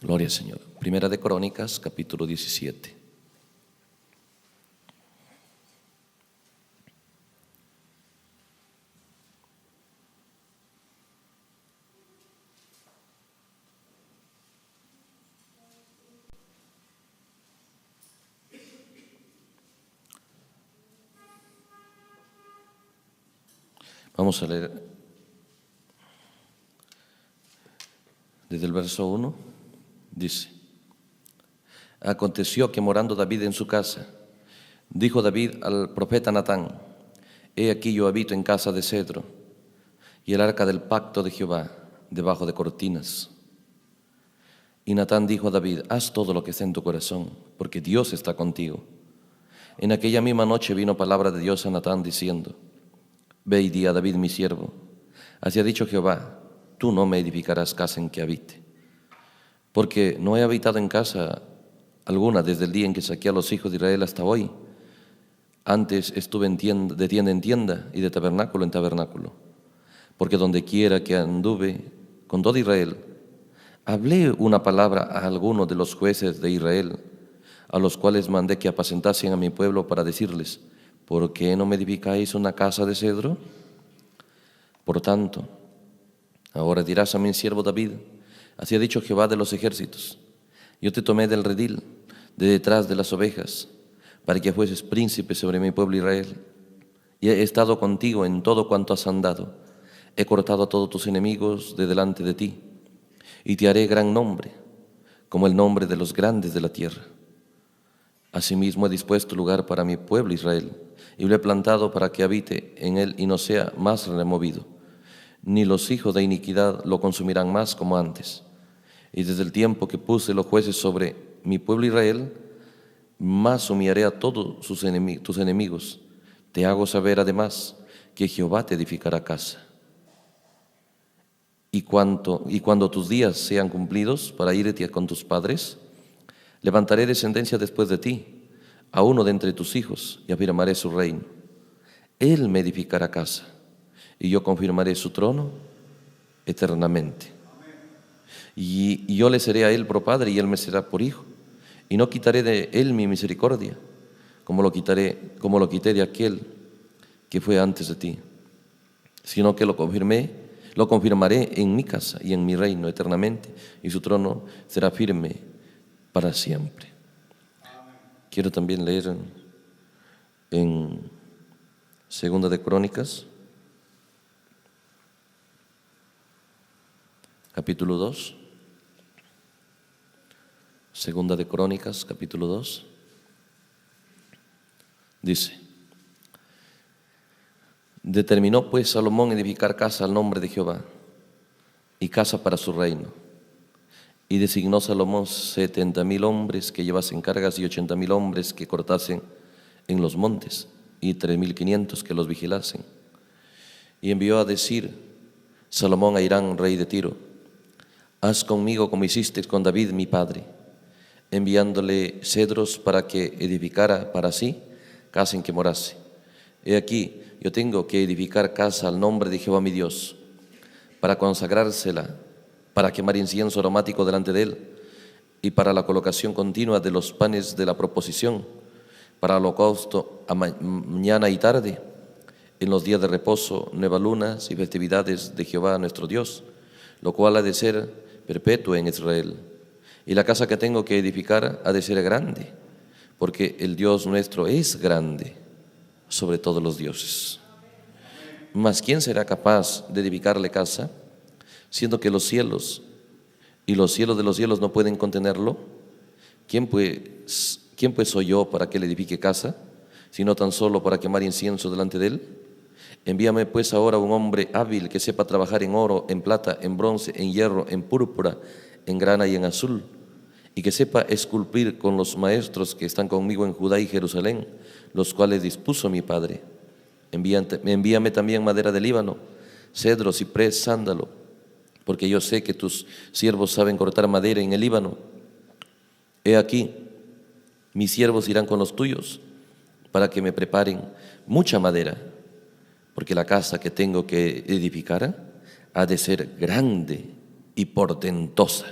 Gloria al Señor. Primera de Crónicas, capítulo 17. Vamos a leer desde el verso 1. Dice: Aconteció que morando David en su casa, dijo David al profeta Natán: He aquí yo habito en casa de cedro, y el arca del pacto de Jehová debajo de cortinas. Y Natán dijo a David: Haz todo lo que está en tu corazón, porque Dios está contigo. En aquella misma noche vino palabra de Dios a Natán diciendo: Ve y di a David mi siervo: Así ha dicho Jehová, tú no me edificarás casa en que habite. Porque no he habitado en casa alguna desde el día en que saqué a los hijos de Israel hasta hoy. Antes estuve de tienda en tienda y de tabernáculo en tabernáculo. Porque donde quiera que anduve con todo Israel, hablé una palabra a alguno de los jueces de Israel, a los cuales mandé que apacentasen a mi pueblo para decirles: ¿por qué no me edificáis una casa de cedro? Por tanto, ahora dirás a mi siervo David: Así ha dicho Jehová de los ejércitos: Yo te tomé del redil, de detrás de las ovejas, para que fueses príncipe sobre mi pueblo Israel. Y he estado contigo en todo cuanto has andado. He cortado a todos tus enemigos de delante de ti, y te haré gran nombre, como el nombre de los grandes de la tierra. Asimismo he dispuesto lugar para mi pueblo Israel, y lo he plantado para que habite en él y no sea más removido. Ni los hijos de iniquidad lo consumirán más como antes. Y desde el tiempo que puse los jueces sobre mi pueblo Israel, más humillaré a todos tus enemigos. Te hago saber además que Jehová te edificará casa. Y cuando tus días sean cumplidos para irte con tus padres, levantaré descendencia después de ti, a uno de entre tus hijos, y afirmaré su reino. Él me edificará casa, y yo confirmaré su trono eternamente. Y yo le seré a él por padre, y él me será por hijo. Y no quitaré de él mi misericordia, como lo quité de aquel que fue antes de ti, sino que lo confirmaré en mi casa y en mi reino eternamente, y su trono será firme para siempre. Quiero también leer en Segunda de Crónicas, capítulo 2. Segunda de Crónicas, capítulo 2. Dice: Determinó pues Salomón edificar casa al nombre de Jehová, y casa para su reino. Y designó Salomón 70,000 hombres que llevasen cargas, y 80,000 hombres que cortasen en los montes, y 3,500 que los vigilasen. Y envió a decir Salomón a Hirán, rey de Tiro: Haz conmigo como hiciste con David mi padre, enviándole cedros para que edificara para sí casa en que morase. He aquí, yo tengo que edificar casa al nombre de Jehová mi Dios, para consagrársela, para quemar incienso aromático delante de él, y para la colocación continua de los panes de la proposición, para holocausto a mañana y tarde, en los días de reposo, nuevas lunas y festividades de Jehová nuestro Dios, lo cual ha de ser perpetuo en Israel. Y la casa que tengo que edificar ha de ser grande, porque el Dios nuestro es grande sobre todos los dioses. Mas ¿quién será capaz de edificarle casa, siendo que los cielos y los cielos de los cielos no pueden contenerlo? ¿Quién pues soy yo para que le edifique casa, sino tan solo para quemar incienso delante de él? Envíame pues ahora un hombre hábil que sepa trabajar en oro, en plata, en bronce, en hierro, en púrpura, en grana y en azul, y que sepa esculpir con los maestros que están conmigo en Judá y Jerusalén, los cuales dispuso mi padre. Envíame también madera de Líbano, cedro, ciprés, sándalo, porque yo sé que tus siervos saben cortar madera en el Líbano. He aquí, mis siervos irán con los tuyos, para que me preparen mucha madera, porque la casa que tengo que edificar ha de ser grande y portentosa.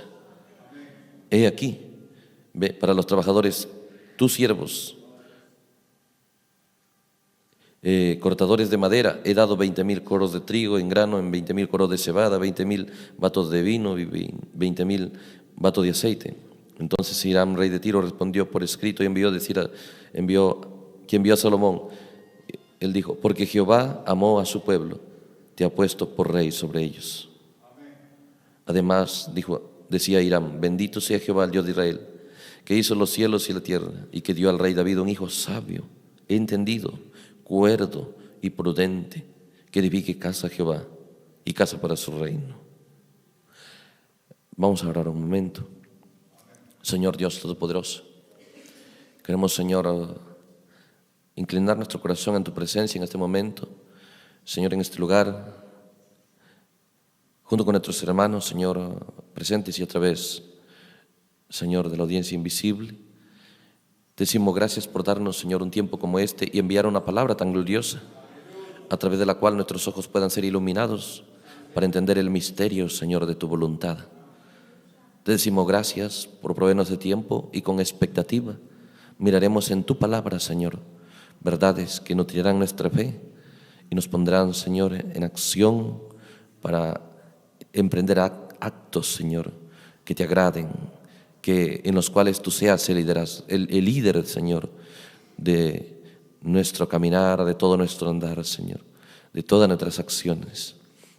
he aquí, ve, para los trabajadores, tus siervos, cortadores de madera, he dado 20.000 coros de trigo en grano, en 20.000 coros de cebada, 20.000 batos de vino y 20.000 batos de aceite. Entonces Hiram, rey de Tiro, respondió por escrito y envió a Salomón. Él dijo, porque Jehová amó a su pueblo, te ha puesto por rey sobre ellos. Además, decía Hiram, bendito sea Jehová, el Dios de Israel, que hizo los cielos y la tierra, y que dio al rey David un hijo sabio, entendido, cuerdo y prudente, que edifique casa a Jehová y casa para su reino. Vamos a orar un momento. Señor Dios Todopoderoso, queremos, Señor, inclinar nuestro corazón en tu presencia en este momento, Señor, en este lugar, junto con nuestros hermanos, Señor, presentes y otra vez, Señor, de la audiencia invisible. Te decimos gracias por darnos, Señor, un tiempo como este y enviar una palabra tan gloriosa, a través de la cual nuestros ojos puedan ser iluminados para entender el misterio, Señor, de tu voluntad. Te decimos gracias por proveernos de tiempo y con expectativa miraremos en tu palabra, Señor, verdades que nutrirán nuestra fe y nos pondrán, Señor, en acción para emprender actos, Señor, que te agraden, en los cuales tú seas el líder, Señor, de nuestro caminar, de todo nuestro andar, Señor, de todas nuestras acciones.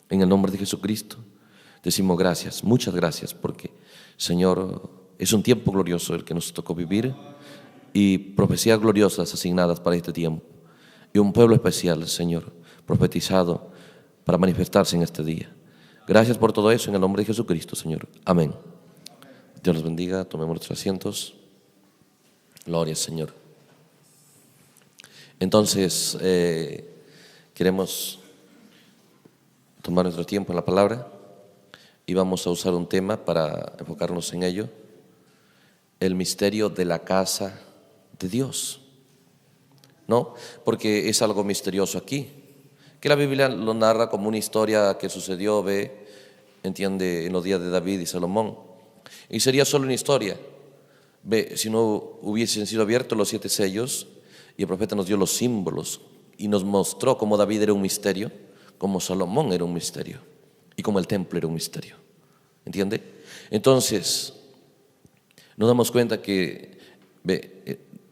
En el nombre de Jesucristo, decimos gracias, muchas gracias, porque, Señor, es un tiempo glorioso el que nos tocó vivir y profecías gloriosas asignadas para este tiempo y un pueblo especial, Señor, profetizado para manifestarse en este día. Gracias por todo eso en el nombre de Jesucristo, Señor. Amén. Dios los bendiga, tomemos nuestros asientos. Gloria al Señor. Entonces, queremos tomar nuestro tiempo en la palabra y vamos a usar un tema para enfocarnos en ello: el misterio de la casa de Dios. ¿No? Porque es algo misterioso aquí, que la Biblia lo narra como una historia que sucedió, entiende, en los días de David y Salomón. Y sería solo una historia, si no hubiesen sido abiertos los 7 sellos y el profeta nos dio los símbolos y nos mostró cómo David era un misterio, como Salomón era un misterio y como el templo era un misterio. ¿Entiende? Entonces, nos damos cuenta que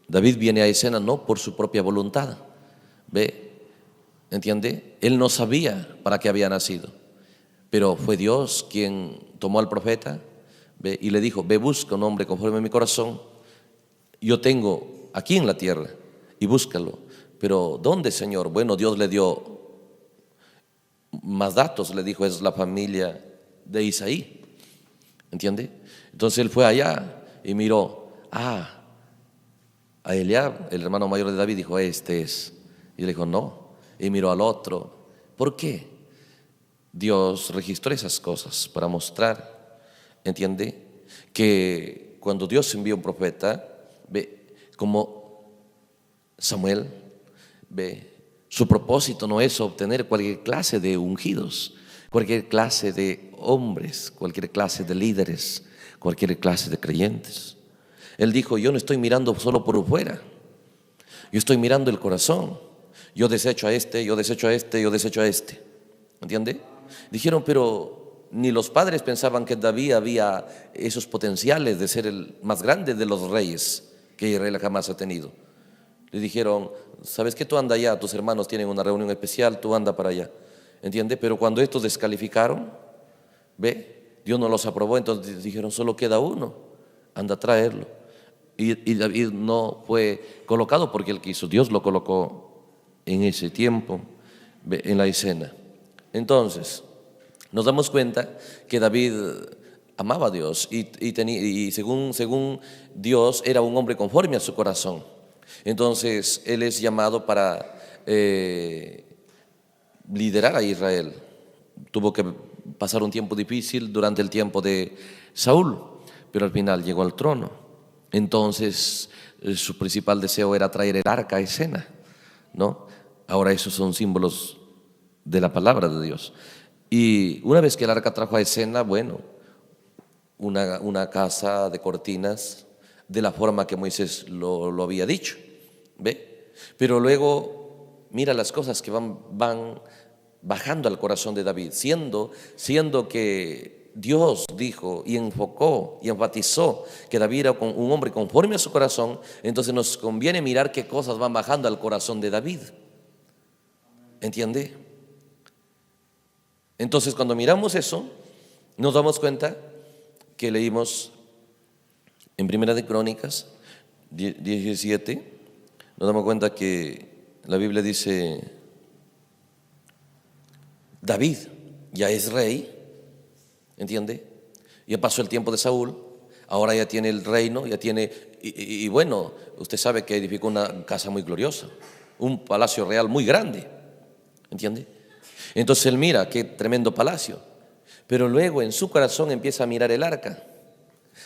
David viene a escena no por su propia voluntad. ¿Entiende? Él no sabía para qué había nacido, pero fue Dios quien tomó al profeta y le dijo, busca un hombre conforme a mi corazón, yo tengo aquí en la tierra, y búscalo. Pero ¿dónde, Señor? Bueno, Dios le dio más datos, le dijo, es la familia de Isaí. ¿Entiende? Entonces él fue allá y miró, a Eliab, el hermano mayor de David, dijo, este es. Y le dijo, no. Y miró al otro. ¿Por qué? Dios registró esas cosas para mostrar, ¿entiende?, que cuando Dios envía un profeta, como Samuel, su propósito no es obtener cualquier clase de ungidos, cualquier clase de hombres, cualquier clase de líderes, cualquier clase de creyentes. Él dijo, yo no estoy mirando solo por fuera, yo estoy mirando el corazón. Yo desecho a este, yo desecho a este, yo desecho a este. ¿Entiende? Dijeron, pero ni los padres pensaban que David había esos potenciales de ser el más grande de los reyes que Israel jamás ha tenido. Le dijeron, ¿sabes qué? Tú anda allá, tus hermanos tienen una reunión especial, tú anda para allá. ¿Entiende? Pero cuando estos descalificaron, Dios no los aprobó, entonces dijeron, solo queda uno, anda a traerlo. Y David no fue colocado porque él quiso, Dios lo colocó en ese tiempo en la escena. Entonces, nos damos cuenta que David amaba a Dios y según Dios era un hombre conforme a su corazón. Entonces, él es llamado para liderar a Israel. Tuvo que pasar un tiempo difícil durante el tiempo de Saúl, pero al final llegó al trono. Entonces, su principal deseo era traer el arca a escena, ¿no? Ahora esos son símbolos de la palabra de Dios. Y una vez que el arca trajo a escena, bueno, una casa de cortinas de la forma que Moisés lo había dicho. ¿Ve? Pero luego mira las cosas que van bajando al corazón de David, siendo que Dios dijo y enfocó y enfatizó que David era un hombre conforme a su corazón. Entonces nos conviene mirar qué cosas van bajando al corazón de David. ¿Entiende? Entonces cuando miramos eso, nos damos cuenta que leímos en Primera de Crónicas 17, nos damos cuenta que la Biblia dice: David ya es rey, ¿entiende? Ya pasó el tiempo de Saúl, ahora ya tiene el reino, ya tiene, y bueno, usted sabe que edificó una casa muy gloriosa, un palacio real muy grande, ¿entiende? Entonces él mira qué tremendo palacio, pero luego en su corazón empieza a mirar el arca.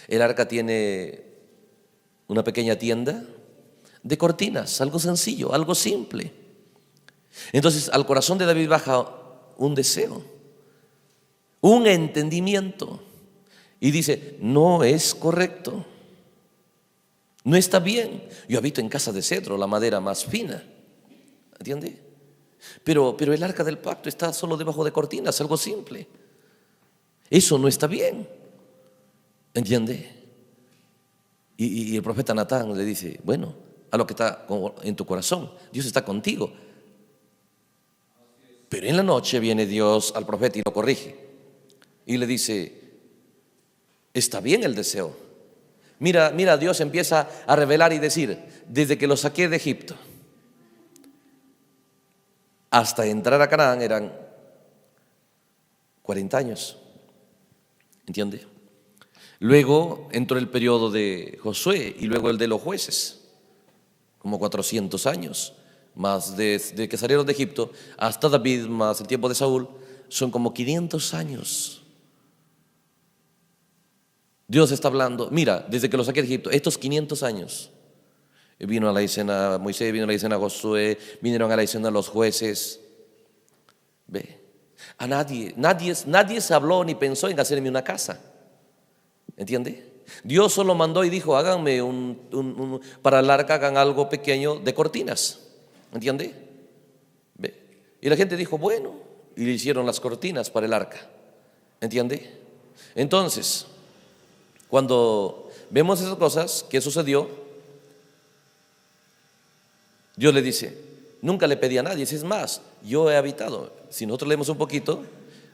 El arca tiene una pequeña tienda de cortinas, algo sencillo, algo simple. Entonces al corazón de David baja un deseo, un entendimiento, y dice: no es correcto, no está bien. Yo habito en casa de cedro, la madera más fina, ¿entiende? Pero el arca del pacto está solo debajo de cortinas, algo simple. Eso no está bien, ¿entiende? Y el profeta Natán le dice: bueno, a lo que está en tu corazón, Dios está contigo. Pero en la noche viene Dios al profeta y lo corrige y le dice: está bien el deseo. Mira, Dios empieza a revelar y decir: desde que lo saqué de Egipto hasta entrar a Canaán eran 40 años, ¿entiende? Luego entró el periodo de Josué y luego el de los jueces, como 400 años, más desde que salieron de Egipto hasta David, más el tiempo de Saúl, son como 500 años. Dios está hablando: mira, desde que lo saqué de Egipto, estos 500 años, vino a la escena Moisés, vino a la escena Josué, vinieron a la escena los jueces. Ve, a nadie se habló ni pensó en hacerme una casa, ¿entiende? Dios solo mandó y dijo: háganme para el arca, hagan algo pequeño de cortinas, ¿entiende? ¿Ve? Y la gente dijo: bueno, y le hicieron las cortinas para el arca, ¿entiende? Entonces, cuando vemos esas cosas, ¿qué sucedió? Dios le dice: nunca le pedí a nadie, es más, yo he habitado. Si nosotros leemos un poquito,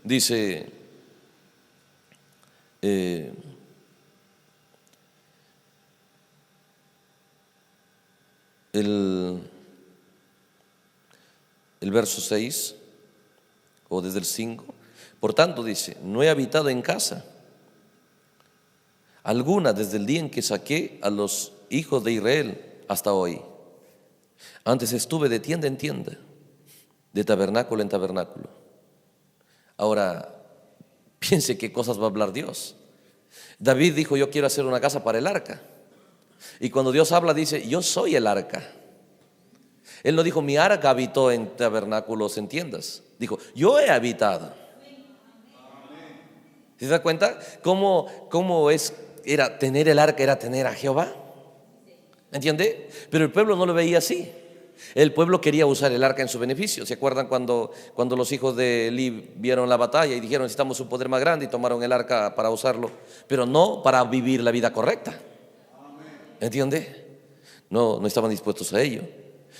dice el verso 6, o desde el 5, por tanto dice: no he habitado en casa alguna desde el día en que saqué a los hijos de Israel hasta hoy. Antes estuve de tienda en tienda, de tabernáculo en tabernáculo. Ahora, piense qué cosas va a hablar Dios. David dijo: yo quiero hacer una casa para el arca. Y cuando Dios habla, dice: yo soy el arca. Él no dijo: mi arca habitó en tabernáculos, en tiendas. Dijo: yo he habitado. ¿Se da cuenta cómo era tener el arca? Era tener a Jehová, ¿entiende? Pero el pueblo no lo veía así. El pueblo quería usar el arca en su beneficio. ¿Se acuerdan cuando los hijos de Eli vieron la batalla y dijeron: necesitamos un poder más grande, y tomaron el arca para usarlo, pero no para vivir la vida correcta? ¿Entiende? No estaban dispuestos a ello.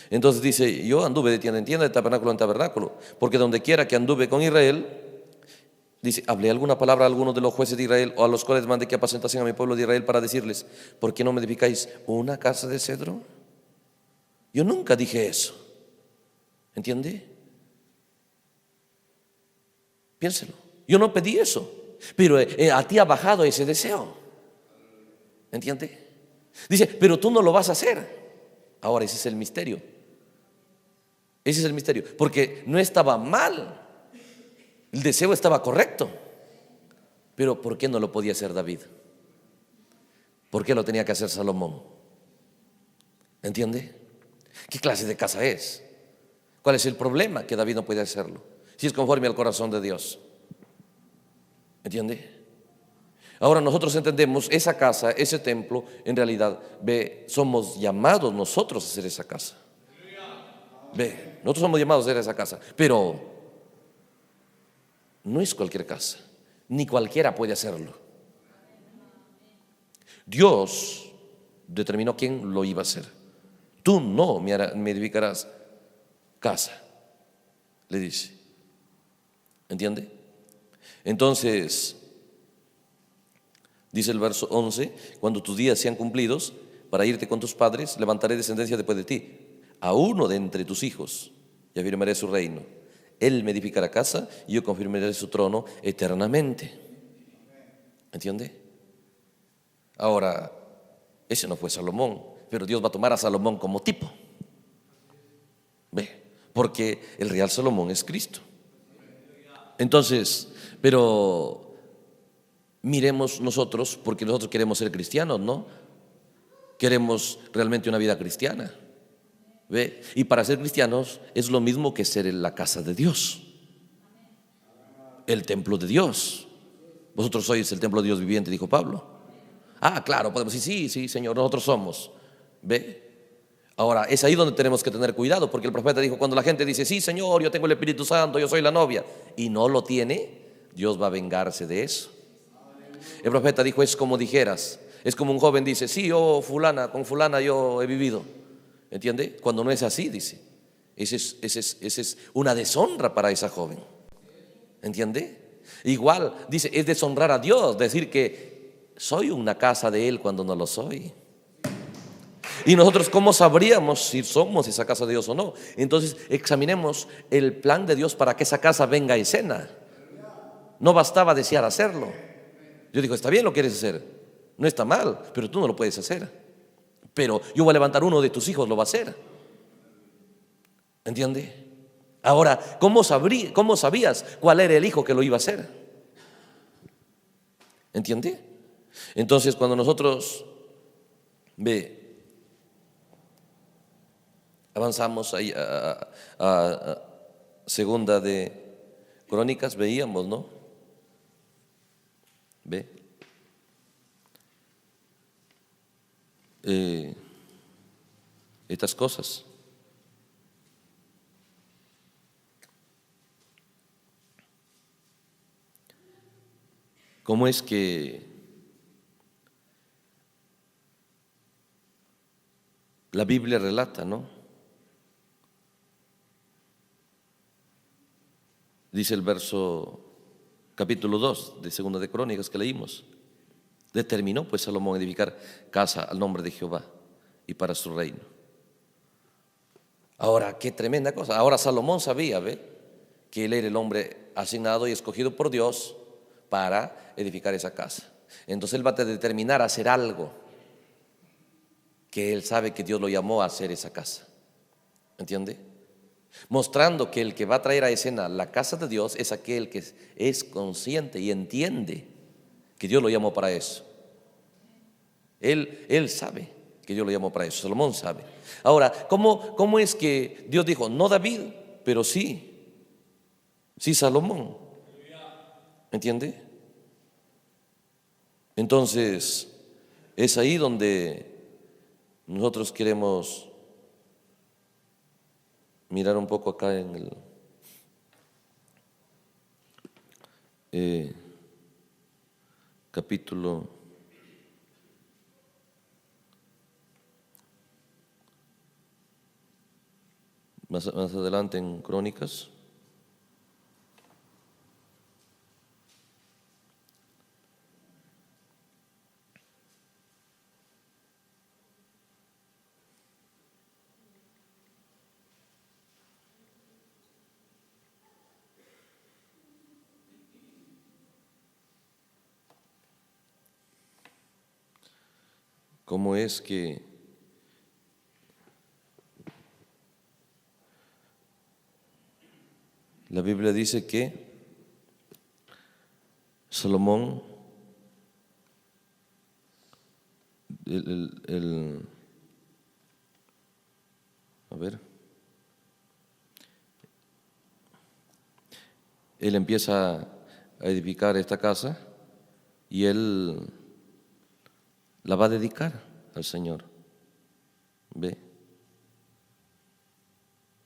Entonces dice: yo anduve de tienda en tienda, de tabernáculo en tabernáculo, porque donde quiera que anduve con Israel, dice, hablé alguna palabra a algunos de los jueces de Israel, o a los cuales mandé que apacentasen a mi pueblo de Israel, para decirles: ¿por qué no me edificáis una casa de cedro? Yo nunca dije eso, ¿entiende? Piénselo. Yo no pedí eso, pero a ti ha bajado ese deseo, ¿entiende? Dice: pero tú no lo vas a hacer. Ahora ese es el misterio. Ese es el misterio, porque no estaba mal, el deseo estaba correcto. Pero ¿por qué no lo podía hacer David? ¿Por qué lo tenía que hacer Salomón? ¿Entiende? ¿Qué clase de casa es? ¿Cuál es el problema? Que David no puede hacerlo, si es conforme al corazón de Dios. ¿Entiende? Ahora nosotros entendemos esa casa, ese templo, en realidad, ve, somos llamados nosotros a hacer esa casa. Ve, nosotros somos llamados a hacer esa casa, pero no es cualquier casa, ni cualquiera puede hacerlo. Dios determinó quién lo iba a hacer. Tú no me edificarás casa, le dice. ¿Entiende? Entonces, dice el verso 11, cuando tus días sean cumplidos, para irte con tus padres, levantaré descendencia después de ti, a uno de entre tus hijos, y afirmaré su reino. Él me edificará casa, y yo confirmaré su trono eternamente. ¿Entiende? Ahora, ese no fue Salomón, pero Dios va a tomar a Salomón como tipo. Ve, porque el real Salomón es Cristo. Entonces, pero miremos nosotros, porque nosotros queremos ser cristianos, ¿no? Queremos realmente una vida cristiana. ¿Ve? Y para ser cristianos es lo mismo que ser en la casa de Dios, el templo de Dios. Vosotros sois el templo de Dios viviente, dijo Pablo. Ah, claro, podemos decir, sí, Señor, nosotros somos. ¿Ve? Ahora, es ahí donde tenemos que tener cuidado, porque el profeta dijo, cuando la gente dice, sí, Señor, yo tengo el Espíritu Santo, yo soy la novia, y no lo tiene, Dios va a vengarse de eso. El profeta dijo, es como dijeras, es como un joven dice, sí, yo fulana, con fulana yo he vivido. ¿Entiende? Cuando no es así, dice, esa es una deshonra para esa joven. ¿Entiende? Igual, dice, es deshonrar a Dios, decir que soy una casa de Él cuando no lo soy. Y nosotros, ¿cómo sabríamos si somos esa casa de Dios o no? Entonces, examinemos el plan de Dios para que esa casa venga a escena. No bastaba desear hacerlo. Yo digo, está bien, lo quieres hacer, no está mal, pero tú no lo puedes hacer. Pero yo voy a levantar uno de tus hijos, lo va a hacer. ¿Entiende? Ahora, ¿cómo sabías cuál era el hijo que lo iba a hacer? ¿Entiende? Entonces, cuando nosotros avanzamos ahí a segunda de Crónicas, veíamos, ¿no? Ve. Estas cosas. ¿Cómo es que la Biblia relata, ¿no? Dice el verso capítulo 2 de segunda de Crónicas que leímos. Determinó pues Salomón edificar casa al nombre de Jehová y para su reino. Ahora, qué tremenda cosa. Ahora Salomón sabía, ¿ve? Que él era el hombre asignado y escogido por Dios para edificar esa casa. Entonces él va a determinar hacer algo que él sabe que Dios lo llamó a hacer esa casa. ¿Entiende? Mostrando que el que va a traer a escena la casa de Dios es aquel que es consciente y entiende que Dios lo llamó para eso. Él sabe que Dios lo llamó para eso. Salomón sabe. Ahora, ¿cómo es que Dios dijo, no David, pero sí Salomón? ¿Entiende? Entonces, es ahí donde nosotros queremos mirar un poco acá en el capítulo más adelante en Crónicas. ¿Cómo es que la Biblia dice que Salomón, a ver, él empieza a edificar esta casa y él la va a dedicar al Señor. ¿Ve?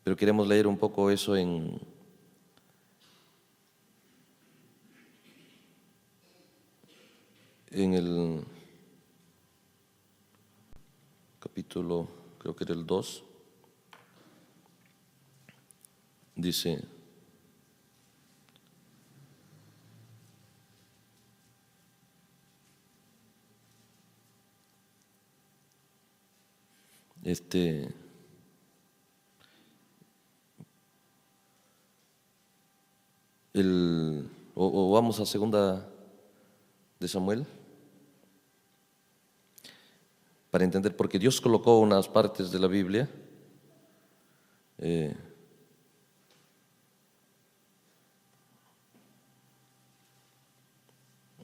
Pero queremos leer un poco eso en el capítulo, creo que era el 2, dice: o vamos a segunda de Samuel, para entender, porque Dios colocó unas partes de la Biblia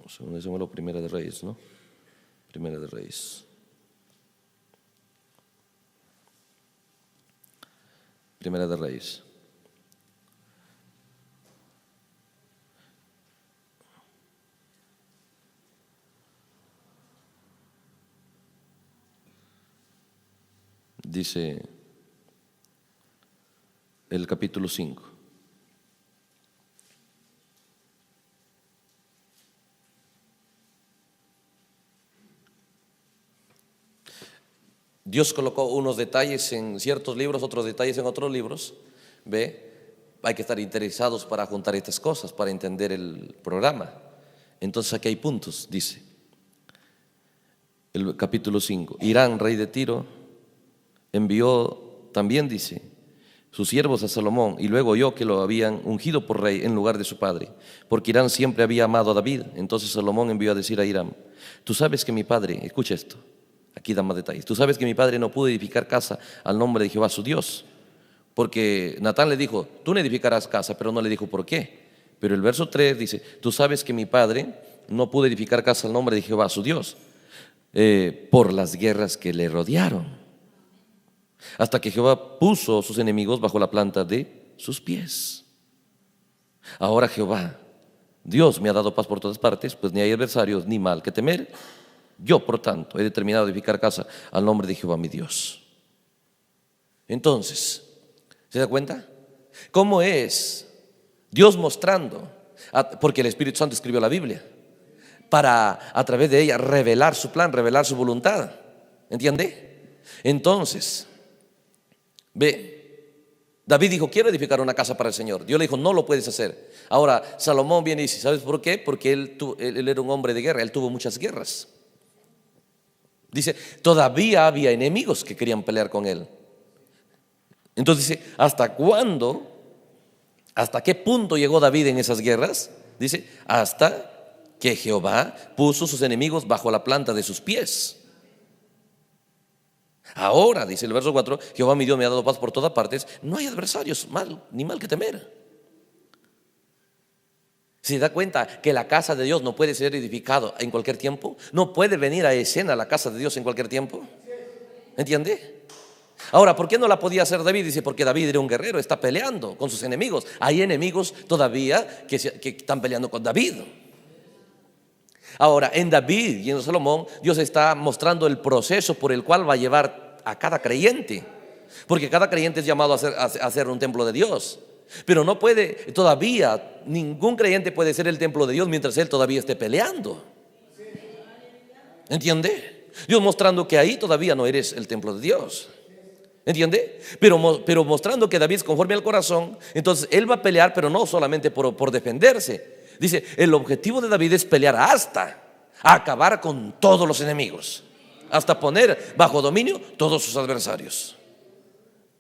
segunda de Samuel o Primera de Reyes, ¿no? Primera de Reyes. Primera de Reyes. Dice el capítulo 5. Dios colocó unos detalles en ciertos libros, otros detalles en otros libros. ¿Ve? Hay que estar interesados para juntar estas cosas, para entender el programa. Entonces aquí hay puntos, dice el capítulo 5. Hirán, rey de Tiro, envió también, dice, sus siervos a Salomón, y luego oyó que lo habían ungido por rey en lugar de su padre, porque Hirán siempre había amado a David. Entonces Salomón envió a decir a Hirán: tú sabes que mi padre, escucha esto, aquí da más detalles, tú sabes que mi padre no pudo edificar casa al nombre de Jehová su Dios, porque Natán le dijo: tú no edificarás casa, pero no le dijo por qué. Pero el verso 3 dice: tú sabes que mi padre no pudo edificar casa al nombre de Jehová su Dios, por las guerras que le rodearon, hasta que Jehová puso sus enemigos bajo la planta de sus pies. Ahora Jehová, Dios, me ha dado paz por todas partes, pues ni hay adversarios ni mal que temer. Yo, por tanto, he determinado edificar casa al nombre de Jehová mi Dios. Entonces, ¿se da cuenta? ¿Cómo es Dios mostrando? Porque el Espíritu Santo escribió la Biblia para, a través de ella, revelar su plan, revelar su voluntad. ¿Entiende? Entonces, ve, David dijo: quiero edificar una casa para el Señor. Dios le dijo: no lo puedes hacer. Ahora Salomón viene y dice: ¿sabes por qué? Porque él era un hombre de guerra, él tuvo muchas guerras. Dice: todavía había enemigos que querían pelear con él. Entonces dice: ¿hasta cuándo? ¿Hasta qué punto llegó David en esas guerras? Dice: hasta que Jehová puso sus enemigos bajo la planta de sus pies. Ahora, dice el verso 4, Jehová mi Dios me ha dado paz por todas partes, no hay adversarios ni mal que temer. ¿Se da cuenta que la casa de Dios no puede ser edificada en cualquier tiempo? No puede venir a escena la casa de Dios en cualquier tiempo. ¿Entiende? Ahora, ¿por qué no la podía hacer David? Dice: porque David era un guerrero, está peleando con sus enemigos. Hay enemigos todavía que están peleando con David. Ahora, en David y en Salomón, Dios está mostrando el proceso por el cual va a llevar a cada creyente, porque cada creyente es llamado a hacer un templo de Dios. Pero no puede, todavía ningún creyente puede ser el templo de Dios mientras él todavía esté peleando. ¿Entiende? Dios mostrando que ahí todavía no eres el templo de Dios. ¿Entiende? Pero mostrando que David es conforme al corazón. Entonces él va a pelear, pero no solamente por defenderse. Dice: el objetivo de David es pelear hasta acabar con todos los enemigos, hasta poner bajo dominio todos sus adversarios.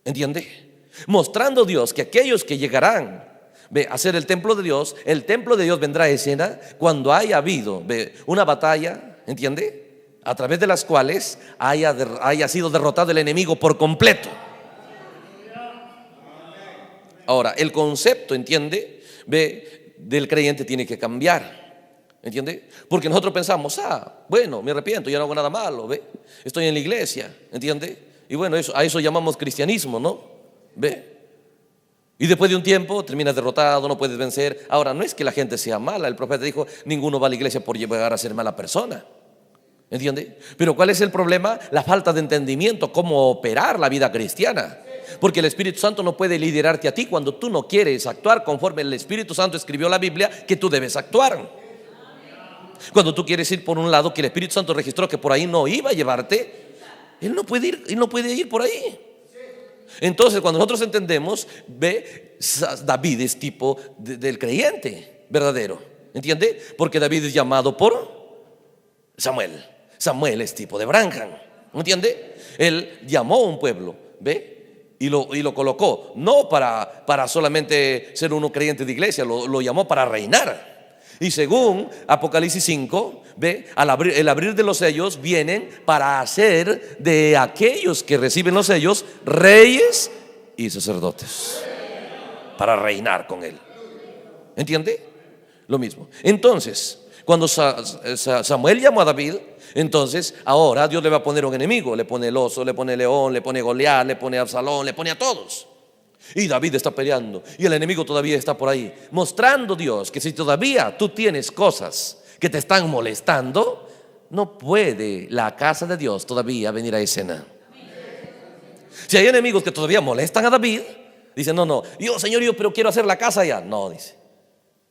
¿Entiende? Mostrando Dios que aquellos que llegarán a ser el templo de Dios vendrá a escena cuando haya habido una batalla, ¿entiende?, a través de las cuales haya sido derrotado el enemigo por completo. Ahora, el concepto, ¿entiende?, del creyente tiene que cambiar. ¿Entiende? Porque nosotros pensamos: bueno, me arrepiento, ya no hago nada malo, estoy en la iglesia, ¿entiende? Y bueno, a eso llamamos cristianismo, ¿no? Y después de un tiempo terminas derrotado, no puedes vencer. Ahora, no es que la gente sea mala. El profeta dijo, ninguno va a la iglesia por llegar a ser mala persona. ¿Entiende? Pero ¿cuál es el problema? La falta de entendimiento, cómo operar la vida cristiana. Porque el Espíritu Santo no puede liderarte a ti cuando tú no quieres actuar conforme el Espíritu Santo escribió la Biblia que tú debes actuar. Cuando tú quieres ir por un lado que el Espíritu Santo registró que por ahí no iba a llevarte, Él no puede ir por ahí. Entonces, cuando nosotros entendemos, ve, David es tipo del creyente verdadero. ¿Entiende? Porque David es llamado por Samuel. Samuel es tipo de Branham. ¿Entiende? Él llamó a un pueblo, ¿ve? Y lo colocó, no para solamente ser uno creyente de iglesia, lo llamó para reinar. Y según Apocalipsis 5, ¿ve? El abrir de los sellos vienen para hacer de aquellos que reciben los sellos reyes y sacerdotes, para reinar con él. ¿Entiende? Lo mismo. Entonces, cuando Samuel llamó a David, entonces ahora Dios le va a poner un enemigo. Le pone el oso, le pone el león, le pone Goliat, le pone a Absalón, le pone a todos. Y David está peleando y el enemigo todavía está por ahí, mostrando Dios que si todavía tú tienes cosas que te están molestando, no puede la casa de Dios todavía venir a escena. Si hay enemigos que todavía molestan a David, dice no, Señor, pero quiero hacer la casa ya. No, dice,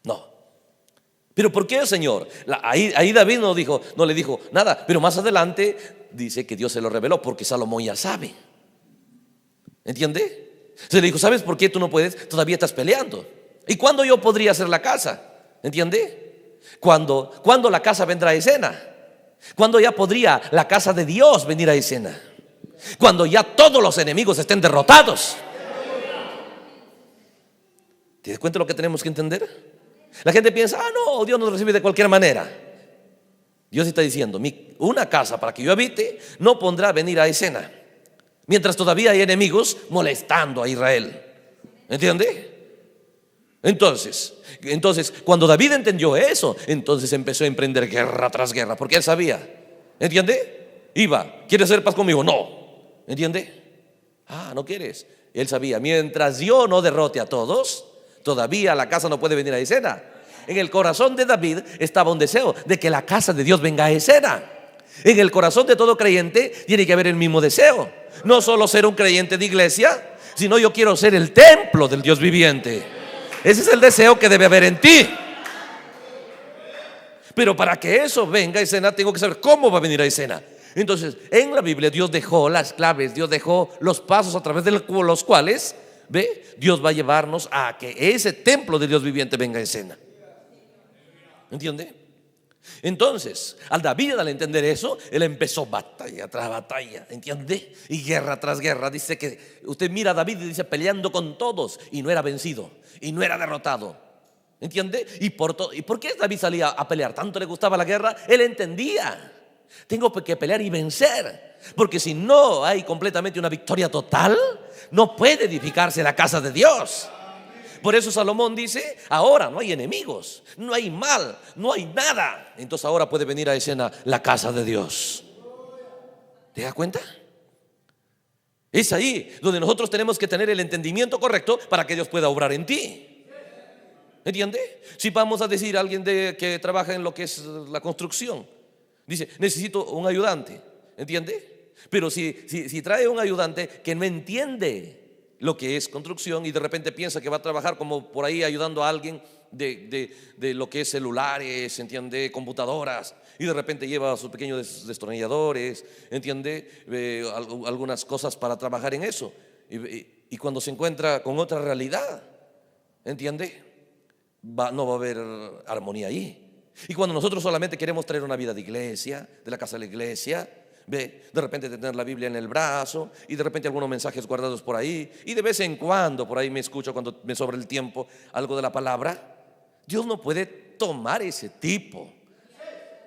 no. ¿Pero por qué, Señor? Ahí David no le dijo nada. Pero más adelante dice que Dios se lo reveló, porque Salomón ya sabe. ¿Entiende? Se le dijo, ¿sabes por qué tú no puedes? Todavía estás peleando. ¿Y cuándo yo podría hacer la casa? ¿Entiende? ¿Cuándo la casa vendrá a escena? ¿Cuándo ya podría la casa de Dios venir a escena? Cuando ya todos los enemigos estén derrotados. ¿Te das cuenta de lo que tenemos que entender? La gente piensa, no, Dios nos recibe de cualquier manera. Dios está diciendo, una casa para que yo habite no pondrá venir a escena mientras todavía hay enemigos molestando a Israel. ¿Entiende? Entonces, cuando David entendió eso, entonces empezó a emprender guerra tras guerra, porque él sabía. ¿Entiende? ¿Quieres hacer paz conmigo? No. ¿Entiende? No quieres. Él sabía, mientras yo no derrote a todos, todavía la casa no puede venir a escena. En el corazón de David estaba un deseo de que la casa de Dios venga a escena. En el corazón de todo creyente tiene que haber el mismo deseo. No solo ser un creyente de iglesia, sino yo quiero ser el templo del Dios viviente. Ese es el deseo que debe haber en ti. Pero para que eso venga a escena, tengo que saber cómo va a venir a escena. Entonces, en la Biblia Dios dejó las claves, Dios dejó los pasos a través de los cuales, Dios va a llevarnos a que ese templo de Dios viviente venga a escena. ¿Entiende? Entonces, David, al entender eso, él empezó batalla tras batalla, ¿entiende? Y guerra tras guerra. Dice que usted mira a David y dice peleando con todos, y no era vencido, y no era derrotado. ¿Entiende? ¿Y por qué David salía a pelear? ¿Tanto le gustaba la guerra? Él entendía, tengo que pelear y vencer, porque si no hay completamente una victoria total, no puede edificarse la casa de Dios. Por eso Salomón dice, ahora no hay enemigos, no hay mal, no hay nada. Entonces ahora puede venir a escena la casa de Dios. ¿Te das cuenta? Es ahí donde nosotros tenemos que tener el entendimiento correcto para que Dios pueda obrar en ti. ¿Entiende? Si vamos a decir a alguien que trabaja en lo que es la construcción, dice, necesito un ayudante. ¿Entiende? Pero si trae un ayudante que no entiende lo que es construcción y de repente piensa que va a trabajar como por ahí ayudando a alguien de lo que es celulares, ¿entiende? Computadoras, y de repente lleva sus pequeños destornilladores, ¿entiende? Algunas cosas para trabajar en eso, y cuando se encuentra con otra realidad, ¿entiende? No va a haber armonía ahí. Y cuando nosotros solamente queremos traer una vida de iglesia, de la casa de la iglesia, de repente tener la Biblia en el brazo, y de repente algunos mensajes guardados por ahí, y de vez en cuando por ahí me escucho, cuando me sobra el tiempo, algo de la palabra. Dios no puede tomar ese tipo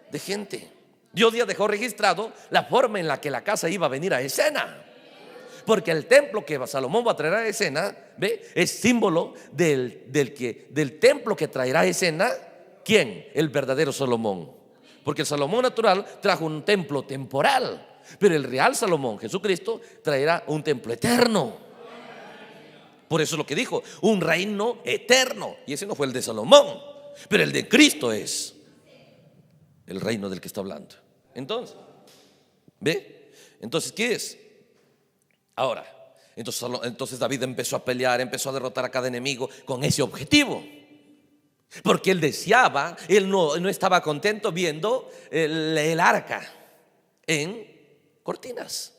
de gente. Dios ya dejó registrado la forma en la que la casa iba a venir a escena, porque el templo que Salomón va a traer a escena, es símbolo del templo que traerá a escena. ¿Quién? El verdadero Salomón. Porque el Salomón natural trajo un templo temporal, pero el real Salomón, Jesucristo, traerá un templo eterno. Por eso es lo que dijo, un reino eterno. Y ese no fue el de Salomón, pero el de Cristo es el reino del que está hablando. Entonces, ¿ve? Entonces, ¿qué es? Ahora, entonces David empezó a pelear, empezó a derrotar a cada enemigo con ese objetivo. Porque él deseaba, él no estaba contento viendo el arca en cortinas,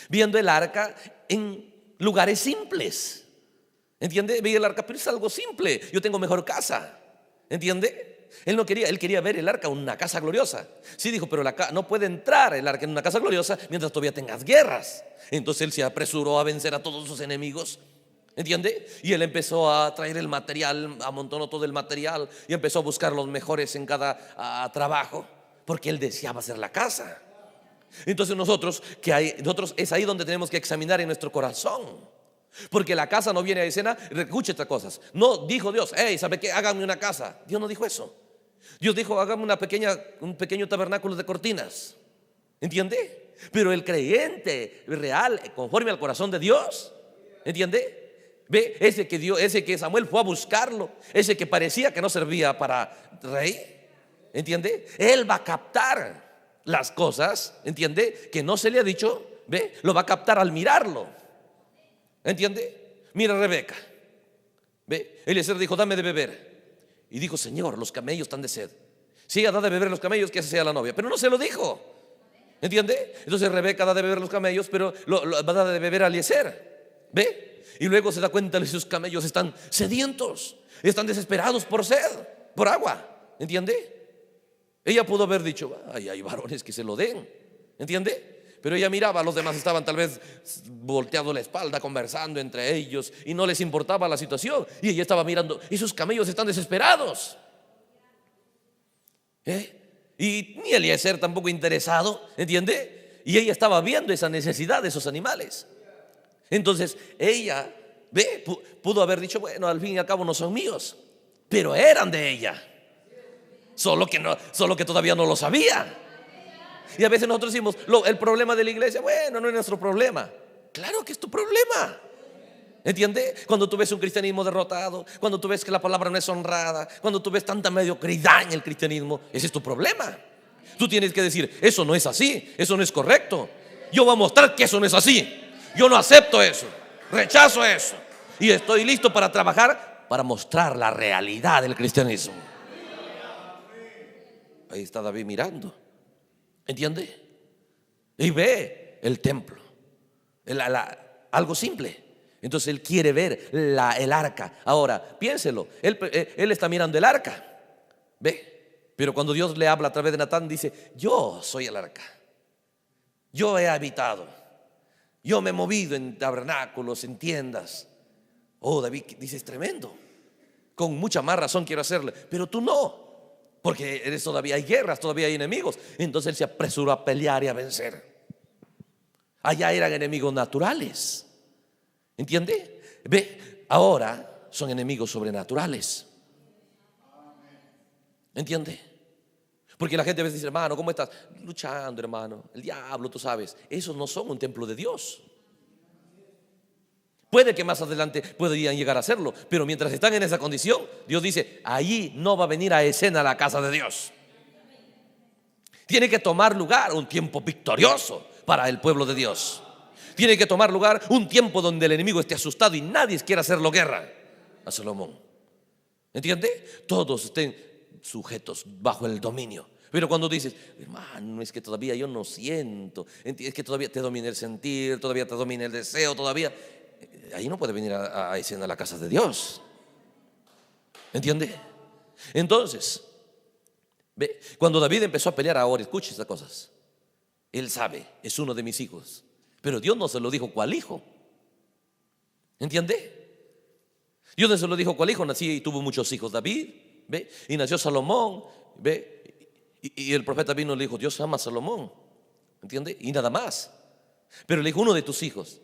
viendo el arca en lugares simples. ¿Entiende? Veía el arca, pero es algo simple. Yo tengo mejor casa. ¿Entiende? Él no quería, él quería ver el arca en una casa gloriosa. Sí, dijo, pero no puede entrar el arca en una casa gloriosa mientras todavía tengas guerras. Entonces él se apresuró a vencer a todos sus enemigos. ¿Entiende? Y él empezó a traer el material, amontonó todo el material y empezó a buscar los mejores en cada trabajo, porque él deseaba hacer la casa. Entonces nosotros es ahí donde tenemos que examinar en nuestro corazón. Porque la casa no viene a escena. Escuche estas cosas. No dijo Dios, hey, ¿sabe qué? Háganme una casa. Dios no dijo eso. Dios dijo, hágame un pequeño tabernáculo de cortinas. ¿Entiende? Pero el creyente real, conforme al corazón de Dios, ¿entiende? Ve, ese que Samuel fue a buscarlo, ese que parecía que no servía para rey, ¿entiende? Él va a captar las cosas, ¿entiende? Que no se le ha dicho, ve, lo va a captar al mirarlo. ¿Entiende? Mira a Rebeca. Ve, Eliezer dijo, dame de beber. Y dijo, Señor, los camellos están de sed. Si ella da de beber los camellos, que esa sea la novia. Pero no se lo dijo. ¿Entiende? Entonces Rebeca da de beber los camellos, pero va a dar de beber a Eliezer. ¿Ve? Y luego se da cuenta que sus camellos están sedientos, están desesperados por sed, por agua. ¿Entiende? Ella pudo haber dicho, ay, hay varones que se lo den. ¿Entiende? Pero ella miraba, los demás estaban tal vez volteando la espalda, conversando entre ellos, y no les importaba la situación. Y ella estaba mirando, y sus camellos están desesperados. Y ni Eliezer tampoco interesado, ¿entiende? Y ella estaba viendo esa necesidad de esos animales. Entonces ella, pudo haber dicho, bueno, al fin y al cabo no son míos, pero eran de ella. Solo que todavía no lo sabía. Y a veces nosotros decimos, el problema de la iglesia, bueno, no es nuestro problema. Claro que es tu problema. ¿Entiende? Cuando tú ves un cristianismo derrotado, cuando tú ves que la palabra no es honrada, cuando tú ves tanta mediocridad en el cristianismo, ese es tu problema. Tú tienes que decir, eso no es así, eso no es correcto. Yo voy a mostrar que eso no es así. Yo no acepto eso, rechazo eso. Y estoy listo para trabajar para mostrar la realidad del cristianismo. Ahí está David mirando. ¿Entiende? Y ve el templo, algo simple. Entonces él quiere ver el arca. Ahora, piénselo, él está mirando el arca. Ve, pero cuando Dios le habla a través de Natán, dice, yo soy el arca. Yo he habitado. Yo me he movido en tabernáculos, en tiendas. Oh, David dice, es tremendo. Con mucha más razón quiero hacerle, pero tú no. Porque todavía hay guerras, todavía hay enemigos. Entonces él se apresuró a pelear y a vencer. Allá eran enemigos naturales. ¿Entiende? Ve, ahora son enemigos sobrenaturales. ¿Entiende? Porque la gente a veces dice, hermano, ¿cómo estás? Luchando, hermano. El diablo, tú sabes. Esos no son un templo de Dios. Puede que más adelante podrían llegar a hacerlo, pero mientras están en esa condición, Dios dice, allí no va a venir a escena la casa de Dios. Tiene que tomar lugar un tiempo victorioso para el pueblo de Dios. Tiene que tomar lugar un tiempo donde el enemigo esté asustado y nadie quiera hacerlo guerra a Salomón. ¿Entiende? Todos estén sujetos bajo el dominio. Pero cuando dices, hermano, es que todavía yo no siento, es que todavía te domina el sentir, todavía te domina el deseo, todavía... Ahí no puede venir a escena la casa de Dios. ¿Entiende? Entonces, ve, cuando David empezó a pelear ahora, escuche estas cosas. Él sabe, es uno de mis hijos, pero Dios no se lo dijo cuál hijo. ¿Entiende? Dios no se lo dijo cuál hijo. Nací y tuvo muchos hijos David, ve, y nació Salomón, ve, y el profeta vino y le dijo, Dios ama a Salomón, ¿entiende? Y nada más. Pero le dijo, uno de tus hijos.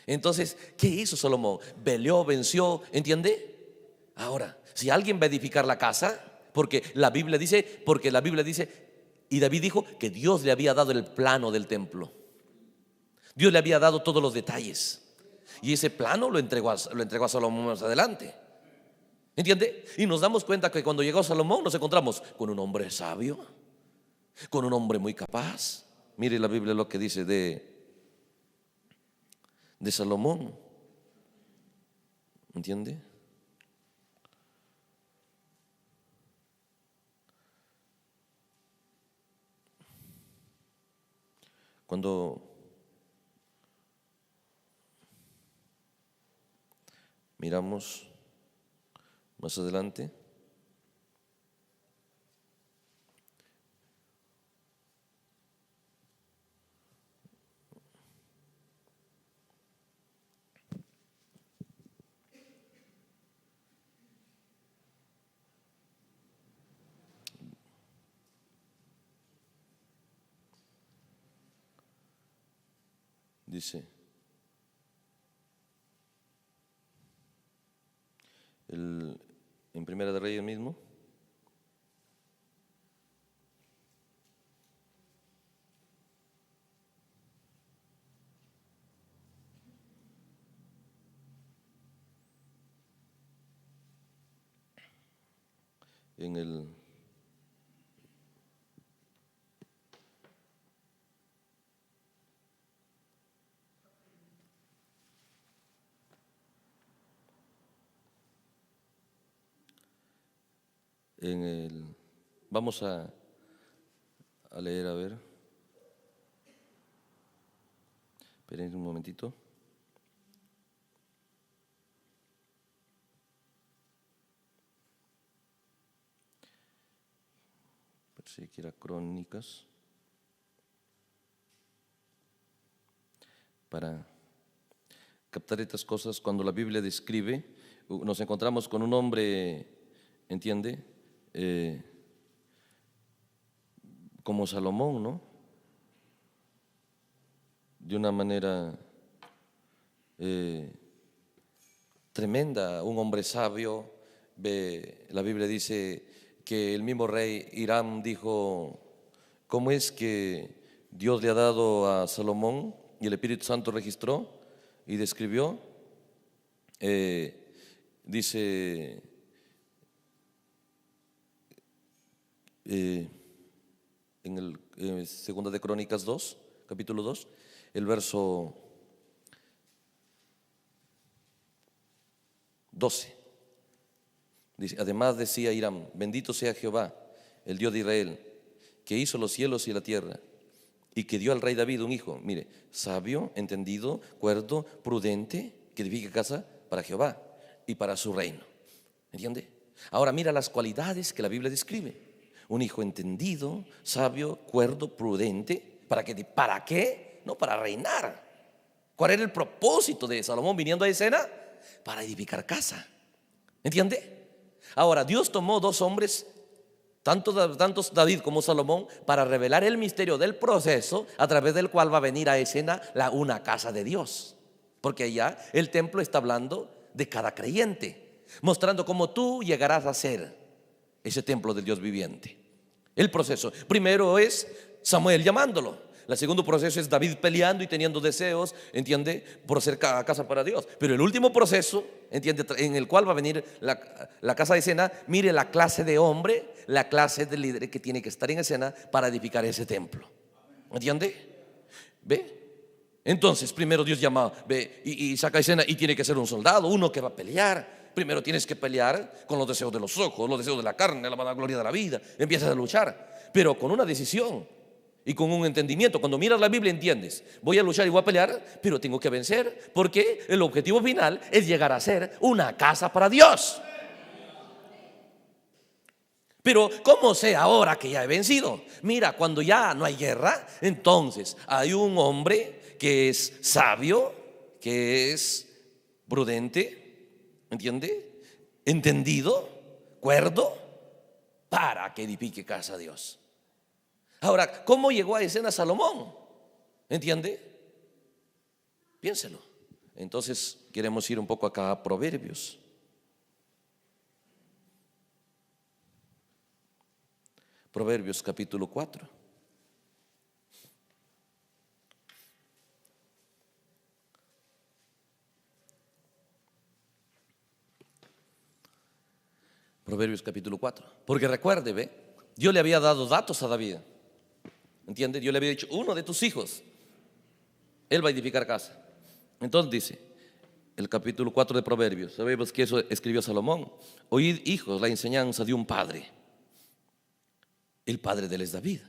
Entonces, ¿qué hizo Salomón? Peleó, venció, ¿entiende? Ahora, si alguien va a edificar la casa, porque la Biblia dice, y David dijo que Dios le había dado el plano del templo. Dios le había dado todos los detalles. Y ese plano lo entregó a Salomón más adelante. ¿Entiende? Y nos damos cuenta que cuando llegó Salomón nos encontramos con un hombre sabio, con un hombre muy capaz. Mire la Biblia lo que dice de Salomón. ¿Entiende? Cuando miramos más adelante, dice en Primera de Reyes mismo, en el vamos a leer, a ver, esperen un momentito. Si quiera Crónicas, para captar estas cosas. Cuando la Biblia describe, nos encontramos con un hombre, ¿entiende? Como Salomón, ¿no? De una manera tremenda, un hombre sabio. La Biblia dice que el mismo rey Hiram dijo: ¿cómo es que Dios le ha dado a Salomón? Y el Espíritu Santo registró y describió. Dice en el Segunda de Crónicas 2, capítulo 2, el verso 12. Dice: además decía Hiram: bendito sea Jehová, el Dios de Israel, que hizo los cielos y la tierra, y que dio al rey David un hijo, mire, sabio, entendido, cuerdo, prudente, que edifique casa para Jehová y para su reino. ¿Entiende? Ahora mira las cualidades que la Biblia describe: un hijo entendido, sabio, cuerdo, prudente. ¿Para qué? ¿Para qué? No, para reinar. ¿Cuál era el propósito de Salomón viniendo a escena? Para edificar casa. ¿Entiende? Ahora, Dios tomó dos hombres, tantos David como Salomón, para revelar el misterio del proceso a través del cual va a venir a escena una casa de Dios. Porque allá el templo está hablando de cada creyente, mostrando cómo tú llegarás a ser ese templo del Dios viviente. El proceso primero es Samuel llamándolo. El segundo proceso es David peleando y teniendo deseos, ¿entiende?, por ser casa para Dios. Pero el último proceso, ¿entiende?, en el cual va a venir la casa de escena. Mire la clase de hombre, la clase de líder que tiene que estar en escena para edificar ese templo. ¿Entiende? ¿Ve? Entonces primero Dios llama, ve, y saca escena, y tiene que ser un soldado, uno que va a pelear. Primero tienes que pelear con los deseos de los ojos, los deseos de la carne, la vanagloria de la vida. Empiezas a luchar, pero con una decisión y con un entendimiento. Cuando miras la Biblia entiendes: voy a luchar y voy a pelear, pero tengo que vencer, porque el objetivo final es llegar a ser una casa para Dios. Pero ¿cómo sé ahora que ya he vencido? Mira, cuando ya no hay guerra, entonces hay un hombre que es sabio, que es prudente, ¿entiende?, entendido, cuerdo, para que edifique casa a Dios. Ahora, ¿cómo llegó a escena Salomón? ¿Entiende? Piénselo. Entonces queremos ir un poco acá a Proverbios. Proverbios capítulo 4. Proverbios capítulo 4. Porque recuerde, ve, Dios le había dado datos a David. ¿Entiende? Dios le había dicho, uno de tus hijos, él va a edificar casa. Entonces dice, el capítulo 4 de Proverbios, sabemos que eso escribió Salomón. Oíd, hijos, la enseñanza de un padre. El padre de él es David.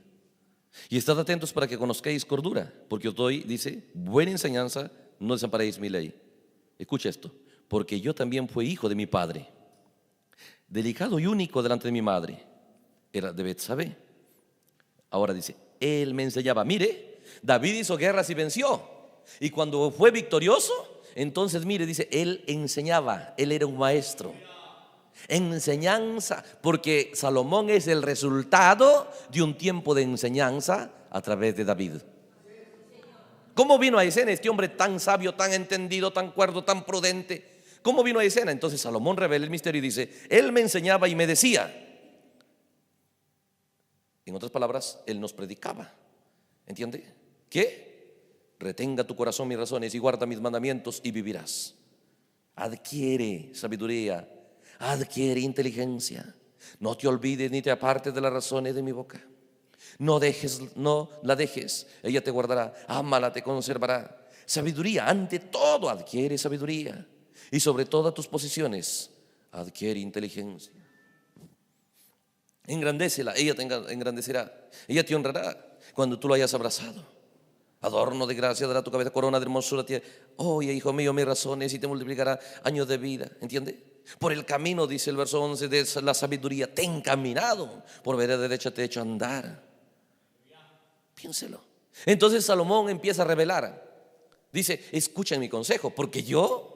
Y estad atentos para que conozcáis cordura, porque os doy, dice, buena enseñanza, no desamparéis mi ley. Escucha esto, porque yo también fui hijo de mi padre, delicado y único delante de mi madre, era de Betsabé. Ahora dice, él me enseñaba. Mire, David hizo guerras y venció, y cuando fue victorioso, entonces mire, dice, él enseñaba, él era un maestro. Enseñanza, porque Salomón es el resultado de un tiempo de enseñanza a través de David. ¿Cómo vino a escena este hombre tan sabio, tan entendido, tan cuerdo, tan prudente? ¿Cómo vino a escena? Entonces Salomón revela el misterio y dice, él me enseñaba y me decía. En otras palabras, él nos predicaba. ¿Entiende? ¿Qué? Retenga tu corazón mis razones y guarda mis mandamientos y vivirás. Adquiere sabiduría, adquiere inteligencia. No te olvides ni te apartes de las razones de mi boca. No la dejes, ella te guardará. Ámala, te conservará. Sabiduría, ante todo adquiere sabiduría, y sobre todas tus posiciones adquiere inteligencia. Engrandécela, ella te engrandecerá, ella te honrará cuando tú lo hayas abrazado. Adorno de gracia dará tu cabeza, corona de hermosura. Oye, hijo mío, mis razones, y te multiplicará años de vida. ¿Entiende? Por el camino, dice el verso 11 de la sabiduría, te he encaminado, por vereda derecha te he hecho andar. Piénselo. Entonces Salomón empieza a revelar. Dice, escuchen mi consejo, porque yo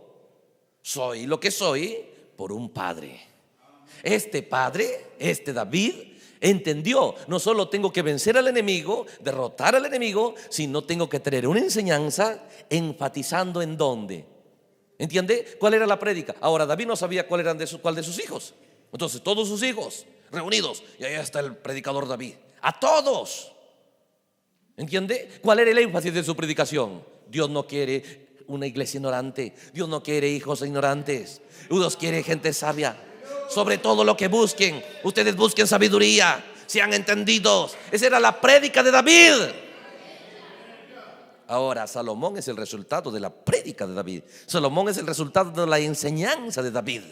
soy lo que soy por un padre. Este padre, este David, entendió, no solo tengo que vencer al enemigo, derrotar al enemigo, sino tengo que tener una enseñanza enfatizando en dónde. ¿Entiende? ¿Cuál era la prédica? Ahora David no sabía cuál de sus hijos. Entonces todos sus hijos reunidos, y ahí está el predicador David. A todos. ¿Entiende? ¿Cuál era el énfasis de su predicación? Dios no quiere una iglesia ignorante. Dios no quiere hijos ignorantes. Dios quiere gente sabia. Sobre todo lo que busquen, ustedes busquen sabiduría, sean entendidos. Esa era la prédica de David. Ahora Salomón es el resultado de la prédica de David. Salomón es el resultado de la enseñanza de David.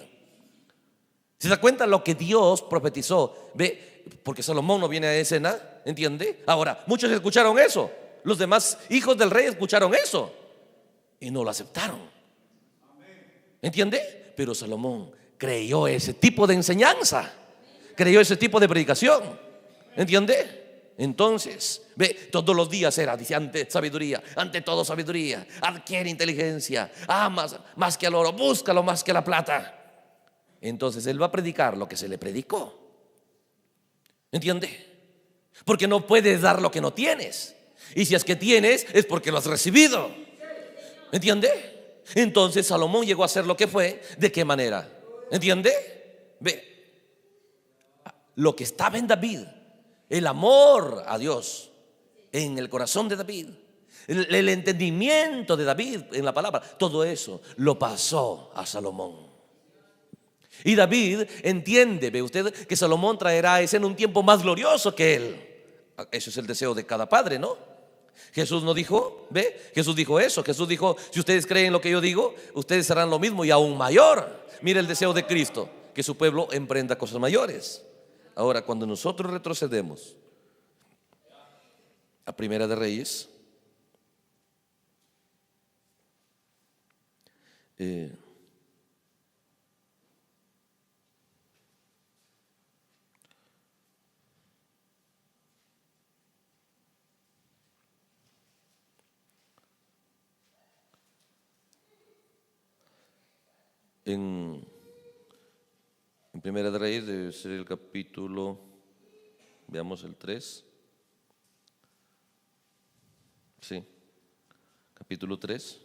¿Se da cuenta lo que Dios profetizó? Ve, porque Salomón no viene a escena, ¿entiende? Ahora, muchos escucharon eso. Los demás hijos del rey escucharon eso y no lo aceptaron. ¿Entiende? Pero Salomón creyó ese tipo de enseñanza, creyó ese tipo de predicación. ¿Entiende? Entonces, ve, todos los días era, dice, ante todo sabiduría, adquiere inteligencia, amas más que al oro, búscalo más que la plata. Entonces él va a predicar lo que se le predicó. ¿Entiende? Porque no puedes dar lo que no tienes, y si es que tienes es porque lo has recibido. ¿Entiende? Entonces Salomón llegó a ser lo que fue. ¿De qué manera? ¿Entiende? Ve, lo que estaba en David, el amor a Dios en el corazón de David, el entendimiento de David en la palabra, todo eso lo pasó a Salomón. Y David entiende, ve usted, que Salomón traerá a escena un tiempo más glorioso que él. Eso es el deseo de cada padre, ¿no? Jesús no dijo, ve, Jesús dijo eso. Jesús dijo, si ustedes creen lo que yo digo, ustedes harán lo mismo y aún mayor. Mira el deseo de Cristo, que su pueblo emprenda cosas mayores. Ahora, cuando nosotros retrocedemos a Primera de Reyes, en Primera de Reyes debe ser el capítulo, veamos el 3. Sí, capítulo 3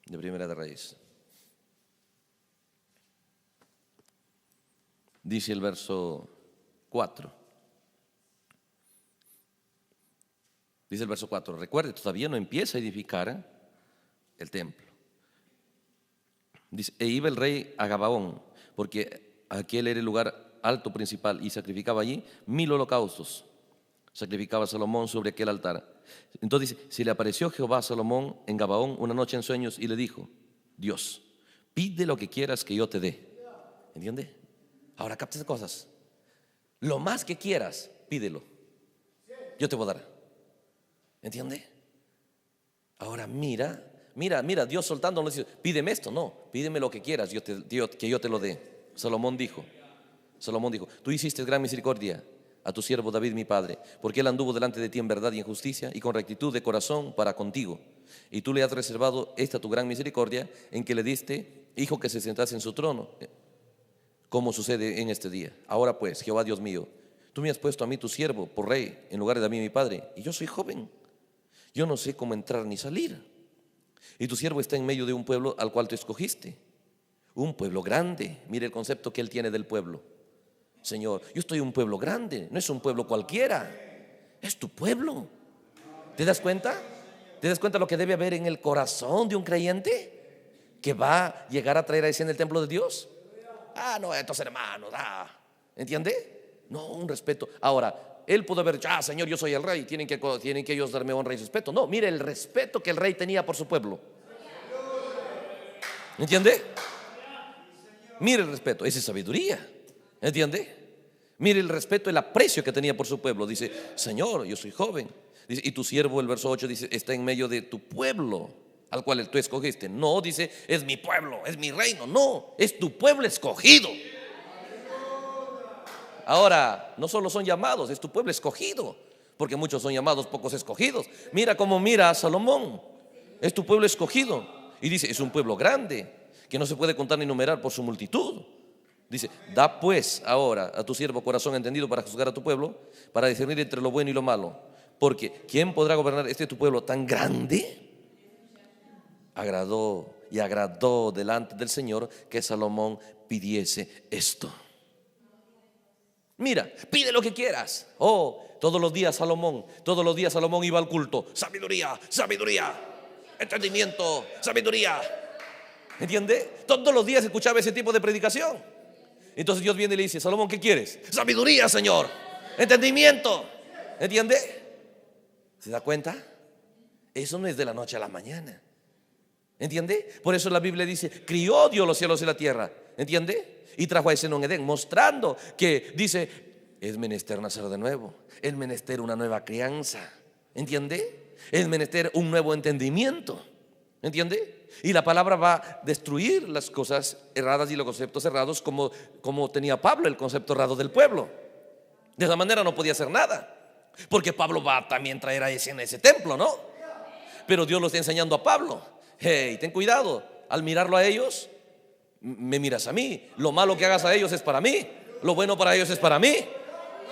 de Primera de Reyes. Dice el verso 4. Dice el verso 4. Recuerde, todavía no empieza a edificar el templo. Dice, e iba el rey a Gabaón, porque aquel era el lugar alto principal, y sacrificaba allí 1000 holocaustos. Sacrificaba Salomón sobre aquel altar. Entonces dice, se le apareció Jehová a Salomón en Gabaón una noche en sueños y le dijo, Dios, pide lo que quieras que yo te dé. ¿Entiende? Ahora capta esas cosas. Lo más que quieras, pídelo. Yo te voy a dar. ¿Entiende? Ahora mira, Dios soltando, no dice, pídeme esto, no, pídeme lo que quieras, que yo te lo dé. Salomón dijo, tú hiciste gran misericordia a tu siervo David mi padre, porque él anduvo delante de ti en verdad y en justicia y con rectitud de corazón para contigo. Y tú le has reservado esta tu gran misericordia, en que le diste hijo que se sentase en su trono, como sucede en este día. Ahora pues, Jehová Dios mío, tú me has puesto a mí tu siervo por rey en lugar de David mi padre, y yo soy joven, yo no sé cómo entrar ni salir, y tu siervo está en medio de un pueblo al cual tú escogiste, un pueblo grande. Mire el concepto que él tiene del pueblo. Señor, yo estoy en un pueblo grande, no es un pueblo cualquiera, es tu pueblo. ¿Te das cuenta? ¿Te das cuenta lo que debe haber en el corazón de un creyente que va a llegar a traer a escena el templo de Dios? No, estos hermanos, ¿entiende? No, un respeto. Ahora, él pudo haber dicho, Señor, yo soy el rey, tienen que ellos darme honra y respeto. No, mire el respeto que el rey tenía por su pueblo. ¿Entiende? Mire el respeto, esa es sabiduría. ¿Entiende? Mire el respeto, el aprecio que tenía por su pueblo. Dice, Señor, yo soy joven. Dice, y tu siervo, el verso 8 dice, está en medio de tu pueblo al cual tú escogiste. No dice, es mi pueblo, es mi reino. No, es tu pueblo escogido. Ahora, no solo son llamados, es tu pueblo escogido, porque muchos son llamados, pocos escogidos. Mira cómo mira a Salomón, es tu pueblo escogido. Y dice, es un pueblo grande, que no se puede contar ni numerar por su multitud. Dice, da pues ahora a tu siervo corazón entendido para juzgar a tu pueblo, para discernir entre lo bueno y lo malo. Porque ¿quién podrá gobernar tu pueblo tan grande? Agradó delante del Señor que Salomón pidiese esto. Mira, pide lo que quieras. Todos los días Salomón iba al culto. Sabiduría, entendimiento, sabiduría. ¿Entiende? Todos los días escuchaba ese tipo de predicación. Entonces Dios viene y le dice, Salomón, ¿qué quieres? Sabiduría, Señor, entendimiento. ¿Entiende? ¿Se da cuenta? Eso no es de la noche a la mañana. ¿Entiende? Por eso la Biblia dice, crió Dios los cielos y la tierra. ¿Entiende? Y trajo a ese en Edén, mostrando que dice, es menester nacer de nuevo, es menester una nueva crianza. ¿Entiende? Es menester un nuevo entendimiento. ¿Entiende? Y la palabra va a destruir las cosas erradas y los conceptos errados, como tenía Pablo el concepto errado del pueblo. De esa manera no podía hacer nada, porque Pablo va a también traer a ese templo, ¿no? Pero Dios lo está enseñando a Pablo. Hey, ten cuidado, al mirarlo a ellos, me miras a mí. Lo malo que hagas a ellos es para mí, lo bueno para ellos es para mí.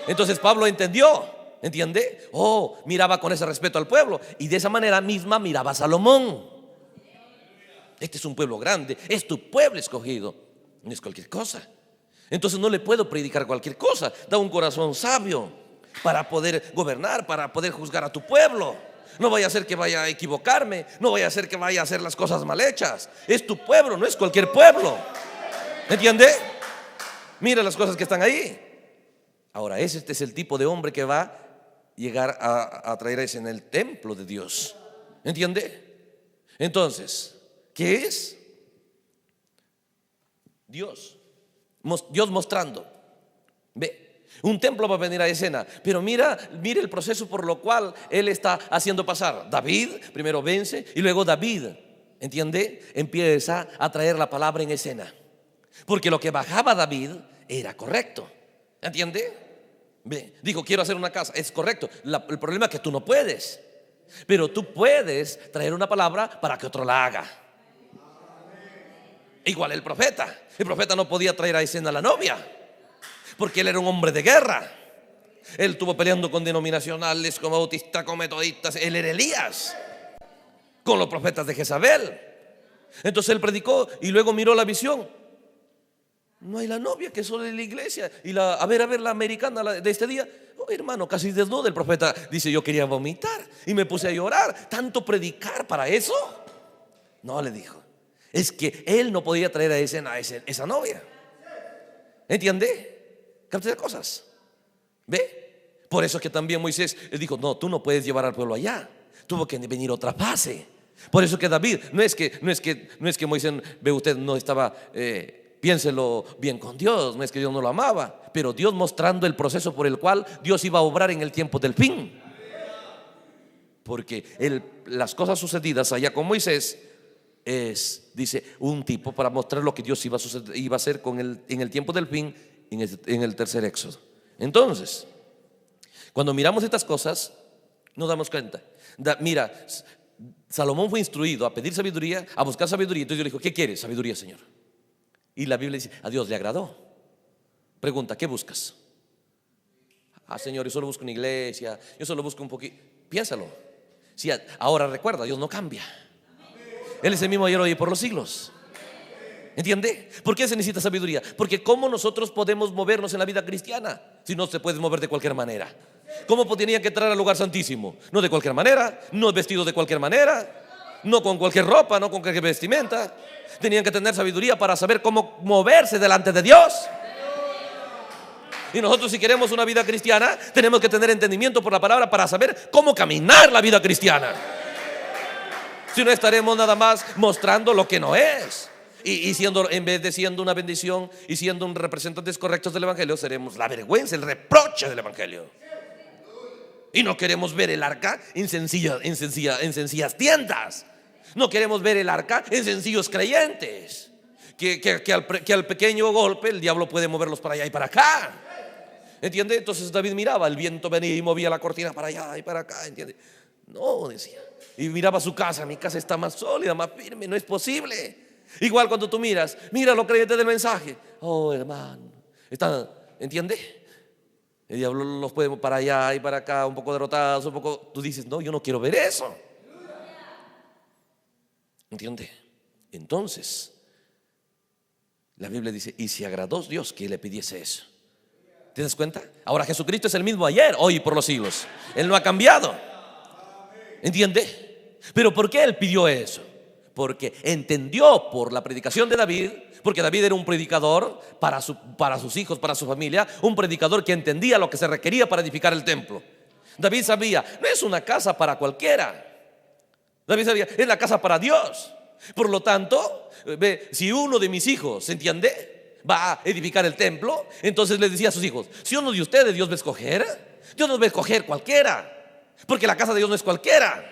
Entonces Pablo entendió, ¿entiende? Miraba con ese respeto al pueblo, y de esa manera misma miraba a Salomón. Este es un pueblo grande, es tu pueblo escogido, no es cualquier cosa. Entonces no le puedo predicar cualquier cosa. Da un corazón sabio para poder gobernar, para poder juzgar a tu pueblo. No vaya a ser que vaya a equivocarme, no vaya a ser que vaya a hacer las cosas mal hechas. Es tu pueblo, no es cualquier pueblo. ¿Entiende? Mira las cosas que están ahí. Ahora, este es el tipo de hombre que va a llegar a traer ese en el templo de Dios. ¿Entiende? Entonces, ¿qué es? Dios mostrando. Ve, un templo va a venir a escena, pero mira el proceso por lo cual él está haciendo pasar. David primero vence y luego David, ¿entiende? Empieza a traer la palabra en escena, porque lo que bajaba David era correcto. ¿Entiende? Ve, dijo, quiero hacer una casa, es correcto. El problema es que tú no puedes, pero tú puedes traer una palabra para que otro la haga. Igual el profeta no podía traer a escena a la novia, porque él era un hombre de guerra. Él estuvo peleando con denominacionales, con bautistas, con metodistas. Él era Elías, con los profetas de Jezabel. Entonces él predicó y luego miró la visión. No hay la novia, que solo es la iglesia. Y a ver la americana de este día. Hermano, casi desnudo. El profeta dice, yo quería vomitar y me puse a llorar. ¿Tanto predicar para eso? No, le dijo, es que él no podía traer a esa novia. ¿Entiende? Cantidad de cosas. ¿Ve? Por eso es que también Moisés le dijo: no, tú no puedes llevar al pueblo allá. Tuvo que venir otra fase. Por eso que David, no es que Moisés, ve usted, no estaba, piénselo bien, con Dios. No es que Dios no lo amaba, pero Dios mostrando el proceso por el cual Dios iba a obrar en el tiempo del fin. Porque las cosas sucedidas allá con Moisés dice, un tipo para mostrar lo que Dios iba a hacer en el tiempo del fin, en el tercer éxodo. Entonces, cuando miramos estas cosas, nos damos cuenta. Mira, Salomón fue instruido a pedir sabiduría, a buscar sabiduría. Entonces Dios le dijo: ¿qué quieres? Sabiduría, Señor. Y la Biblia dice: a Dios le agradó. Pregunta: ¿qué buscas? Señor, yo solo busco una iglesia, yo solo busco un poquito. Piénsalo. Si ahora recuerda, Dios no cambia. Él es el mismo ayer, hoy y por los siglos. ¿Entiende? ¿Por qué se necesita sabiduría? Porque ¿cómo nosotros podemos movernos en la vida cristiana si no se puede mover de cualquier manera? ¿Cómo tenían que entrar al lugar santísimo? No de cualquier manera, no vestido de cualquier manera, no con cualquier ropa, no con cualquier vestimenta. Tenían que tener sabiduría para saber cómo moverse delante de Dios. Y nosotros, si queremos una vida cristiana, tenemos que tener entendimiento por la palabra para saber cómo caminar la vida cristiana. Si no, estaremos nada más mostrando lo que no es. Y siendo, en vez de siendo una bendición y siendo un representantes correctos del evangelio, seremos la vergüenza, el reproche del evangelio. Y no queremos ver el arca en sencillas tiendas. No queremos ver el arca en sencillos creyentes. Que al pequeño golpe el diablo puede moverlos para allá y para acá. ¿Entiende? Entonces David miraba, el viento venía y movía la cortina para allá y para acá. ¿Entiende? No, decía. Y miraba su casa: mi casa está más sólida, más firme, no es posible. Igual cuando tú mira los creyentes del mensaje: oh, hermano, ¿entiende? El diablo los puede para allá y para acá, un poco derrotados, un poco. Tú dices: no, yo no quiero ver eso. ¿Entiende? Entonces la Biblia dice: y si agradó Dios que le pidiese eso. ¿Te das cuenta? Ahora Jesucristo es el mismo ayer, hoy y por los siglos. Él no ha cambiado. ¿Entiende? Pero ¿por qué Él pidió eso? Porque entendió por la predicación de David. Porque David era un predicador para sus hijos, para su familia. Un predicador que entendía lo que se requería para edificar el templo. David sabía: no es una casa para cualquiera. David sabía: es la casa para Dios. Por lo tanto, si uno de mis hijos, ¿se entiende?, va a edificar el templo, entonces les decía a sus hijos: si uno de ustedes Dios va a escoger, Dios no va a escoger cualquiera, porque la casa de Dios no es cualquiera.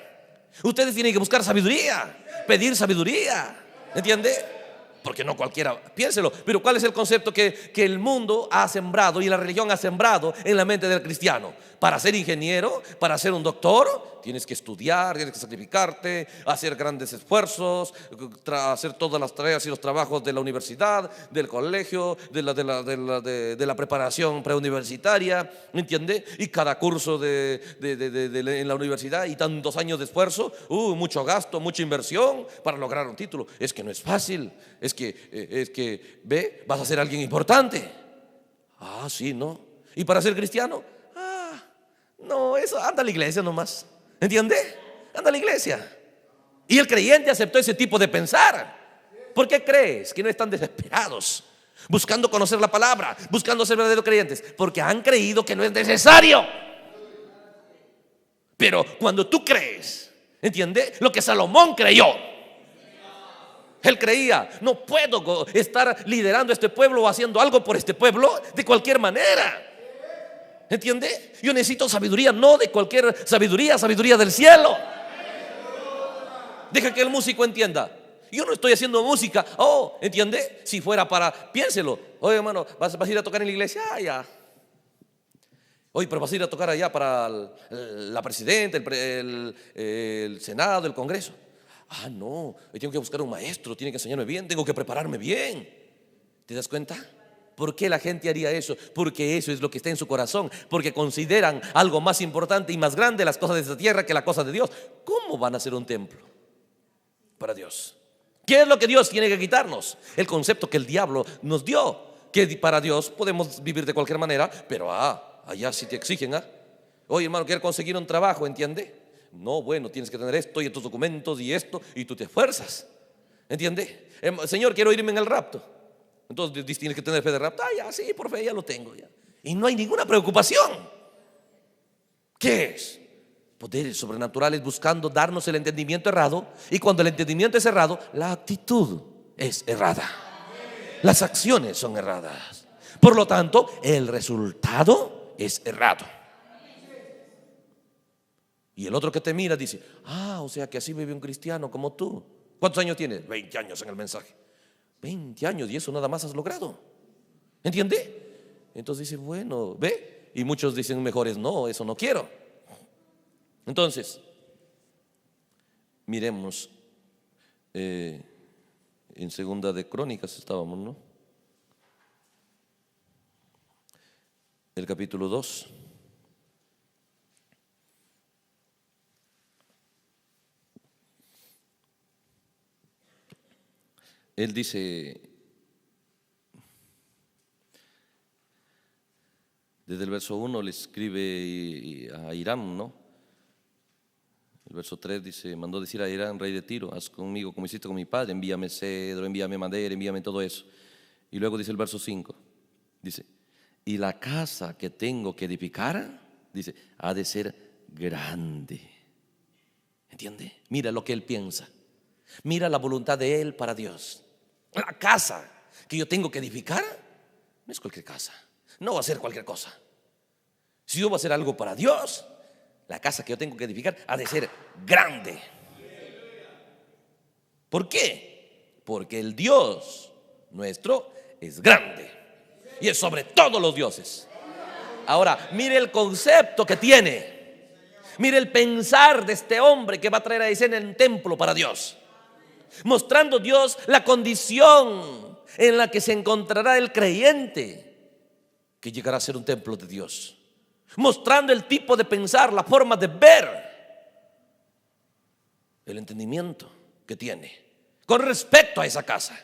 Ustedes tienen que buscar sabiduría, pedir sabiduría, ¿entiende? Porque no cualquiera, piénselo. Pero ¿cuál es el concepto que el mundo ha sembrado y la religión ha sembrado en la mente del cristiano? Para ser ingeniero, para ser un doctor, tienes que estudiar, tienes que sacrificarte, hacer grandes esfuerzos, hacer todas las tareas y los trabajos de la universidad, del colegio, de la preparación preuniversitaria, ¿entiende? Y cada curso en la universidad, y tantos años de esfuerzo, mucho gasto, mucha inversión para lograr un título. Es que no es fácil. Es que vas a ser alguien importante. Sí, ¿no? Y para ser cristiano, no, eso, anda a la iglesia nomás. ¿Entiende? Anda a la iglesia. Y el creyente aceptó ese tipo de pensar. ¿Por qué crees que no están desesperados buscando conocer la palabra, buscando ser verdaderos creyentes? Porque han creído que no es necesario. Pero cuando tú crees, ¿entiende? Lo que Salomón creyó. Él creía: no puedo estar liderando este pueblo o haciendo algo por este pueblo de cualquier manera. ¿Entiende? Yo necesito sabiduría, no de cualquier sabiduría, sabiduría del cielo. Deja que el músico entienda: yo no estoy haciendo música. ¿Entiende? Si fuera piénselo. Oye, hermano, ¿vas a ir a tocar en la iglesia? Ya. Oye, pero vas a ir a tocar allá para la presidenta, el Senado, el Congreso. No, yo tengo que buscar un maestro, tiene que enseñarme bien, tengo que prepararme bien. ¿Te das cuenta? ¿Por qué la gente haría eso? Porque eso es lo que está en su corazón. Porque consideran algo más importante y más grande las cosas de esta tierra que las cosas de Dios. ¿Cómo van a ser un templo para Dios? ¿Qué es lo que Dios tiene que quitarnos? El concepto que el diablo nos dio, que para Dios podemos vivir de cualquier manera, pero allá sí te exigen. Oye, hermano, ¿quieres conseguir un trabajo? ¿Entiende? No, bueno, tienes que tener esto y estos documentos y esto, y tú te esfuerzas. ¿Entiende? Señor, quiero irme en el rapto. Entonces tienes que tener fe de rapto. Ya, sí, por fe ya lo tengo ya. Y no hay ninguna preocupación. ¿Qué es? Poderes sobrenaturales buscando darnos el entendimiento errado. Y cuando el entendimiento es errado, la actitud es errada. Las acciones son erradas. Por lo tanto, el resultado es errado. Y el otro que te mira dice: o sea que así vive un cristiano como tú. ¿Cuántos años tienes? 20 años en el mensaje. 20 años y eso nada más has logrado. ¿Entiende? Entonces dice: bueno, ve. Y muchos dicen mejores: no, eso no quiero. Entonces, miremos en Segunda de Crónicas estábamos, ¿no? El capítulo 2. Él dice, desde el verso 1 le escribe a Hiram, ¿no? El verso 3 dice: mandó decir a Hiram, rey de Tiro: haz conmigo como hiciste con mi padre, envíame cedro, envíame madera, envíame todo eso. Y luego dice el verso 5, dice: y la casa que tengo que edificar, dice, ha de ser grande. ¿Entiende? Mira lo que él piensa. Mira la voluntad de él para Dios. La casa que yo tengo que edificar no es cualquier casa. No va a ser cualquier cosa. Si yo voy a hacer algo para Dios, la casa que yo tengo que edificar ha de ser grande. ¿Por qué? Porque el Dios nuestro es grande y es sobre todos los dioses. Ahora, mire el concepto que tiene. Mire el pensar de este hombre que va a traer a escena en un templo para Dios, mostrando Dios la condición en la que se encontrará el creyente que llegará a ser un templo de Dios, mostrando el tipo de pensar, la forma de ver, el entendimiento que tiene con respecto a esa casa.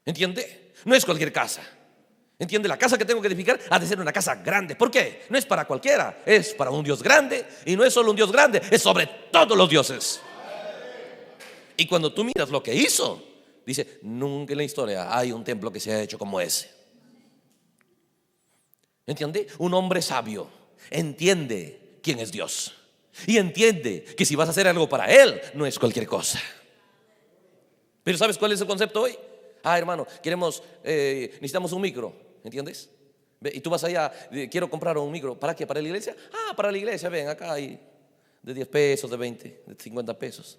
¿Entiende? No es cualquier casa. ¿Entiende? La casa que tengo que edificar ha de ser una casa grande. ¿Por qué? No es para cualquiera, es para un Dios grande. Y no es solo un Dios grande, es sobre todos los dioses. Y cuando tú miras lo que hizo, dice: nunca en la historia hay un templo que se haya hecho como ese. ¿Entiende? Un hombre sabio entiende quién es Dios y entiende que si vas a hacer algo para Él, no es cualquier cosa. Pero ¿sabes cuál es el concepto hoy? Hermano, necesitamos un micro, ¿entiendes? Y tú vas allá: quiero comprar un micro. ¿Para qué? ¿Para la iglesia? Para la iglesia, ven, acá hay de 10 pesos, de 20, de 50 pesos.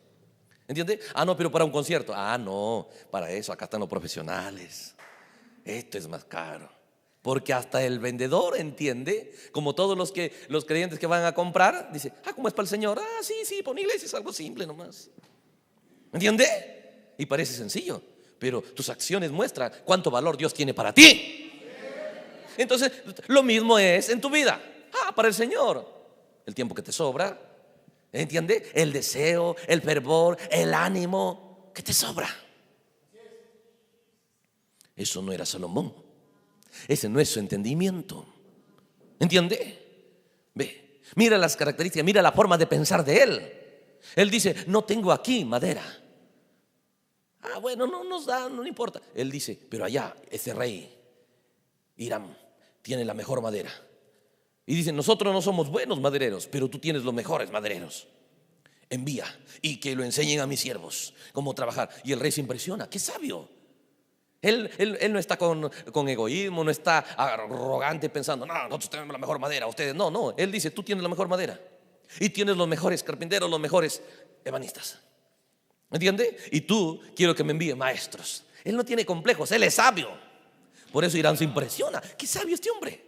¿Entiende? No, pero para un concierto. No, para eso acá están los profesionales. Esto es más caro. Porque hasta el vendedor entiende, como todos los creyentes que van a comprar, dice: ¿cómo es para el Señor? Sí, para una iglesia es algo simple nomás. ¿Entiende? Y parece sencillo, pero tus acciones muestran cuánto valor Dios tiene para ti. Entonces, lo mismo es en tu vida. Para el Señor, el tiempo que te sobra, ¿entiende? El deseo, el fervor, el ánimo que te sobra. Eso no era Salomón. Ese no es su entendimiento. ¿Entiende? Ve, mira las características, mira la forma de pensar de él. Él dice: no tengo aquí madera. Bueno, no nos da, no importa. Él dice: pero allá ese rey Hiram tiene la mejor madera. Y dice: nosotros no somos buenos madereros, pero tú tienes los mejores madereros. Envía y que lo enseñen a mis siervos cómo trabajar. Y el rey se impresiona: qué sabio. Él no está con egoísmo, no está arrogante pensando: no, nosotros tenemos la mejor madera, ustedes no. Él dice: tú tienes la mejor madera y tienes los mejores carpinteros, los mejores ebanistas. ¿Entiende? Y tú quiero que me envíe maestros. Él no tiene complejos, él es sabio. Por eso Irán se impresiona: qué sabio este hombre.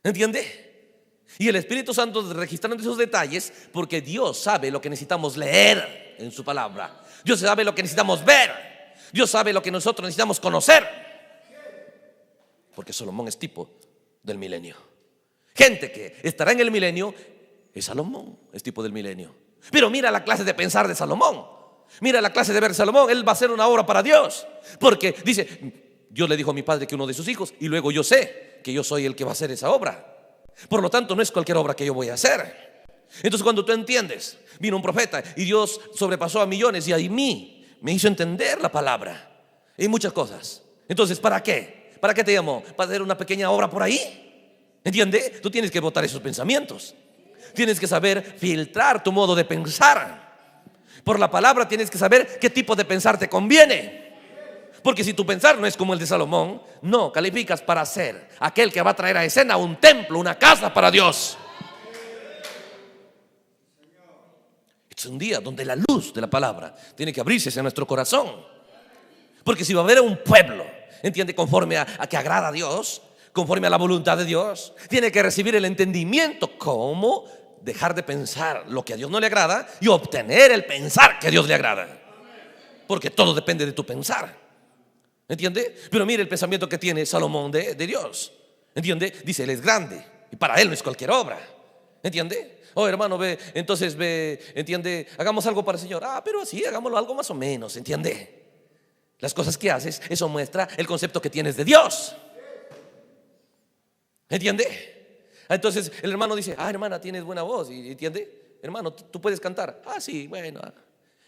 ¿Entiende? Y el Espíritu Santo registrando esos detalles, porque Dios sabe lo que necesitamos leer en su palabra. Dios sabe lo que necesitamos ver. Dios sabe lo que nosotros necesitamos conocer. Porque Salomón es tipo del milenio. Gente que estará en el milenio es Salomón, es tipo del milenio. Pero mira la clase de pensar de Salomón. Mira la clase de ver de Salomón. Él va a hacer una obra para Dios. Porque dice: Dios le dijo a mi padre que uno de sus hijos, y luego yo sé que yo soy el que va a hacer esa obra. Por lo tanto, no es cualquier obra que yo voy a hacer. Entonces, cuando tú entiendes, vino un profeta y Dios sobrepasó a millones, y a mí me hizo entender la palabra y muchas cosas. Entonces, ¿para qué? ¿Para qué te llamó? ¿Para hacer una pequeña obra por ahí? ¿Entiende? Tú tienes que botar esos pensamientos. Tienes que saber filtrar tu modo de pensar. Por la palabra tienes que saber qué tipo de pensar te conviene. Porque si tu pensar no es como el de Salomón, no calificas para ser aquel que va a traer a escena un templo, una casa para Dios. Es un día donde la luz de la palabra tiene que abrirse hacia nuestro corazón. Porque si va a haber un pueblo, entiende, conforme a que agrada a Dios, conforme a la voluntad de Dios, tiene que recibir el entendimiento cómo dejar de pensar lo que a Dios no le agrada y obtener el pensar que a Dios le agrada. Porque todo depende de tu pensar. ¿Entiende? Pero mire el pensamiento que tiene Salomón de Dios. ¿Entiende? Dice, Él es grande y para Él no es cualquier obra. ¿Entiende? Oh, hermano, ve, entonces ve, entiende, hagamos algo para el Señor. Pero así, hagámoslo algo más o menos, ¿entiende? Las cosas que haces, eso muestra el concepto que tienes de Dios. ¿Entiende? Entonces el hermano dice, hermana, tienes buena voz, ¿entiende? Hermano, tú puedes cantar. Sí, bueno.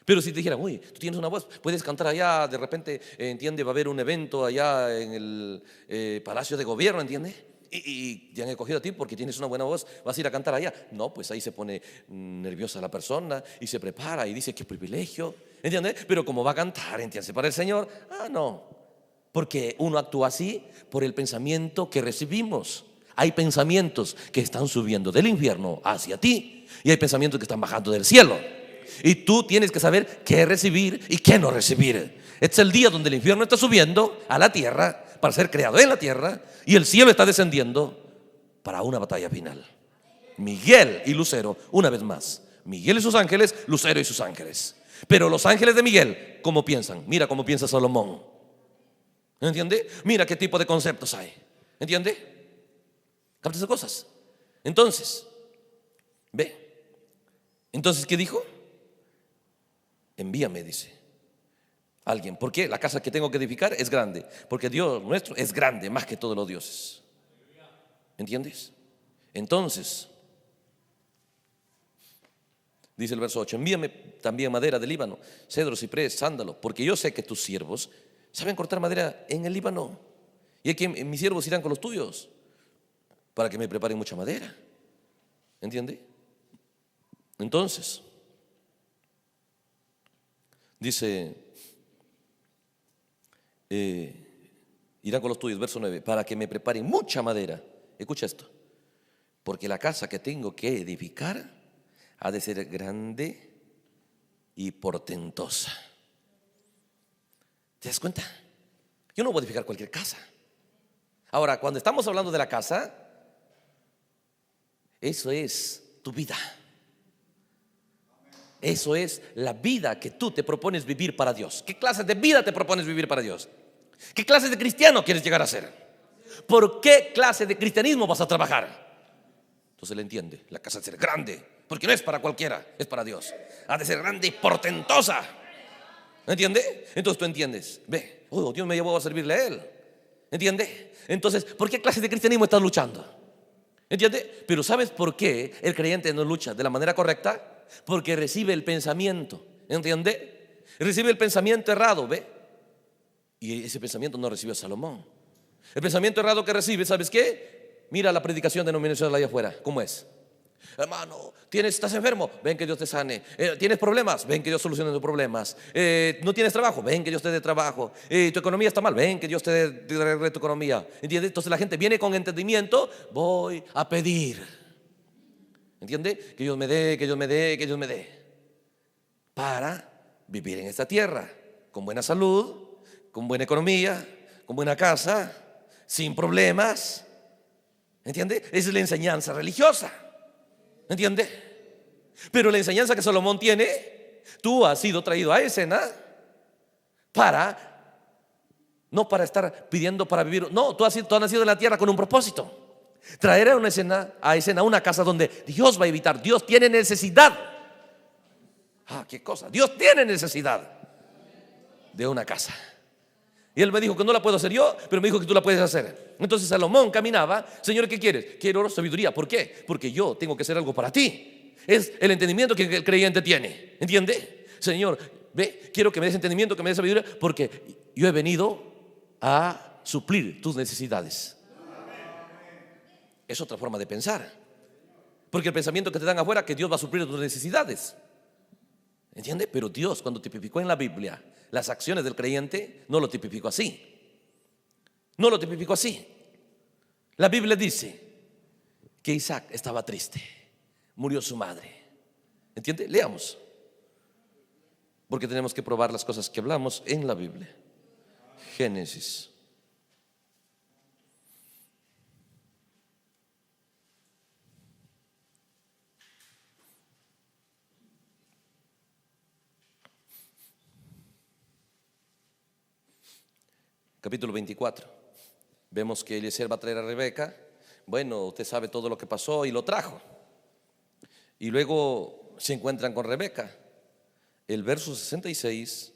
Pero si te dijeran, uy, tú tienes una voz, puedes cantar allá, de repente, entiende, va a haber un evento allá en el Palacio de Gobierno, ¿entiende? Y te han escogido a ti porque tienes una buena voz, vas a ir a cantar allá. No, pues ahí se pone nerviosa la persona y se prepara y dice, qué privilegio, ¿entiende? Pero como va a cantar, ¿entiende? Para el Señor, no. Porque uno actúa así por el pensamiento que recibimos. Hay pensamientos que están subiendo del infierno hacia ti y hay pensamientos que están bajando del cielo. Y tú tienes que saber qué recibir y qué no recibir. Este es el día donde el infierno está subiendo a la tierra para ser creado en la tierra y el cielo está descendiendo para una batalla final. Miguel y Lucero, una vez más. Miguel y sus ángeles, Lucero y sus ángeles. Pero los ángeles de Miguel, ¿cómo piensan? Mira cómo piensa Salomón. ¿Entiende? Mira qué tipo de conceptos hay. ¿Entiende? ¿Captas esas cosas? Entonces, ve. Entonces, ¿qué dijo? Envíame, dice alguien. ¿Por qué? La casa que tengo que edificar es grande. Porque Dios nuestro es grande más que todos los dioses. ¿Entiendes? Entonces, dice el verso 8, envíame también madera del Líbano, cedro, ciprés, sándalo, porque yo sé que tus siervos saben cortar madera en el Líbano. Y aquí mis siervos irán con los tuyos para que me preparen mucha madera. ¿Entiende? Entonces, dice, irán con los tuyos, verso 9, para que me preparen mucha madera. Escucha esto. Porque la casa que tengo que edificar ha de ser grande y portentosa. ¿Te das cuenta? Yo no voy a edificar cualquier casa. Ahora, cuando estamos hablando de la casa, eso es tu vida. Eso es la vida que tú te propones vivir para Dios. ¿Qué clase de vida te propones vivir para Dios? ¿Qué clase de cristiano quieres llegar a ser? ¿Por qué clase de cristianismo vas a trabajar? Entonces le entiende, la casa debe ser grande, porque no es para cualquiera, es para Dios. Ha de ser grande y portentosa. ¿Entiende? Entonces tú entiendes, ve, Dios me llevó a servirle a Él. ¿Entiende? Entonces, ¿por qué clase de cristianismo estás luchando? ¿Entiende? Pero ¿sabes por qué el creyente no lucha de la manera correcta? Porque recibe el pensamiento, ¿entiende? Recibe el pensamiento errado, ¿ve? Y ese pensamiento no recibe a Salomón. El pensamiento errado que recibe, ¿sabes qué? Mira la predicación denominacional allá afuera, ¿cómo es? Hermano, estás enfermo, ven que Dios te sane. Tienes problemas, ven que Dios solucione tus problemas. No tienes trabajo, ven que Dios te dé trabajo. Tu economía está mal, ven que Dios te dé tu economía. ¿Entiendes? Entonces la gente viene con entendimiento, voy a pedir. ¿Entiende? Que Dios me dé, que Dios me dé, que Dios me dé. Para vivir en esta tierra con buena salud, con buena economía, con buena casa, sin problemas. ¿Entiende? Esa es la enseñanza religiosa. ¿Entiende? Pero la enseñanza que Salomón tiene, tú has sido traído a escena no para estar pidiendo para vivir. No, tú has nacido en la tierra con un propósito. Traer a escena una casa donde Dios va a habitar. Dios tiene necesidad. ¿Qué cosa? Dios tiene necesidad de una casa. Y él me dijo que no la puedo hacer yo, pero me dijo que tú la puedes hacer. Entonces Salomón caminaba, Señor, ¿qué quieres? Quiero sabiduría. ¿Por qué? Porque yo tengo que hacer algo para ti. Es el entendimiento que el creyente tiene. ¿Entiende? Señor, Ve, quiero que me des entendimiento, que me des sabiduría, porque yo he venido a suplir tus necesidades. Es otra forma de pensar. Porque el pensamiento que te dan afuera, que Dios va a suplir tus necesidades, ¿entiendes? Pero Dios, cuando tipificó en la Biblia las acciones del creyente, no lo tipificó así. No lo tipificó así. La Biblia dice que Isaac estaba triste, murió su madre. ¿Entiende? Leamos, porque tenemos que probar las cosas que hablamos en la Biblia. Génesis. Capítulo 24. Vemos que Eliezer va a traer a Rebeca. Bueno, usted sabe todo lo que pasó y lo trajo. Y luego se encuentran con Rebeca. El verso 66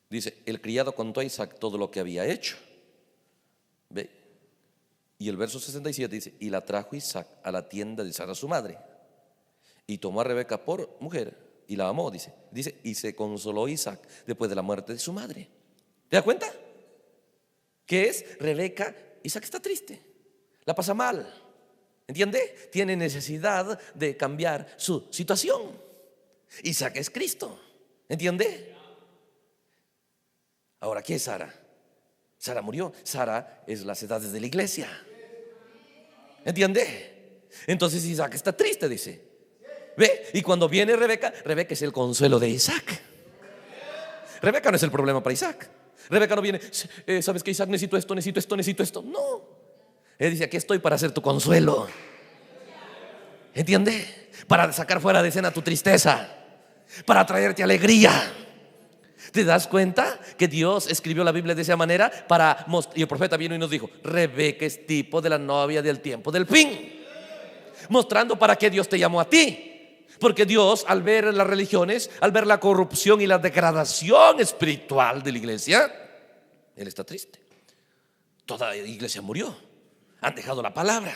dice: el criado contó a Isaac todo lo que había hecho. ¿Ve? Y el verso 67 dice: y la trajo Isaac a la tienda de Sara su madre, y tomó a Rebeca por mujer y la amó, dice, y se consoló Isaac después de la muerte de su madre. ¿Te das cuenta? ¿Qué es? Rebeca, Isaac está triste, la pasa mal, ¿entiende? Tiene necesidad de cambiar su situación. Isaac es Cristo, ¿entiende? Ahora, ¿qué es Sara? Sara murió. Sara es las edades de la iglesia, ¿entiende? Entonces Isaac está triste, dice. ¿Ve? Y cuando viene Rebeca, Rebeca es el consuelo de Isaac. Rebeca no es el problema para Isaac. Rebeca no viene, ¿sabes qué, Isaac? Necesito esto, necesito esto, necesito esto. No. Él dice: aquí estoy para ser tu consuelo, ¿entiende? Para sacar fuera de escena tu tristeza, para traerte alegría. ¿Te das cuenta que Dios escribió la Biblia de esa manera? Y el profeta vino y nos dijo: Rebeca es tipo de la novia del tiempo del fin, mostrando para qué Dios te llamó a ti. Porque Dios, al ver las religiones, al ver la corrupción y la degradación espiritual de la iglesia, Él está triste. Toda la iglesia murió, han dejado la palabra,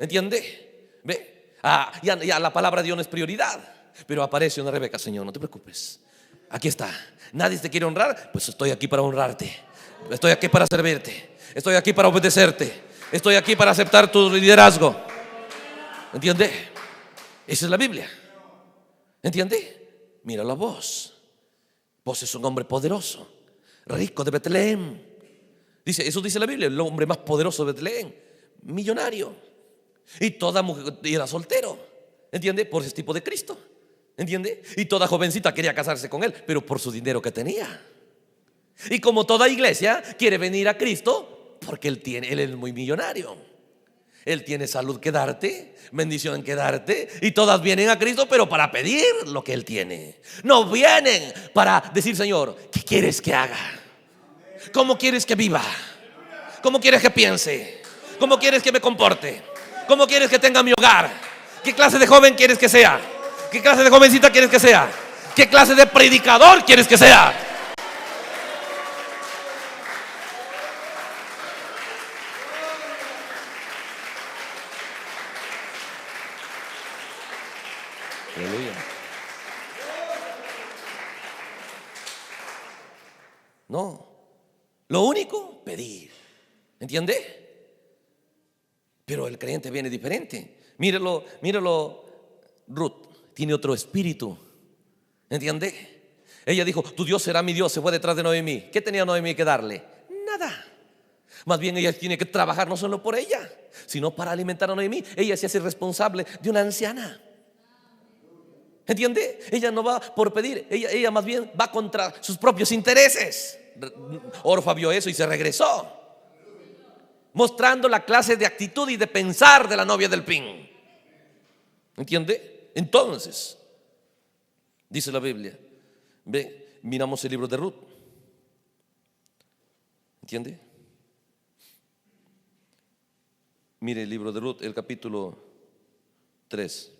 ¿entiende? ¿Ve? Ya la palabra de Dios no es prioridad. Pero aparece una Rebeca: Señor, no te preocupes, aquí está. Nadie te quiere honrar, pues estoy aquí para honrarte. Estoy aquí para servirte. Estoy aquí para obedecerte. Estoy aquí para aceptar tu liderazgo. ¿Entiende? Esa es la Biblia, ¿entiende? Mira la voz. Vos es un hombre poderoso, rico de Betlem. Dice, eso dice la Biblia, el hombre más poderoso de Betlem, millonario. Y toda mujer era soltero, ¿entiende? Por ese tipo de Cristo, ¿entiende? Y toda jovencita quería casarse con él, pero por su dinero que tenía. Y como toda iglesia quiere venir a Cristo, porque él es muy millonario. Él tiene salud que darte, bendición que darte. Y todas vienen a Cristo, pero para pedir lo que Él tiene. No vienen para decir: Señor, ¿qué quieres que haga? ¿Cómo quieres que viva? ¿Cómo quieres que piense? ¿Cómo quieres que me comporte? ¿Cómo quieres que tenga mi hogar? ¿Qué clase de joven quieres que sea? ¿Qué clase de jovencita quieres que sea? ¿Qué clase de predicador quieres que sea? Aleluya. No, lo único, pedir, ¿entiende? Pero el creyente viene diferente. Míralo, Ruth tiene otro espíritu, ¿entiende? Ella dijo: tu Dios será mi Dios. Se fue detrás de Noemí. ¿Qué tenía Noemí que darle? Nada. Más bien ella tiene que trabajar no solo por ella, sino para alimentar a Noemí. Ella se hace responsable de una anciana, ¿entiende? Ella no va por pedir, ella más bien va contra sus propios intereses. Orfa vio eso y se regresó, mostrando la clase de actitud y de pensar de la novia del pin, ¿entiende? Entonces, dice la Biblia, ve, miramos el libro de Ruth, ¿entiende? Mire el libro de Ruth, el capítulo 3.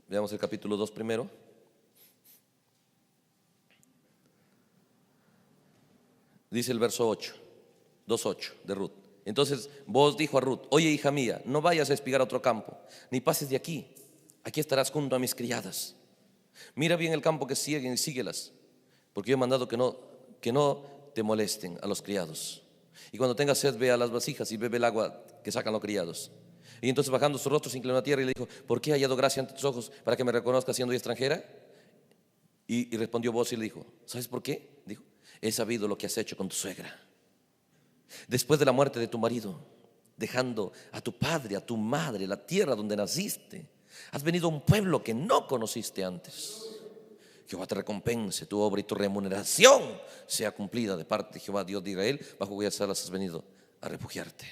Veamos el capítulo 2 primero. Dice el verso 8, 2:8 de Ruth. Entonces Booz dijo a Ruth: oye, hija mía, no vayas a espigar a otro campo, ni pases de aquí. Aquí estarás junto a mis criadas. Mira bien el campo que siguen y síguelas, porque yo he mandado que no te molesten a los criados. Y cuando tengas sed, ve a las vasijas y bebe el agua que sacan los criados. Y entonces, bajando su rostro, se inclinó a tierra y le dijo: ¿por qué he hallado gracia ante tus ojos para que me reconozcas siendo yo extranjera? Y respondió Booz y le dijo: ¿sabes por qué? Dijo: he sabido lo que has hecho con tu suegra. Después de la muerte de tu marido, dejando a tu padre, a tu madre, la tierra donde naciste, has venido a un pueblo que no conociste antes. Jehová te recompense tu obra y tu remuneración sea cumplida de parte de Jehová, Dios de Israel, bajo cuyas alas has venido a refugiarte.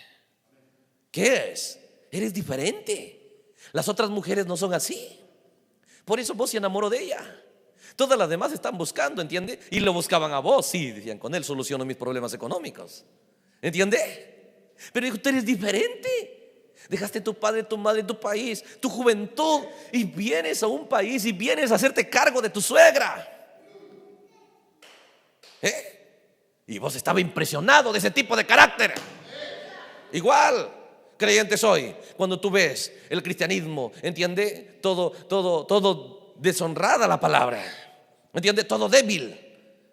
¿Qué es? Eres diferente. Las otras mujeres no son así. Por eso Booz se enamoró de ella. Todas las demás están buscando, ¿entiende? Y lo buscaban a Booz. Sí, decían: con él soluciono mis problemas económicos, ¿entiende? Pero dijo: tú eres diferente. Dejaste tu padre, tu madre, tu país, tu juventud, y vienes a un país y vienes a hacerte cargo de tu suegra. Y vos estaba impresionado de ese tipo de carácter. Igual creyente soy cuando tú ves el cristianismo, ¿entiende? Todo deshonrada la palabra, ¿entiende? Todo débil.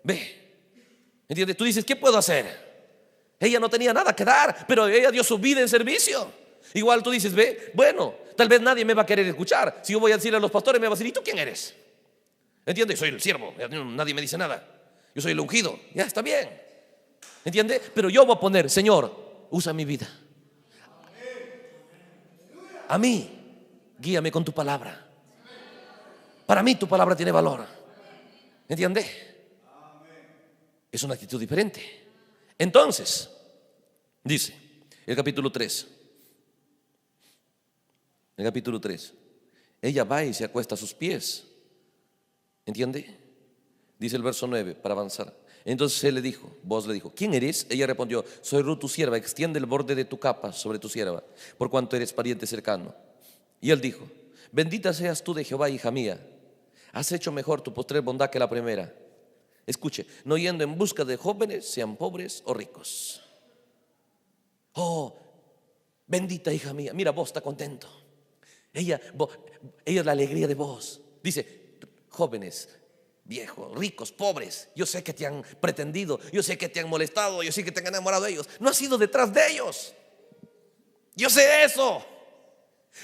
Ve, ¿entiende? Tú dices: ¿qué puedo hacer? Ella no tenía nada que dar, pero ella dio su vida en servicio. Igual tú dices: ve, bueno, tal vez nadie me va a querer escuchar. Si yo voy a decirle a los pastores, me va a decir: ¿y tú quién eres? ¿Entiende? Soy el siervo, nadie me dice nada. Yo soy el ungido, ya está bien, ¿entiende? Pero yo voy a poner: Señor, usa mi vida. A mí, guíame con tu palabra. Para mí tu palabra tiene valor, ¿entiende? Es una actitud diferente. Entonces, dice el capítulo 3. El capítulo 3, ella va y se acuesta a sus pies, ¿entiende? Dice el verso 9 para avanzar. Entonces él le dijo, Booz le dijo: ¿quién eres? Ella respondió: soy Ruth tu sierva, extiende el borde de tu capa sobre tu sierva, por cuanto eres pariente cercano. Y él dijo: bendita seas tú de Jehová, hija mía, has hecho mejor tu postrer bondad que la primera. Escuche: no yendo en busca de jóvenes, sean pobres o ricos. Oh, bendita hija mía. Mira, Booz está contento. Ella es la alegría de Booz. Dice: jóvenes, viejos, ricos, pobres, yo sé que te han pretendido, yo sé que te han molestado, yo sé que te han enamorado de ellos. No has ido detrás de ellos, yo sé eso,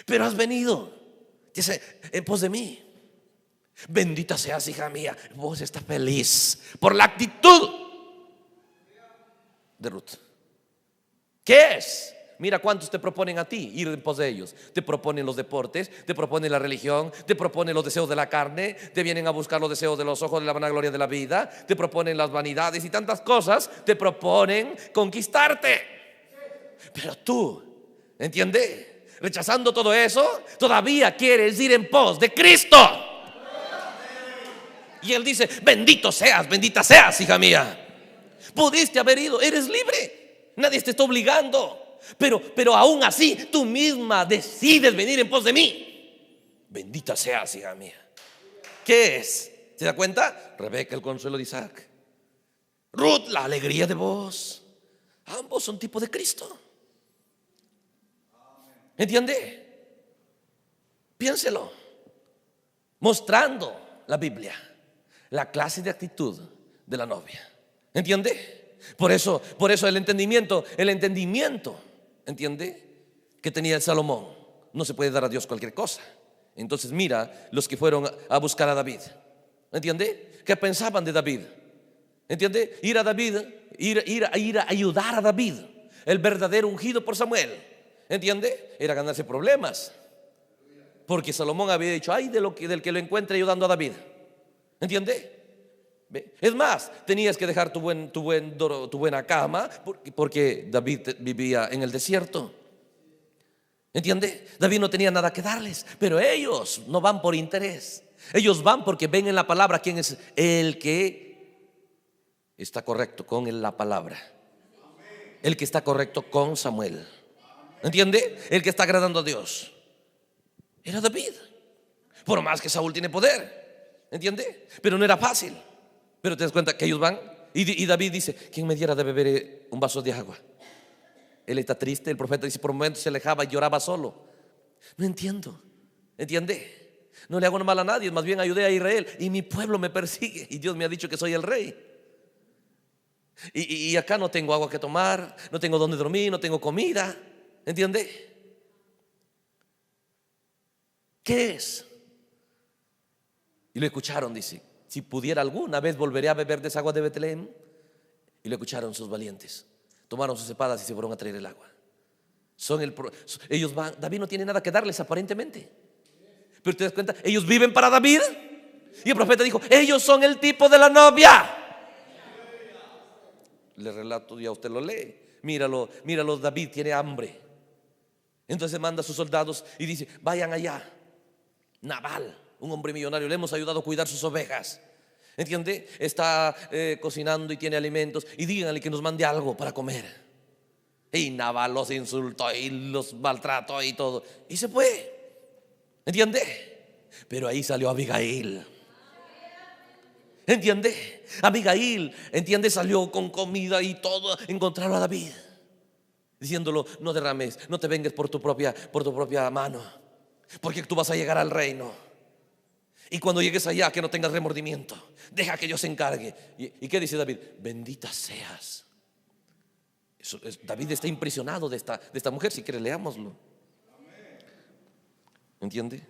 pero has venido, dice, en pos de mí. Bendita seas, hija mía. Booz está feliz por la actitud de Ruth. ¿Qué es? Mira cuántos te proponen a ti ir en pos de ellos. Te proponen los deportes, te proponen la religión, te proponen los deseos de la carne, te vienen a buscar los deseos de los ojos, de la vanagloria de la vida, te proponen las vanidades y tantas cosas, te proponen conquistarte. Pero tú, ¿entiendes? Rechazando todo eso, todavía quieres ir en pos de Cristo. Y él dice: bendito seas, bendita seas, hija mía. Pudiste haber ido, eres libre, nadie te está obligando. Pero aún así tú misma decides venir en pos de mí. Bendita seas, hija mía. ¿Qué es? ¿Se da cuenta? Rebeca, el consuelo de Isaac. Ruth, la alegría de Booz. Ambos son tipo de Cristo. ¿Entiende? Piénselo. Mostrando la Biblia la clase de actitud de la novia. ¿Entiende? Por eso el entendimiento, ¿entiende? Que tenía Salomón. No se puede dar a Dios cualquier cosa. Entonces mira los que fueron a buscar a David. ¿Entiende? ¿Qué pensaban de David? ¿Entiende? Ir a ayudar a David, el verdadero ungido por Samuel. ¿Entiende? Era ganarse problemas, porque Salomón había dicho: ay del que lo encuentre ayudando a David. ¿Entiende? Es más, tenías que dejar tu buena cama, porque David vivía en el desierto. ¿Entiende? David no tenía nada que darles, pero ellos no van por interés. Ellos van porque ven en la palabra quién es el que está correcto con la palabra, el que está correcto con Samuel. ¿Entiende? El que está agradando a Dios era David. Por más que Saúl tiene poder, ¿entiende? Pero no era fácil. Pero te das cuenta que ellos van y David dice: ¿quién me diera de beber un vaso de agua? Él está triste. El profeta dice por momentos se alejaba y lloraba solo. No entiendo. ¿Entiende? No le hago mal a nadie, más bien ayudé a Israel y mi pueblo me persigue y Dios me ha dicho que soy el rey. Y acá no tengo agua que tomar, no tengo donde dormir, no tengo comida. ¿Entiende? ¿Qué es? Y lo escucharon, dice: si pudiera alguna vez volveré a beber de esa agua de Betlem. Y lo escucharon sus valientes. Tomaron sus espadas y se fueron a traer el agua. Ellos van, David no tiene nada que darles aparentemente, pero te das cuenta, ellos viven para David. Y el profeta dijo: ellos son el tipo de la novia. Le relato, ya usted lo lee. Míralo, David tiene hambre. Entonces manda a sus soldados y dice: vayan allá. Nabal, un hombre millonario, le hemos ayudado a cuidar sus ovejas. ¿Entiende? Está cocinando y tiene alimentos, y díganle que nos mande algo para comer. Y Nabal los insultó y los maltrató y todo, y se fue. ¿Entiende? Pero ahí salió Abigail. ¿Entiende? Abigail, ¿entiende? Salió con comida y todo. Encontraron a David diciéndolo: no derrames, no te vengues por tu propia mano, porque tú vas a llegar al reino. Y cuando llegues allá, que no tengas remordimiento, deja que yo se encargue. ¿Y qué dice David? Bendita seas. David está impresionado de esta mujer. Si quiere, leámoslo. ¿Entiende?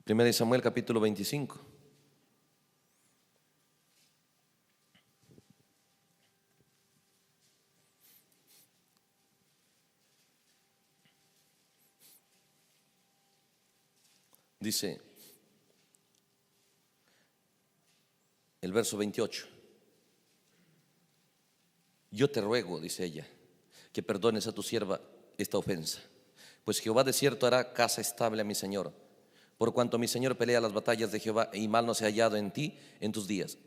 Primera de Samuel capítulo 25. Dice el verso 28: yo te ruego, dice ella, que perdones a tu sierva esta ofensa, pues Jehová de cierto hará casa estable a mi señor, por cuanto mi señor pelea las batallas de Jehová, y mal no se ha hallado en ti en tus días.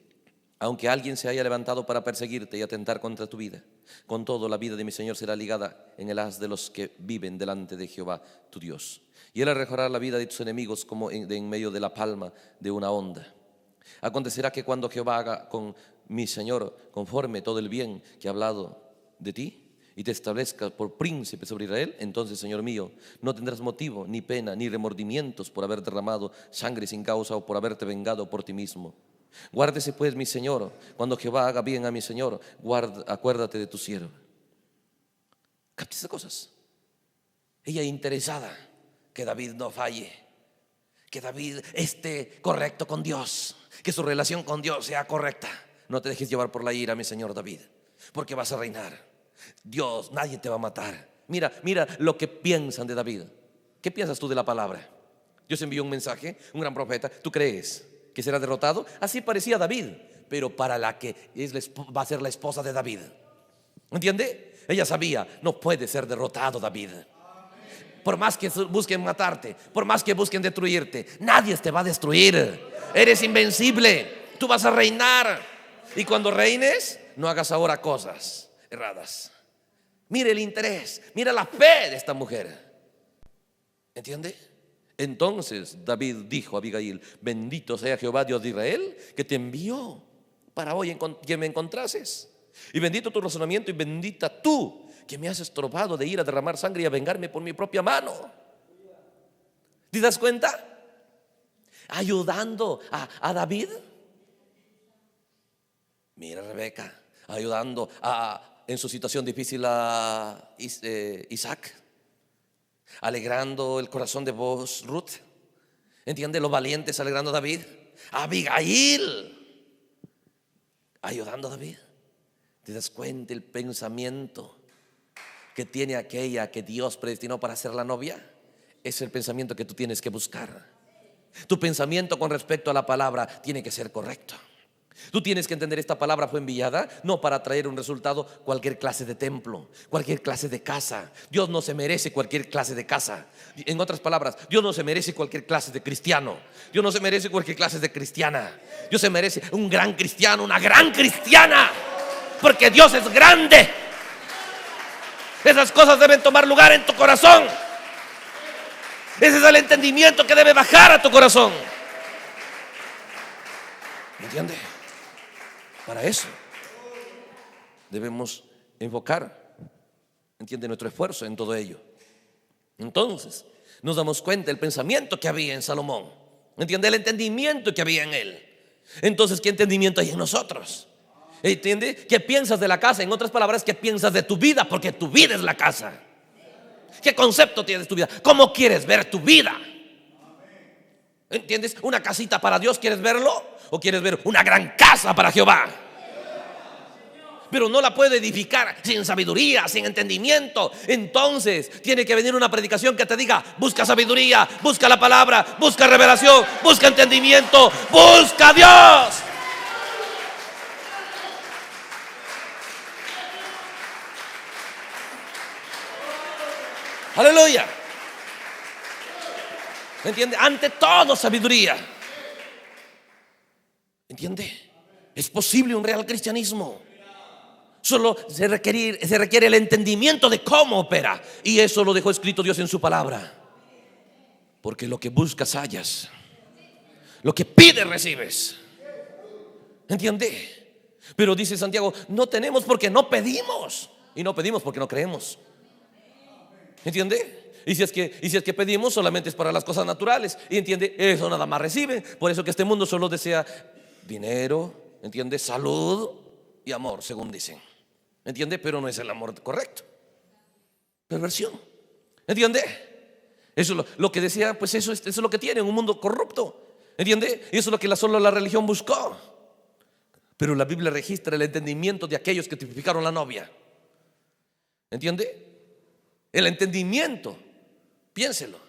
Aunque alguien se haya levantado para perseguirte y atentar contra tu vida, con todo la vida de mi señor será ligada en el haz de los que viven delante de Jehová tu Dios, y él arrojará la vida de tus enemigos como en medio de la palma de una onda. Acontecerá que cuando Jehová haga con mi señor conforme todo el bien que ha hablado de ti, y te establezca por príncipe sobre Israel, entonces, Señor mío, no tendrás motivo, ni pena, ni remordimientos por haber derramado sangre sin causa, o por haberte vengado por ti mismo. Guárdese pues mi señor, cuando Jehová haga bien a mi señor, acuérdate de tu siervo. ¿Capta esas cosas? Ella interesada que David no falle, que David esté correcto con Dios, que su relación con Dios sea correcta. No te dejes llevar por la ira, mi señor David, porque vas a reinar. Dios, nadie te va a matar. Mira lo que piensan de David. ¿Qué piensas tú de la palabra? Dios envió un mensaje, un gran profeta. ¿Tú crees que será derrotado? Así parecía David, pero para la que va a ser la esposa de David. ¿Entiende? Ella sabía: no puede ser derrotado David. Por más que busquen matarte, por más que busquen destruirte, nadie te va a destruir. Eres invencible, tú vas a reinar. Y cuando reines, no hagas ahora cosas erradas. Mire el interés, mira la fe de esta mujer. ¿Entiende? Entonces David dijo a Abigail: bendito sea Jehová Dios de Israel, que te envió para hoy que me encontrases. Y bendito tu razonamiento, y bendita tú, que me has estorbado de ir a derramar sangre y a vengarme por mi propia mano. ¿Te das cuenta? Ayudando a David. Mira Rebeca, ayudando en su situación difícil a Isaac, alegrando el corazón de vos, Ruth. ¿Entiende? Los valientes alegrando a David. Abigail ayudando a David. ¿Te das cuenta el pensamiento que tiene aquella que Dios predestinó para ser la novia? Es el pensamiento que tú tienes que buscar. Tu pensamiento con respecto a la palabra tiene que ser correcto. Tú tienes que entender: esta palabra fue enviada no para traer un resultado, cualquier clase de templo, cualquier clase de casa. Dios no se merece cualquier clase de casa. En otras palabras, Dios no se merece cualquier clase de cristiano. Dios no se merece cualquier clase de cristiana. Dios se merece un gran cristiano, una gran cristiana, porque Dios es grande. Esas cosas deben tomar lugar en tu corazón. Ese es el entendimiento que debe bajar a tu corazón. ¿Me entiende? Para eso debemos enfocar, entiende, nuestro esfuerzo en todo ello. Entonces nos damos cuenta del pensamiento que había en Salomón, entiende, el entendimiento que había en él. Entonces, ¿qué entendimiento hay en nosotros? ¿Entiende? ¿Qué piensas de la casa? En otras palabras, ¿qué piensas de tu vida? Porque tu vida es la casa. ¿Qué concepto tienes de tu vida? ¿Cómo quieres ver tu vida? ¿Entiendes? ¿Una casita para Dios quieres verlo? ¿O quieres ver una gran casa para Jehová? Pero no la puede edificar sin sabiduría, sin entendimiento. Entonces tiene que venir una predicación que te diga: busca sabiduría, busca la palabra, busca revelación, busca entendimiento, busca a Dios. Aleluya. ¿Entiende? Ante todo, sabiduría. ¿Entiende? Es posible un real cristianismo. Solo se requiere el entendimiento de cómo opera. Y eso lo dejó escrito Dios en su palabra. Porque lo que buscas hallas, lo que pides recibes. ¿Entiende? Pero dice Santiago: no tenemos porque no pedimos. Y no pedimos porque no creemos. ¿Entiende? Y si es que pedimos, solamente es para las cosas naturales. Y entiende, eso nada más recibe. Por eso que este mundo solo desea dinero, entiende, salud y amor, según dicen. ¿Entiende? Pero no es el amor correcto. Perversión. ¿Entiende? Eso es lo que decía, pues eso es lo que tiene un mundo corrupto. ¿Entiende? Y eso es lo que solo la religión buscó. Pero la Biblia registra el entendimiento de aquellos que tipificaron la novia. ¿Entiende? El entendimiento. Piénselo.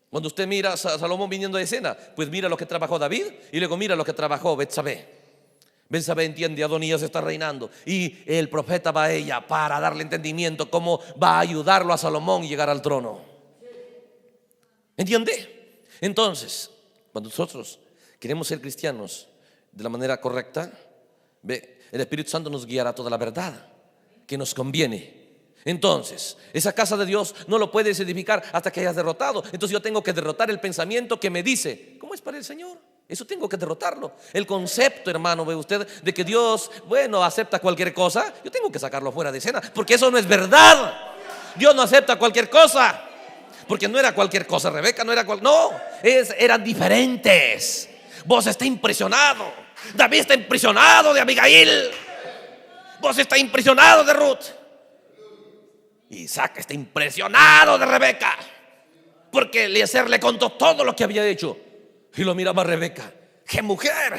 Cuando usted mira a Salomón viniendo de escena, pues mira lo que trabajó David y luego mira lo que trabajó Betsabé. Betsabé, entiende, Adonías está reinando y el profeta va a ella para darle entendimiento cómo va a ayudarlo a Salomón y llegar al trono. ¿Entiende? Entonces, cuando nosotros queremos ser cristianos de la manera correcta, el Espíritu Santo nos guiará a toda la verdad que nos conviene. Entonces, esa casa de Dios no lo puedes edificar hasta que hayas derrotado. Entonces yo tengo que derrotar el pensamiento que me dice: ¿cómo es para el Señor? Eso tengo que derrotarlo. El concepto, hermano, ve usted, de que Dios, bueno, acepta cualquier cosa, yo tengo que sacarlo fuera de escena, porque eso no es verdad. Dios no acepta cualquier cosa, porque no era cualquier cosa. Rebeca no era eran diferentes. Vos está impresionado. David está impresionado de Abigail. Vos está impresionado de Ruth. Isaac está impresionado de Rebeca, porque Eliezer le contó todo lo que había hecho. Y lo miraba a Rebeca: ¡qué mujer!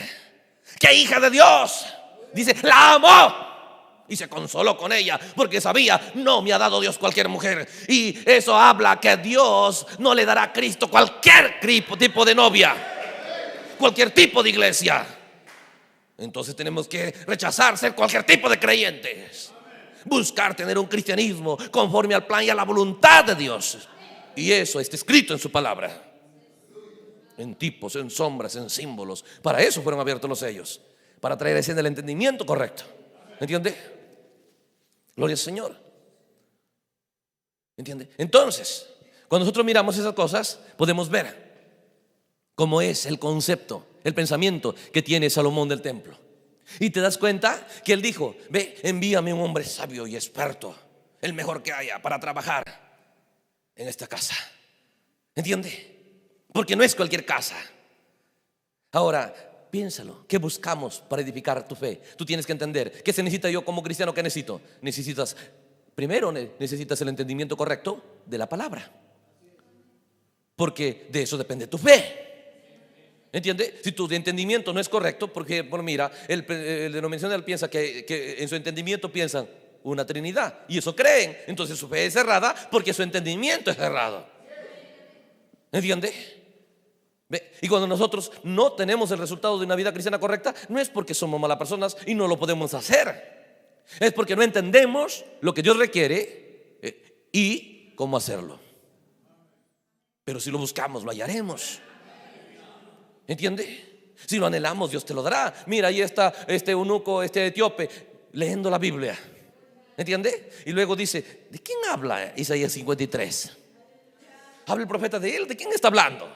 ¡Qué hija de Dios! Dice: la amó. Y se consoló con ella, porque sabía: no me ha dado Dios cualquier mujer. Y eso habla que Dios no le dará a Cristo cualquier tipo de novia, cualquier tipo de iglesia. Entonces tenemos que rechazar ser cualquier tipo de creyentes. Buscar tener un cristianismo conforme al plan y a la voluntad de Dios. Y eso está escrito en su palabra, en tipos, en sombras, en símbolos. Para eso fueron abiertos los sellos, para traer a escena el entendimiento correcto. ¿Entiende? Gloria al Señor. ¿Entiende? Entonces, cuando nosotros miramos esas cosas, podemos ver cómo es el concepto, el pensamiento que tiene Salomón del templo. Y te das cuenta que él dijo: ve, envíame un hombre sabio y experto, el mejor que haya, para trabajar en esta casa. ¿Entiende? Porque no es cualquier casa. Ahora, piénsalo, ¿qué buscamos para edificar tu fe? Tú tienes que entender, ¿qué se necesita yo como cristiano? ¿Qué necesito? Primero necesitas el entendimiento correcto de la palabra, porque de eso depende tu fe. ¿Entiende? Si tu entendimiento no es correcto, porque mira, el denominacional piensa que en su entendimiento piensan una Trinidad, y eso creen. Entonces su fe es errada porque su entendimiento es errado. ¿Entiende? Y cuando nosotros no tenemos el resultado de una vida cristiana correcta, no es porque somos malas personas y no lo podemos hacer, es porque no entendemos lo que Dios requiere y cómo hacerlo. Pero si lo buscamos, lo hallaremos. ¿Entiende? Si lo anhelamos, Dios te lo dará. Mira, ahí está este eunuco, este etíope, leyendo la Biblia. ¿Entiende? Y luego dice, ¿de quién habla Isaías 53? Habla el profeta de él. ¿De quién está hablando?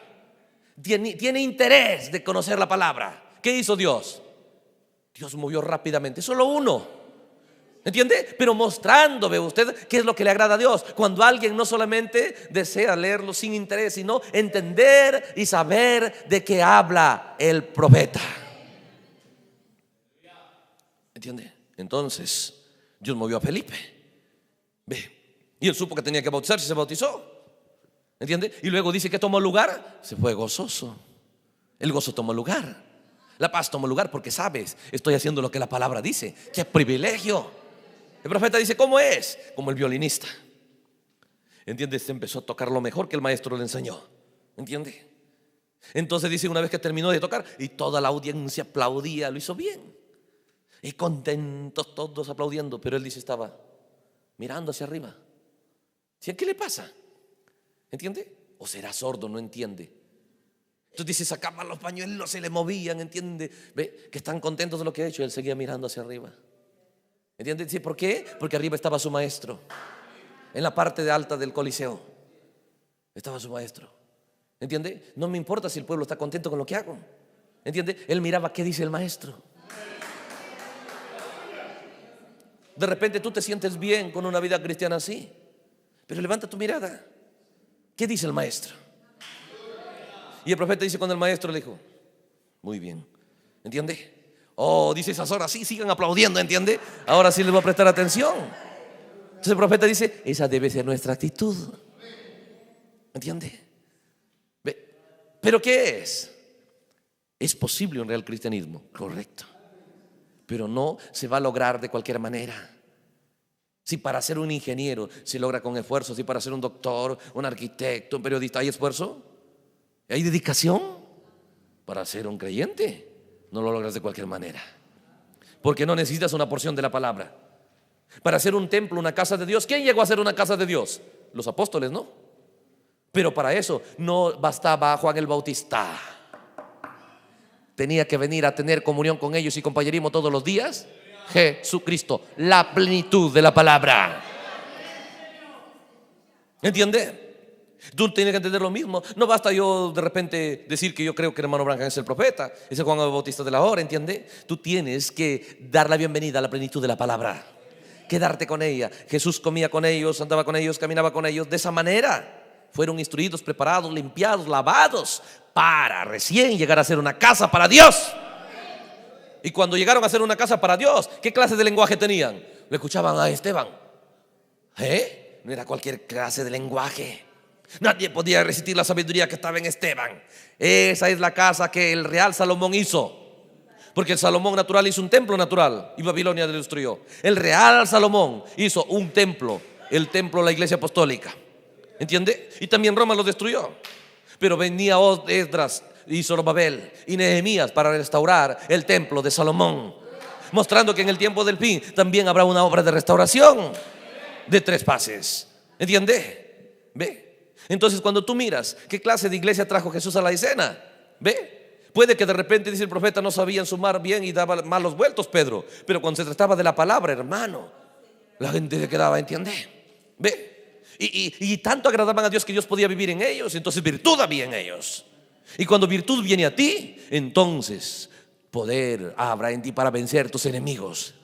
Tiene interés de conocer la palabra. ¿Qué hizo Dios? Dios movió rápidamente, solo uno. ¿Entiende? Pero mostrando, ve usted, qué es lo que le agrada a Dios. Cuando alguien no solamente desea leerlo sin interés, sino entender y saber de qué habla el profeta. ¿Entiende? Entonces Dios movió a Felipe. Ve. Y él supo que tenía que bautizarse y se bautizó. ¿Entiende? Y luego dice que tomó lugar. Se fue gozoso. El gozo tomó lugar. La paz tomó lugar porque sabes, estoy haciendo lo que la palabra dice. ¡Qué privilegio! El profeta dice, ¿cómo es? Como el violinista. ¿Entiendes? Empezó a tocar lo mejor que el maestro le enseñó. ¿Entiende? Entonces dice, una vez que terminó de tocar y toda la audiencia aplaudía, lo hizo bien. Y contentos todos aplaudiendo. Pero él dice, estaba mirando hacia arriba. ¿Sí? ¿Qué le pasa? ¿Entiende? ¿O será sordo? No entiende. Entonces dice, sacaban los pañuelos, se le movían, ¿entiende? Ve que están contentos de lo que ha hecho. Él seguía mirando hacia arriba. ¿Entiende? Dice, ¿por qué? Porque arriba estaba su maestro. En la parte de alta del Coliseo estaba su maestro. ¿Entiende? No me importa si el pueblo está contento con lo que hago. ¿Entiende? Él miraba qué dice el maestro. De repente tú te sientes bien con una vida cristiana así, pero levanta tu mirada. ¿Qué dice el maestro? Y el profeta dice, cuando el maestro le dijo, muy bien, ¿entiende? Oh, dice, esas horas sí, sigan aplaudiendo, ¿entiende? Ahora sí les voy a prestar atención. Entonces el profeta dice, esa debe ser nuestra actitud. ¿Entiende? ¿Pero qué es? Es posible un real cristianismo, correcto, pero no se va a lograr de cualquier manera. Si para ser un ingeniero se logra con esfuerzo, si para ser un doctor, un arquitecto, un periodista hay esfuerzo, hay dedicación. Para ser un creyente no lo logras de cualquier manera, porque no necesitas una porción de la palabra. Para hacer un templo, una casa de Dios, ¿quién llegó a hacer una casa de Dios? Los apóstoles, ¿no? Pero para eso no bastaba Juan el Bautista. Tenía que venir a tener comunión con ellos y compañerismo todos los días. Jesucristo, la plenitud de la palabra. ¿Entiende? Tú tienes que entender lo mismo. No basta yo de repente decir que yo creo que el hermano Branham es el profeta, es el Juan el Bautista de la hora, ¿entiende? Tú tienes que dar la bienvenida a la plenitud de la palabra, quedarte con ella. Jesús comía con ellos, andaba con ellos, caminaba con ellos. De esa manera fueron instruidos, preparados, limpiados, lavados, para recién llegar a ser una casa para Dios. Y cuando llegaron a ser una casa para Dios, ¿qué clase de lenguaje tenían? Le escuchaban a Esteban. No era cualquier clase de lenguaje. Nadie podía resistir la sabiduría que estaba en Esteban. Esa es la casa que el real Salomón hizo. Porque el Salomón natural hizo un templo natural y Babilonia lo destruyó. El real Salomón hizo un templo, el templo de la iglesia apostólica. ¿Entiende? Y también Roma lo destruyó. Pero venía Esdras y Zorobabel y Nehemías para restaurar el templo de Salomón, mostrando que en el tiempo del fin también habrá una obra de restauración de 3 fases. ¿Entiende? Ve. Entonces cuando tú miras qué clase de iglesia trajo Jesús a la escena, ve, puede que de repente, dice el profeta, no sabían sumar bien y daba malos vueltos Pedro, pero cuando se trataba de la palabra, hermano, la gente se quedaba, ¿entiende? Ve. Y tanto agradaban a Dios que Dios podía vivir en ellos. Entonces virtud había en ellos. Y cuando virtud viene a ti, entonces poder habrá en ti para vencer tus enemigos,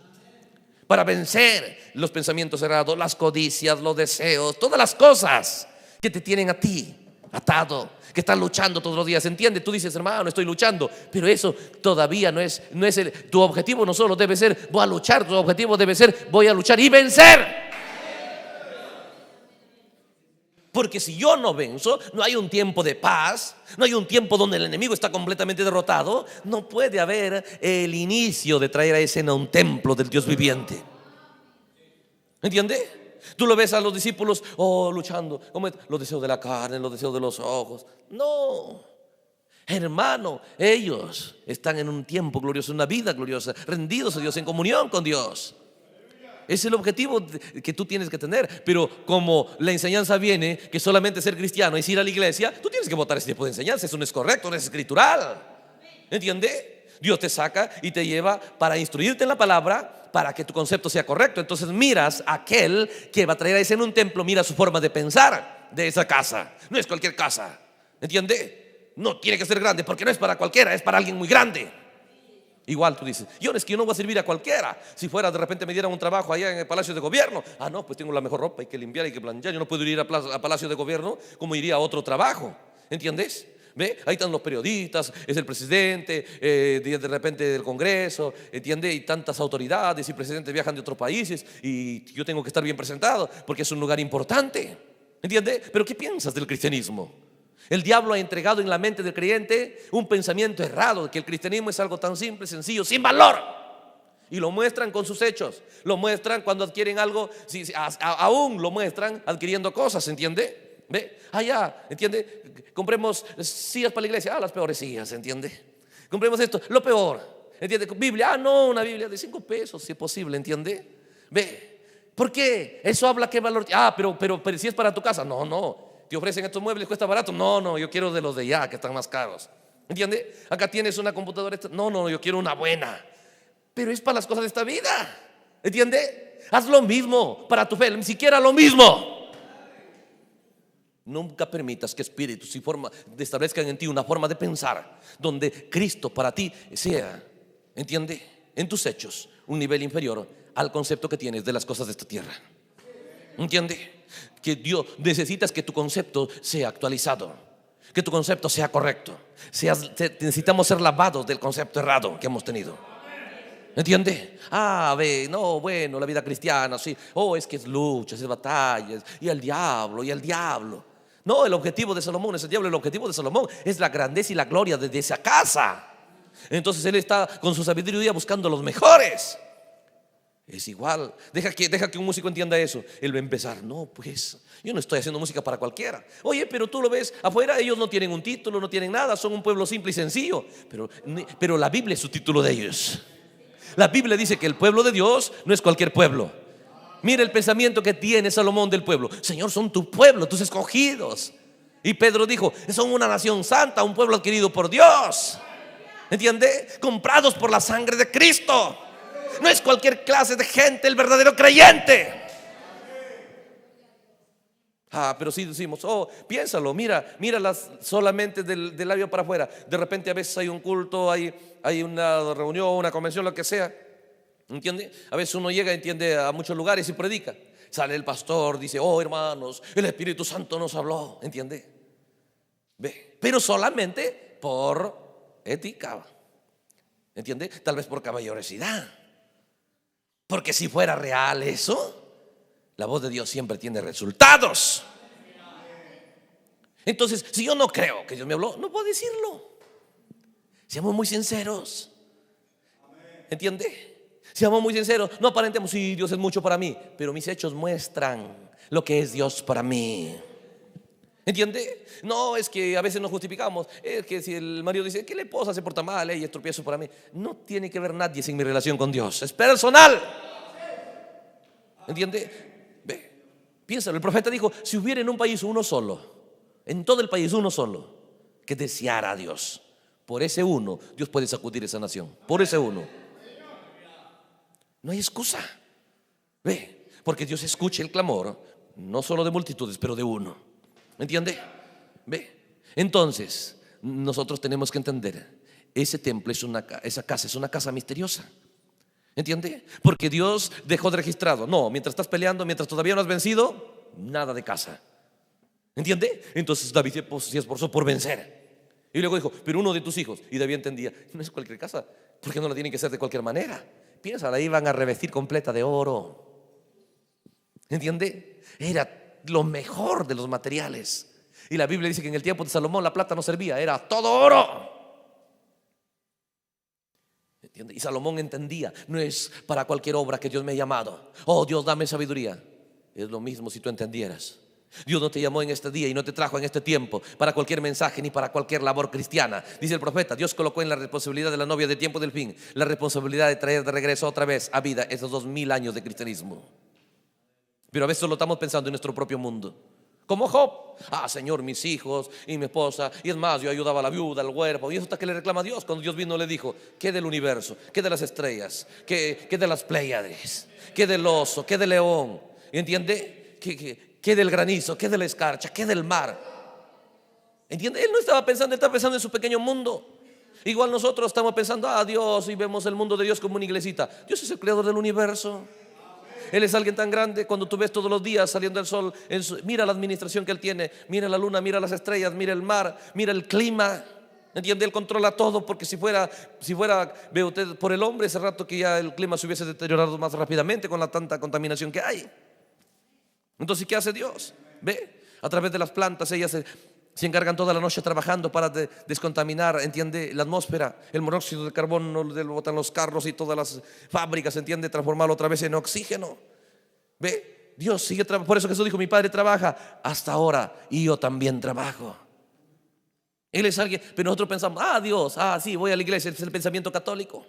para vencer los pensamientos errados, las codicias, los deseos, todas las cosas que te tienen a ti atado, que están luchando todos los días. ¿Entiende? Tú dices, hermano, estoy luchando, pero eso todavía no es tu objetivo. No solo debe ser voy a luchar, tu objetivo debe ser voy a luchar y vencer. Porque si yo no venzo, no hay un tiempo de paz, no hay un tiempo donde el enemigo está completamente derrotado. No puede haber el inicio de traer a escena un templo del Dios viviente. ¿Entiende? Tú lo ves a los discípulos luchando, como los deseos de la carne, los deseos de los ojos. No, hermano, ellos están en un tiempo glorioso, una vida gloriosa, rendidos a Dios, en comunión con Dios. Es el objetivo que tú tienes que tener. Pero como la enseñanza viene que solamente ser cristiano es ir a la iglesia, tú tienes que votar ese tipo de enseñanza. Eso no es correcto, no es escritural. ¿Entiende? Dios te saca y te lleva para instruirte en la palabra, para que tu concepto sea correcto. Entonces miras a aquel que va a traer a ese en un templo, mira su forma de pensar de esa casa. No es cualquier casa, ¿entiende? No tiene que ser grande, porque no es para cualquiera, es para alguien muy grande. Igual tú dices, yo no es que yo no voy a servir a cualquiera. Si fuera de repente me dieran un trabajo allá en el Palacio de Gobierno, no, pues tengo la mejor ropa, hay que limpiar, hay que planchar. Yo no puedo ir a Palacio de Gobierno como iría a otro trabajo, ¿entiendes? ¿Ve? Ahí están los periodistas, es el presidente, de repente del Congreso, ¿entiende? Y tantas autoridades y presidentes viajan de otros países y yo tengo que estar bien presentado porque es un lugar importante, ¿entiende? Pero ¿qué piensas del cristianismo? El diablo ha entregado en la mente del creyente un pensamiento errado de que el cristianismo es algo tan simple, sencillo, sin valor. Y lo muestran con sus hechos, lo muestran cuando adquieren algo, aún lo muestran adquiriendo cosas, ¿entiende? ¿Ve? Allá, ¿entiende? Compremos sillas para la iglesia, las peores sillas, ¿entiende? Compremos esto, lo peor, ¿entiende? Biblia, no, una Biblia de 5 pesos, si es posible, ¿entiende? ¿Ve? ¿Por qué? Eso habla qué valor. Pero si es para tu casa, no. Te ofrecen estos muebles, cuesta barato. No, yo quiero de los de allá que están más caros. ¿Entiende? Acá tienes una computadora. No, yo quiero una buena. Pero es para las cosas de esta vida. ¿Entiende? Haz lo mismo para tu fe, ni siquiera lo mismo. Nunca permitas que espíritus establezcan en ti una forma de pensar donde Cristo para ti sea, ¿entiende? En tus hechos, un nivel inferior al concepto que tienes de las cosas de esta tierra. ¿Entiende? Que Dios necesitas que tu concepto sea actualizado, que tu concepto sea correcto. Necesitamos ser lavados del concepto errado que hemos tenido. ¿Entiende? Bueno, la vida cristiana, sí. Es que es luchas, es batallas, y el diablo. No, el objetivo de Salomón es el diablo. El objetivo de Salomón es la grandeza y la gloria de esa casa. Entonces él está con su sabiduría buscando los mejores. Es igual, deja que un músico entienda eso. Él va a empezar, no, pues yo no estoy haciendo música para cualquiera. Oye, pero tú lo ves afuera, ellos no tienen un título, no tienen nada, son un pueblo simple y sencillo. Pero la Biblia es su título de ellos. La Biblia dice que el pueblo de Dios no es cualquier pueblo. Mira el pensamiento que tiene Salomón del pueblo. Señor, son tu pueblo, tus escogidos. Y Pedro dijo, son una nación santa, un pueblo adquirido por Dios. ¿Entiende? Comprados por la sangre de Cristo. No es cualquier clase de gente el verdadero creyente. Pero si decimos, piénsalo, míralas solamente del labio para afuera. De repente a veces hay un culto, hay una reunión, una convención, lo que sea, ¿entiende? A veces uno llega, entiende, a muchos lugares y predica. Sale el pastor, dice, hermanos, el Espíritu Santo nos habló, ¿entiende? Ve, pero solamente por ética, ¿entiende? Tal vez por caballerosidad. Porque si fuera real eso, la voz de Dios siempre tiene resultados. Entonces, si yo no creo que Dios me habló, no puedo decirlo. Seamos muy sinceros. ¿Entiende? Seamos muy sinceros. No aparentemos, sí, Dios es mucho para mí, pero mis hechos muestran lo que es Dios para mí. ¿Entiende? No, es que a veces nos justificamos. Es que si el marido dice que la esposa se porta mal y es tropiezo para mí, no tiene que ver nadie sin mi relación con Dios. Es personal. ¿Entiende? Ve, piénsalo. El profeta dijo, si hubiera en un país uno solo, en todo el país uno solo, que deseara a Dios, por ese uno Dios puede sacudir esa nación. Por ese uno. No hay excusa. Ve, porque Dios escucha el clamor, no solo de multitudes, pero de uno. ¿Me entiende? Ve. Entonces, nosotros tenemos que entender, esa casa es una casa misteriosa. ¿Entiende? Porque Dios dejó de registrado. No, mientras estás peleando, mientras todavía no has vencido, nada de casa. ¿Entiende? Entonces David se esforzó por vencer. Y luego dijo, pero uno de tus hijos. Y David entendía, no es cualquier casa, porque no la tienen que hacer de cualquier manera. Piensa, la iban a revestir completa de oro. ¿Entiende? Era lo mejor de los materiales. Y la Biblia dice que en el tiempo de Salomón la plata no servía, era todo oro. ¿Entiende? Y Salomón entendía, no es para cualquier obra que Dios me ha llamado. Dios, dame sabiduría. Es lo mismo si tú entendieras. Dios no te llamó en este día y no te trajo en este tiempo para cualquier mensaje ni para cualquier labor cristiana. Dice el profeta, Dios colocó en la responsabilidad de la novia de tiempo del fin la responsabilidad de traer de regreso otra vez a vida esos 2000 años de cristianismo. Pero a veces solo estamos pensando en nuestro propio mundo. Como Job. Señor, mis hijos y mi esposa, y es más, yo ayudaba a la viuda, al huérfano. Y eso hasta que le reclama a Dios, cuando Dios vino le dijo: ¿qué del universo? ¿Qué de las estrellas? ¿Qué de las Pléyades? ¿Qué del oso? ¿Qué del león? ¿Entiende? ¿Qué del granizo? ¿Qué de la escarcha? ¿Qué del mar? ¿Entiende? Él no estaba pensando, él estaba pensando en su pequeño mundo. Igual nosotros estamos pensando: Dios, y vemos el mundo de Dios como una iglesita. Dios es el creador del universo. Él es alguien tan grande. Cuando tú ves todos los días saliendo el sol, mira la administración que Él tiene, mira la luna, mira las estrellas, mira el mar, mira el clima. ¿Entiende? Él controla todo, porque si fuera, ve usted, por el hombre, ese rato que ya el clima se hubiese deteriorado más rápidamente con la tanta contaminación que hay. Entonces, ¿qué hace Dios? Ve, a través de las plantas, ellas se encargan toda la noche trabajando para descontaminar, ¿entiende? La atmósfera, el monóxido de carbono lo botan los carros y todas las fábricas, ¿entiende? Transformarlo otra vez en oxígeno. Ve, Dios sigue trabajando. Por eso Jesús dijo: mi Padre trabaja hasta ahora y yo también trabajo. Él es alguien, pero nosotros pensamos: Dios, sí, voy a la iglesia. Es el pensamiento católico.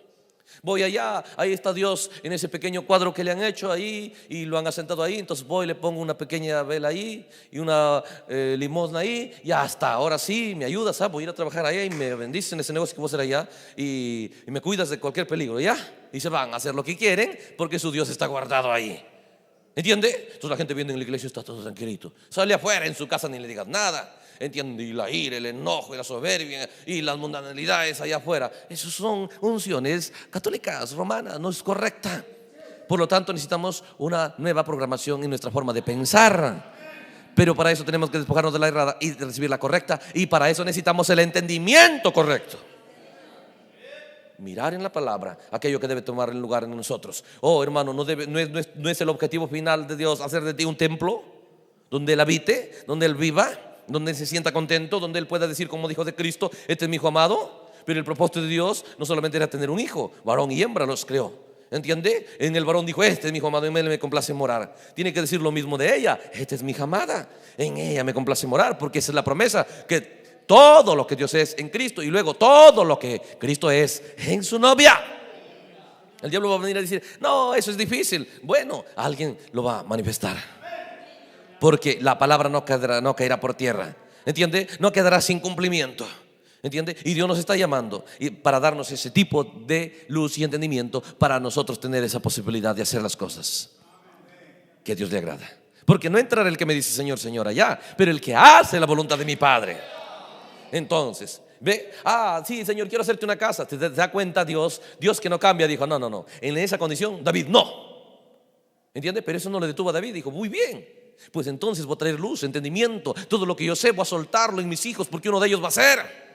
Voy allá, ahí está Dios en ese pequeño cuadro que le han hecho ahí y lo han asentado ahí. Entonces voy, le pongo una pequeña vela ahí y una limosna ahí, y hasta ahora sí me ayudas, voy a ir a trabajar allá y me bendices en ese negocio que vos hacer allá, y me cuidas de cualquier peligro, ¿ya? Y se van a hacer lo que quieren porque su Dios está guardado ahí. ¿Entiende? Entonces la gente viene en la iglesia y está todo tranquilito. Sale afuera en su casa, ni le digas nada. ¿Entiende? Y la ira, el enojo y la soberbia y las mundanalidades allá afuera, esos son unciones católicas, romanas, no es correcta. Por lo tanto, necesitamos una nueva programación en nuestra forma de pensar. Pero para eso tenemos que despojarnos de la errada y recibir la correcta. Y para eso necesitamos el entendimiento correcto. Mirar en la palabra aquello que debe tomar el lugar en nosotros. Hermano, no es el objetivo final de Dios hacer de ti un templo donde Él habite, donde Él viva, donde Él se sienta contento, donde Él pueda decir, como dijo de Cristo: este es mi hijo amado. Pero el propósito de Dios no solamente era tener un hijo, varón y hembra los creó. ¿Entiende? En el varón dijo: este es mi hijo amado, en él me complace morar. Tiene que decir lo mismo de ella: esta es mi hija amada, en ella me complace morar. Porque esa es la promesa, que todo lo que Dios es en Cristo, y luego todo lo que Cristo es en su novia. El diablo va a venir a decir: no, eso es difícil. Bueno, alguien lo va a manifestar, porque la palabra no caerá por tierra. ¿Entiende? No quedará sin cumplimiento. ¿Entiende? Y Dios nos está llamando para darnos ese tipo de luz y entendimiento, para nosotros tener esa posibilidad de hacer las cosas que a Dios le agrada. Porque no entrará el que me dice Señor, Señor allá, pero el que hace la voluntad de mi Padre. Entonces, ve, sí, Señor, quiero hacerte una casa. ¿Te da cuenta? Dios que no cambia, dijo: no, en esa condición David no. ¿Entiende? Pero eso no le detuvo a David. Dijo: muy bien, pues entonces voy a traer luz, entendimiento. Todo lo que yo sé voy a soltarlo en mis hijos, porque uno de ellos va a ser.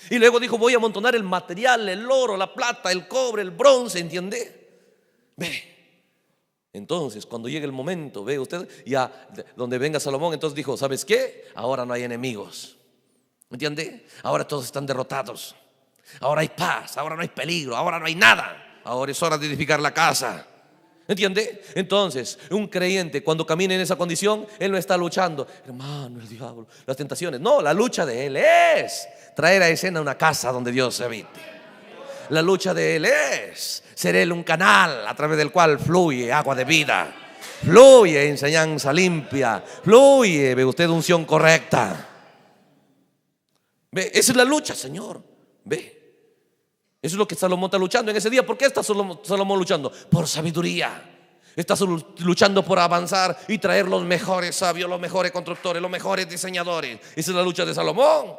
Y luego dijo: voy a amontonar el material, el oro, la plata, el cobre, el bronce. ¿Entiende? Ve. Entonces, cuando llegue el momento, ve usted, ya donde venga Salomón, entonces dijo: ¿sabes qué? Ahora no hay enemigos. ¿Entiende? Ahora todos están derrotados. Ahora hay paz, ahora no hay peligro, ahora no hay nada. Ahora es hora de edificar la casa. ¿Entiende? Entonces, un creyente, cuando camina en esa condición, él no está luchando: hermano, el diablo, las tentaciones. No, la lucha de él es traer a escena una casa donde Dios se habite. La lucha de él es ser él un canal a través del cual fluye agua de vida, fluye enseñanza limpia, fluye, ve usted, unción correcta. Ve, esa es la lucha, Señor. Ve, eso es lo que Salomón está luchando en ese día. ¿Por qué está Salomón luchando? Por sabiduría. Está luchando por avanzar y traer los mejores sabios, los mejores constructores, los mejores diseñadores. Esa es la lucha de Salomón.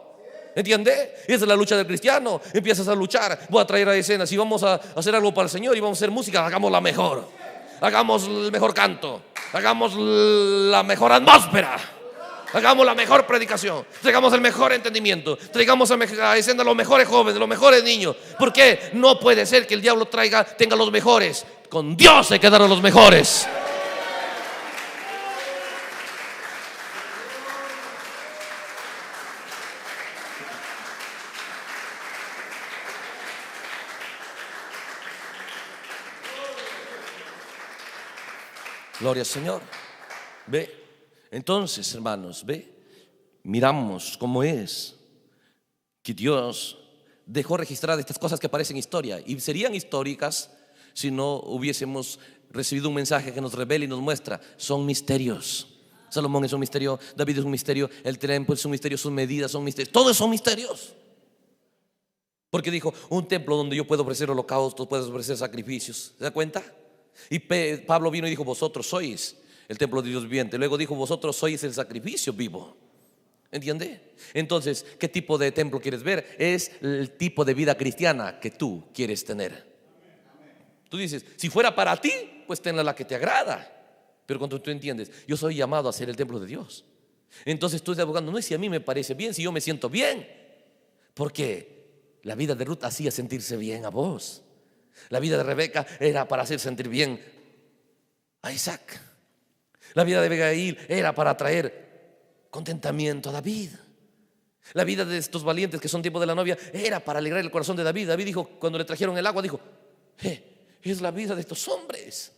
¿Entiende? Esa es la lucha del cristiano. Empiezas a luchar: voy a traer a escena. Si vamos a hacer algo para el Señor y vamos a hacer música, hagamos la mejor. Hagamos el mejor canto, hagamos la mejor atmósfera, hagamos la mejor predicación, traigamos el mejor entendimiento, traigamos a escena los mejores jóvenes, los mejores niños. ¿Por qué? No puede ser que el diablo tenga los mejores. Con Dios se quedaron los mejores. Gloria al Señor. Ve, entonces, hermanos, ve, miramos cómo es que Dios dejó registradas estas cosas que parecen historia, y serían históricas si no hubiésemos recibido un mensaje que nos revela y nos muestra: son misterios. Salomón es un misterio, David es un misterio, el templo es un misterio, sus medidas son misterios, todos son misterios. Porque dijo, un templo donde yo puedo ofrecer holocaustos, puedo ofrecer sacrificios. ¿Se da cuenta? Y Pablo vino y dijo, vosotros sois el templo de Dios viviente. Luego dijo, vosotros sois el sacrificio vivo. ¿Entiende? Entonces, ¿qué tipo de templo quieres ver? Es el tipo de vida cristiana que tú quieres tener. Tú dices, si fuera para ti, pues tenla la que te agrada. Pero cuando tú entiendes, yo soy llamado a ser el templo de Dios, entonces tú estás abogando, no es si a mí me parece bien, si yo me siento bien. Porque la vida de Ruth hacía sentirse bien a vos. La vida de Rebeca era para hacer sentir bien a Isaac. La vida de Abigail era para traer contentamiento a David. La vida de estos valientes que son tiempo de la novia era para alegrar el corazón de David. David dijo, cuando le trajeron el agua, dijo, es la vida de estos hombres.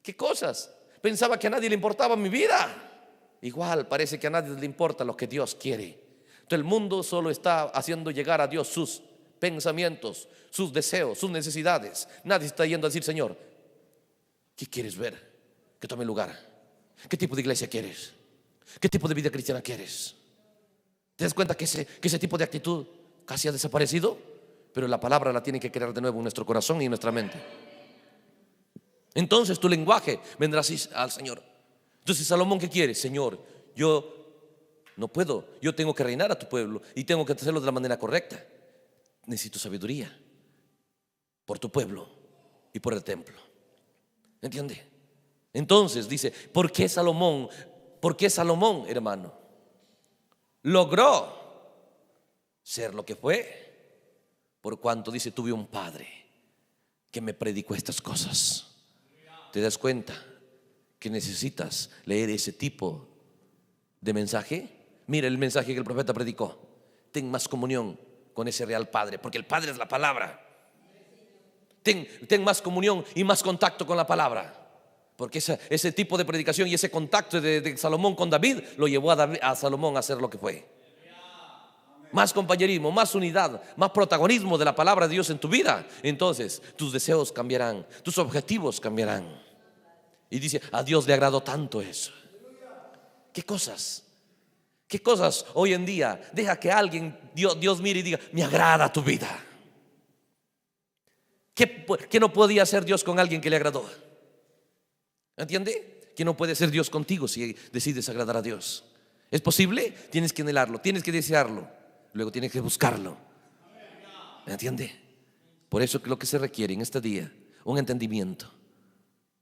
¿Qué cosas? Pensaba que a nadie le importaba mi vida. Igual parece que a nadie le importa lo que Dios quiere. Entonces el mundo solo está haciendo llegar a Dios sus pensamientos, sus deseos, sus necesidades. Nadie está yendo a decir, Señor, ¿qué quieres ver? Que tome lugar. ¿Qué tipo de iglesia quieres? ¿Qué tipo de vida cristiana quieres? ¿Te das cuenta que ese tipo de actitud casi ha desaparecido? Pero la palabra la tiene que crear de nuevo en nuestro corazón y en nuestra mente. Entonces tu lenguaje vendrá así al Señor. Entonces Salomón, ¿qué quiere? Señor, yo no puedo, yo tengo que reinar a tu pueblo y tengo que hacerlo de la manera correcta. Necesito sabiduría por tu pueblo y por el templo. ¿Entiende? Entonces dice, ¿por qué Salomón, hermano, logró ser lo que fue? Por cuanto dice, tuve un padre que me predicó estas cosas. ¿Te das cuenta que necesitas leer ese tipo de mensaje? Mira el mensaje que el profeta predicó. Ten más comunión con ese real Padre, porque el Padre es la palabra. Ten más comunión y más contacto con la palabra, porque ese tipo de predicación y ese contacto de Salomón con David lo llevó a Salomón a hacer lo que fue. Más compañerismo, más unidad, más protagonismo de la palabra de Dios en tu vida. Entonces tus deseos cambiarán, tus objetivos cambiarán. Y dice, a Dios le agradó tanto eso. ¿Qué cosas hoy en día deja que alguien, Dios mire y diga, me agrada tu vida? ¿Qué no podía hacer Dios con alguien que le agradó? ¿Entiende? Que no puede ser Dios contigo si decides agradar a Dios. ¿Es posible? Tienes que anhelarlo, tienes que desearlo, luego tienes que buscarlo. ¿Me entiende? Por eso que lo que se requiere en este día, un entendimiento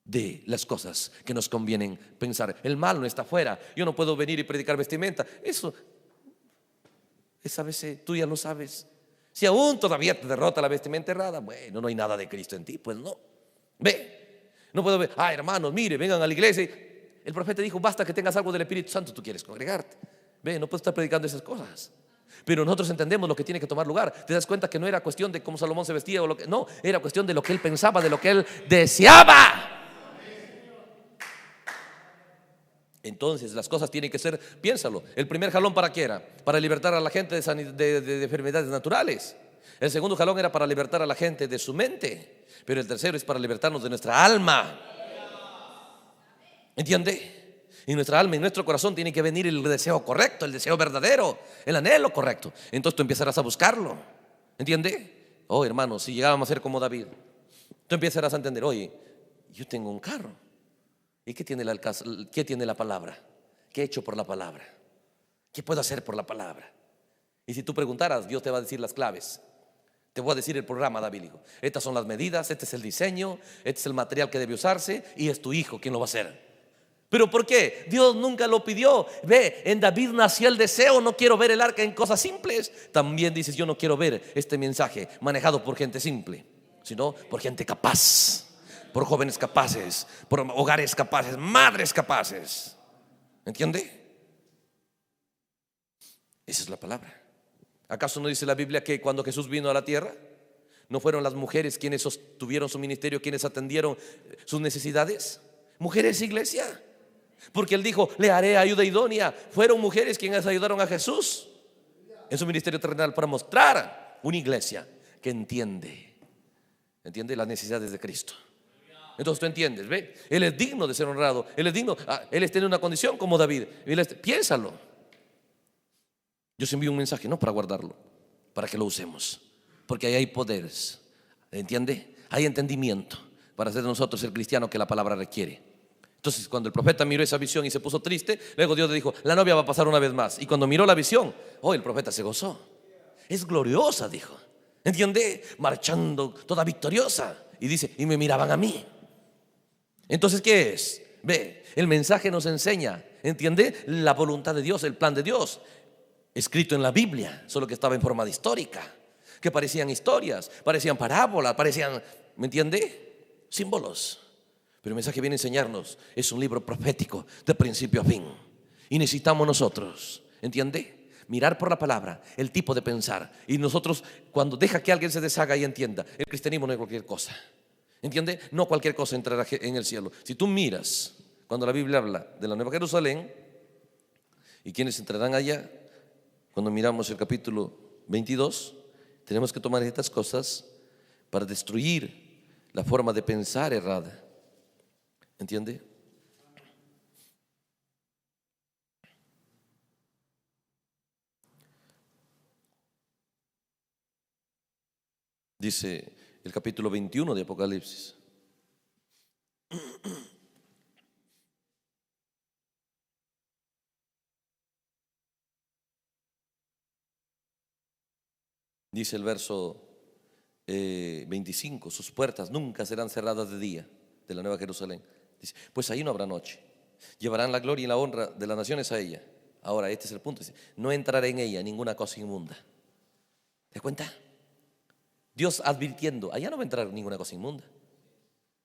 de las cosas que nos convienen pensar. El mal no está afuera. Yo no puedo venir y predicar vestimenta. Eso a veces tú ya lo sabes. Si aún todavía te derrota la vestimenta errada, bueno, no hay nada de Cristo en ti, pues no. Ve, no puedo ver, hermanos, mire, vengan a la iglesia. El profeta dijo, basta que tengas algo del Espíritu Santo, tú quieres congregarte. Ve, no puedes estar predicando esas cosas. Pero nosotros entendemos lo que tiene que tomar lugar. Te das cuenta que no era cuestión de cómo Salomón se vestía o lo que, no, era cuestión de lo que él pensaba, de lo que él deseaba. Entonces las cosas tienen que ser, piénsalo, el primer jalón ¿para qué era? Para libertar a la gente de enfermedades naturales. El segundo jalón era para libertar a la gente de su mente. Pero el tercero es para libertarnos de nuestra alma. ¿Entiende? Y nuestra alma y nuestro corazón tiene que venir el deseo correcto, el deseo verdadero, el anhelo correcto. Entonces tú empezarás a buscarlo. ¿Entiende? Oh, hermano, si llegábamos a ser como David, tú empezarás a entender, oye, yo tengo un carro. ¿Y qué tiene la palabra? ¿Qué he hecho por la palabra? ¿Qué puedo hacer por la palabra? Y si tú preguntaras, Dios te va a decir las claves. Te voy a decir el programa, David dijo. Estas son las medidas, este es el diseño, este es el material que debe usarse y es tu hijo quien lo va a hacer. ¿Pero por qué? Dios nunca lo pidió. Ve, en David nació el deseo. No quiero ver el arca en cosas simples. También dices, yo no quiero ver este mensaje manejado por gente simple, sino por gente capaz, por jóvenes capaces, por hogares capaces, madres capaces. ¿Entiende? Esa es la palabra. ¿Acaso no dice la Biblia que cuando Jesús vino a la tierra, no fueron las mujeres quienes sostuvieron su ministerio, quienes atendieron sus necesidades? Mujeres, iglesia. Porque él dijo, le haré ayuda idónea. Fueron mujeres quienes ayudaron a Jesús en su ministerio terrenal para mostrar una iglesia que entiende las necesidades de Cristo. Entonces tú entiendes, ¿ve? Él es digno de ser honrado. Él es digno, él está en una condición como David. Piénsalo. Yo os envío un mensaje, no para guardarlo, para que lo usemos, porque ahí hay poderes, ¿entiende? Hay entendimiento para hacer de nosotros el cristiano que la palabra requiere. Entonces cuando el profeta miró esa visión y se puso triste, luego Dios le dijo: la novia va a pasar una vez más. Y cuando miró la visión, el profeta se gozó. Es gloriosa, dijo, ¿entiende? Marchando toda victoriosa. Y dice: y me miraban a mí. Entonces, ¿qué es? Ve, el mensaje nos enseña, ¿entiende? La voluntad de Dios, el plan de Dios, escrito en la Biblia, solo que estaba en forma de histórica, que parecían historias, parecían parábolas, parecían, ¿me entiende? Símbolos. Pero el mensaje viene a enseñarnos, es un libro profético de principio a fin. Y necesitamos nosotros, ¿entiende? Mirar por la palabra, el tipo de pensar. Y nosotros, cuando deja que alguien se deshaga y entienda, el cristianismo no es cualquier cosa, ¿entiende? No cualquier cosa entrará en el cielo. Si tú miras, cuando la Biblia habla de la Nueva Jerusalén y quienes entrarán allá, cuando miramos el capítulo 22, tenemos que tomar estas cosas para destruir la forma de pensar errada, ¿entiende? Dice el capítulo 21 de Apocalipsis: dice el verso 25: sus puertas nunca serán cerradas de día, de la Nueva Jerusalén. Dice: pues ahí no habrá noche. Llevarán la gloria y la honra de las naciones a ella. Ahora, este es el punto. Dice: no entrará en ella ninguna cosa inmunda. ¿Te das cuenta? Dios advirtiendo: allá no va a entrar ninguna cosa inmunda.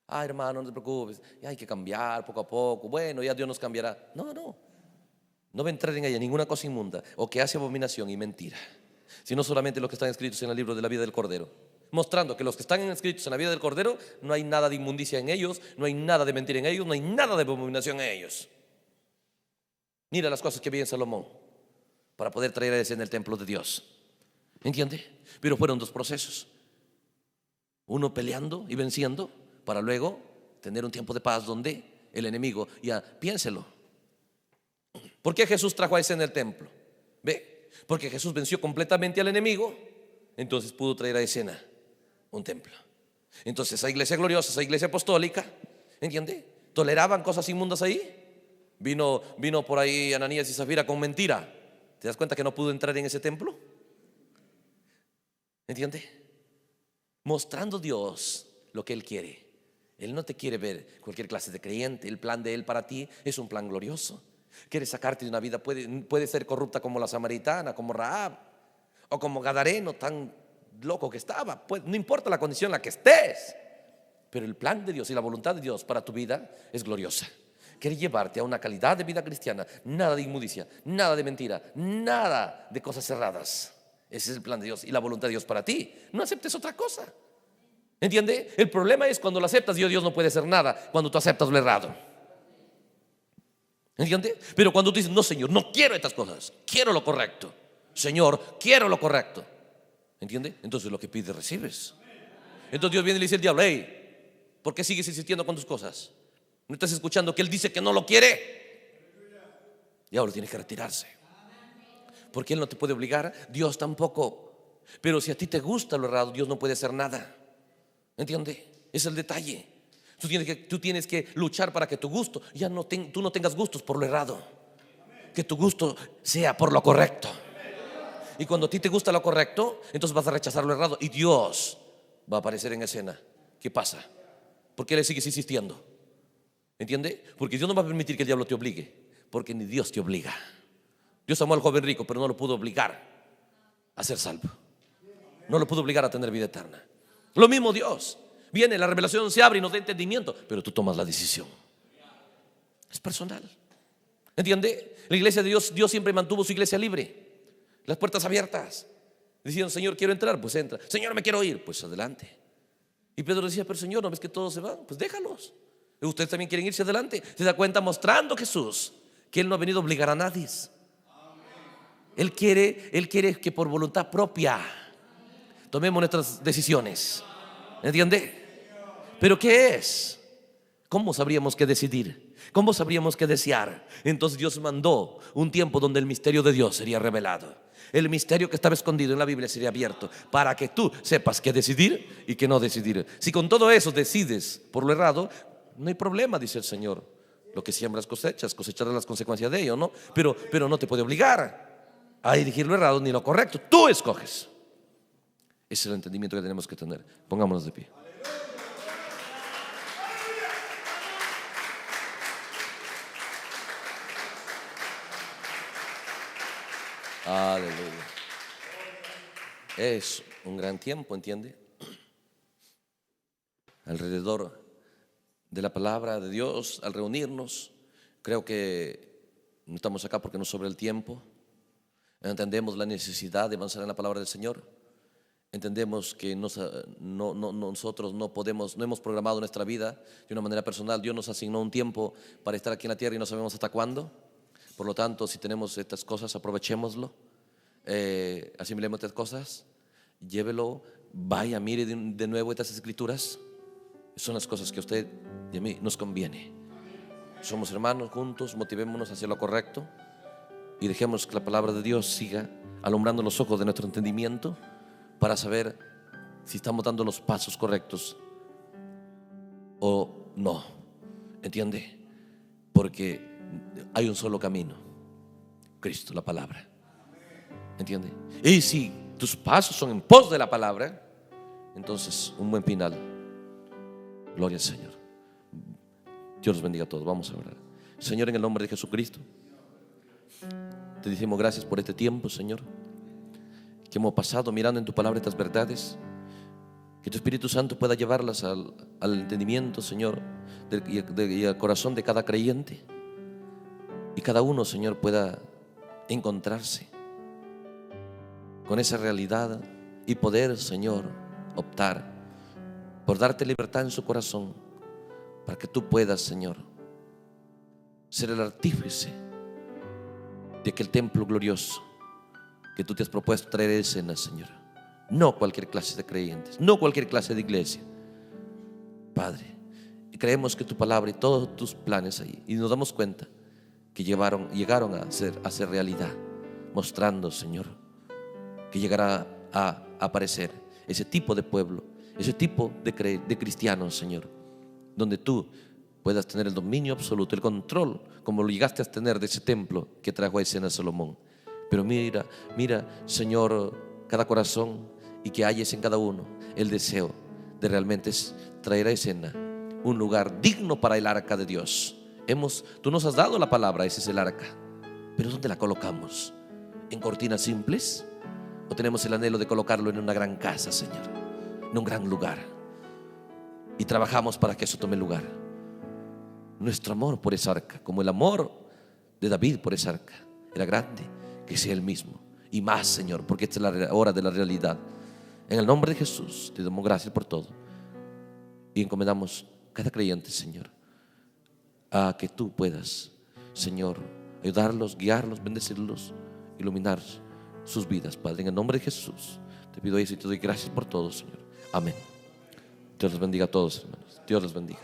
Hermano, no te preocupes, ya hay que cambiar poco a poco. Bueno, ya Dios nos cambiará. No va a entrar en ella ninguna cosa inmunda o que hace abominación y mentira, sino solamente los que están escritos en el libro de la vida del Cordero, mostrando que los que están escritos en la vida del Cordero, no hay nada de inmundicia en ellos, no hay nada de mentira en ellos, no hay nada de abominación en ellos. Mira las cosas que vi en Salomón para poder traer a ese en el templo de Dios, ¿entiende? Pero fueron dos procesos: uno peleando y venciendo, para luego tener un tiempo de paz donde el enemigo, ya piénselo. ¿Por qué Jesús trajo a ese en el templo? Ve, porque Jesús venció completamente al enemigo, entonces pudo traer a escena un templo. Entonces esa iglesia gloriosa, esa iglesia apostólica, ¿entiende? Toleraban cosas inmundas ahí. Vino por ahí Ananías y Zafira con mentira. ¿Te das cuenta que no pudo entrar en ese templo? ¿Entiende? Mostrando Dios lo que Él quiere. Él no te quiere ver cualquier clase de creyente. El plan de Él para ti es un plan glorioso. Quiere sacarte de una vida, puede ser corrupta como la samaritana, como Rahab, o como Gadareno, tan loco que estaba. No importa la condición en la que estés, pero el plan de Dios y la voluntad de Dios para tu vida es gloriosa. Quiere llevarte a una calidad de vida cristiana. Nada de inmundicia, nada de mentira, nada de cosas cerradas. Ese es el plan de Dios y la voluntad de Dios para ti. No aceptes otra cosa, ¿entiende? El problema es cuando lo aceptas, Dios no puede hacer nada cuando tú aceptas lo errado, ¿entiende? Pero cuando tú dices: no, Señor, no quiero estas cosas, quiero lo correcto. Señor, quiero lo correcto, ¿entiende? Entonces lo que pides recibes. Entonces Dios viene y le dice al diablo: hey, ¿por qué sigues insistiendo con tus cosas? ¿No estás escuchando que Él dice que no lo quiere? Y ahora tiene que retirarse, porque Él no te puede obligar, Dios tampoco. Pero si a ti te gusta lo errado, Dios no puede hacer nada, ¿entiende? Es el detalle. Tú tienes que luchar para que tu gusto tú no tengas gustos por lo errado, que tu gusto sea por lo correcto. Y cuando a ti te gusta lo correcto, entonces vas a rechazar lo errado y Dios va a aparecer en escena. ¿Qué pasa? ¿Por qué le sigues insistiendo? ¿Entiende? Porque Dios no va a permitir que el diablo te obligue, porque ni Dios te obliga. Dios amó al joven rico, pero no lo pudo obligar a ser salvo, no lo pudo obligar a tener vida eterna. Lo mismo Dios. Viene, la revelación se abre y nos da entendimiento, pero tú tomas la decisión. Es personal, ¿entiende? La iglesia de Dios siempre mantuvo su iglesia libre, las puertas abiertas, diciendo: Señor, quiero entrar, pues entra. Señor, me quiero ir, pues adelante. Y Pedro decía: pero Señor, ¿no ves que todos se van? Pues déjalos. Ustedes también quieren irse adelante. Se da cuenta, mostrando Jesús que Él no ha venido a obligar a nadie. Él quiere que por voluntad propia tomemos nuestras decisiones, ¿entiende? Pero ¿qué es? ¿cómo sabríamos qué decidir? ¿Cómo sabríamos qué desear? Entonces Dios mandó un tiempo donde el misterio de Dios sería revelado. El misterio que estaba escondido en la Biblia sería abierto para que tú sepas qué decidir y qué no decidir. Si con todo eso decides por lo errado, no hay problema, dice el Señor. Lo que siembras cosechas, cosecharás las consecuencias de ello, ¿no? Pero no te puede obligar a elegir lo errado ni lo correcto. Tú escoges. Ese es el entendimiento que tenemos que tener. Pongámonos de pie. Aleluya. Es un gran tiempo, ¿entiende? Alrededor de la palabra de Dios, al reunirnos, creo que no estamos acá porque nos sobra el tiempo. Entendemos la necesidad de avanzar en la palabra del Señor. Entendemos que nosotros no hemos programado nuestra vida de una manera personal. Dios nos asignó un tiempo para estar aquí en la tierra y no sabemos hasta cuándo. Por lo tanto, si tenemos estas cosas, aprovechémoslo, asimilemos estas cosas, llévelo, vaya, mire de nuevo estas escrituras. Son las cosas que a usted y a mí nos conviene. Somos hermanos juntos, motivémonos hacia lo correcto y dejemos que la palabra de Dios siga alumbrando los ojos de nuestro entendimiento para saber si estamos dando los pasos correctos o no. ¿Entiende? Porque hay un solo camino, Cristo, la palabra. ¿Entiende? Y si tus pasos son en pos de la palabra, entonces un buen final. Gloria al Señor. Dios los bendiga a todos. Vamos a orar. Señor, en el nombre de Jesucristo, te decimos gracias por este tiempo, Señor, que hemos pasado mirando en tu palabra estas verdades. Que tu Espíritu Santo pueda llevarlas al entendimiento, Señor, y al corazón de cada creyente. Y cada uno, Señor, pueda encontrarse con esa realidad y poder, Señor, optar por darte libertad en su corazón para que tú puedas, Señor, ser el artífice de aquel templo glorioso que tú te has propuesto traer a escena, Señor. No cualquier clase de creyentes, no cualquier clase de iglesia, Padre. Y creemos que tu palabra y todos tus planes ahí, y nos damos cuenta que llegaron a ser realidad, mostrando, Señor, que llegará a aparecer ese tipo de pueblo, ese tipo de cristianos, Señor, donde tú puedas tener el dominio absoluto, el control, como lo llegaste a tener de ese templo que trajo a escena Salomón. Pero mira, Señor, cada corazón, y que hayas en cada uno el deseo de realmente traer a escena un lugar digno para el arca de Dios. Tú nos has dado la palabra, ese es el arca. Pero ¿dónde la colocamos? ¿En cortinas simples? ¿O tenemos el anhelo de colocarlo en una gran casa, Señor? En un gran lugar. Y trabajamos para que eso tome lugar. Nuestro amor por esa arca, como el amor de David por esa arca, era grande, que sea el mismo. Y más, Señor, porque esta es la hora de la realidad. En el nombre de Jesús te damos gracias por todo. Y encomendamos cada creyente, Señor, a que tú puedas, Señor, ayudarlos, guiarlos, bendecirlos, iluminar sus vidas, Padre. En el nombre de Jesús te pido eso y te doy gracias por todo, Señor. Amén. Dios los bendiga a todos, hermanos. Dios los bendiga.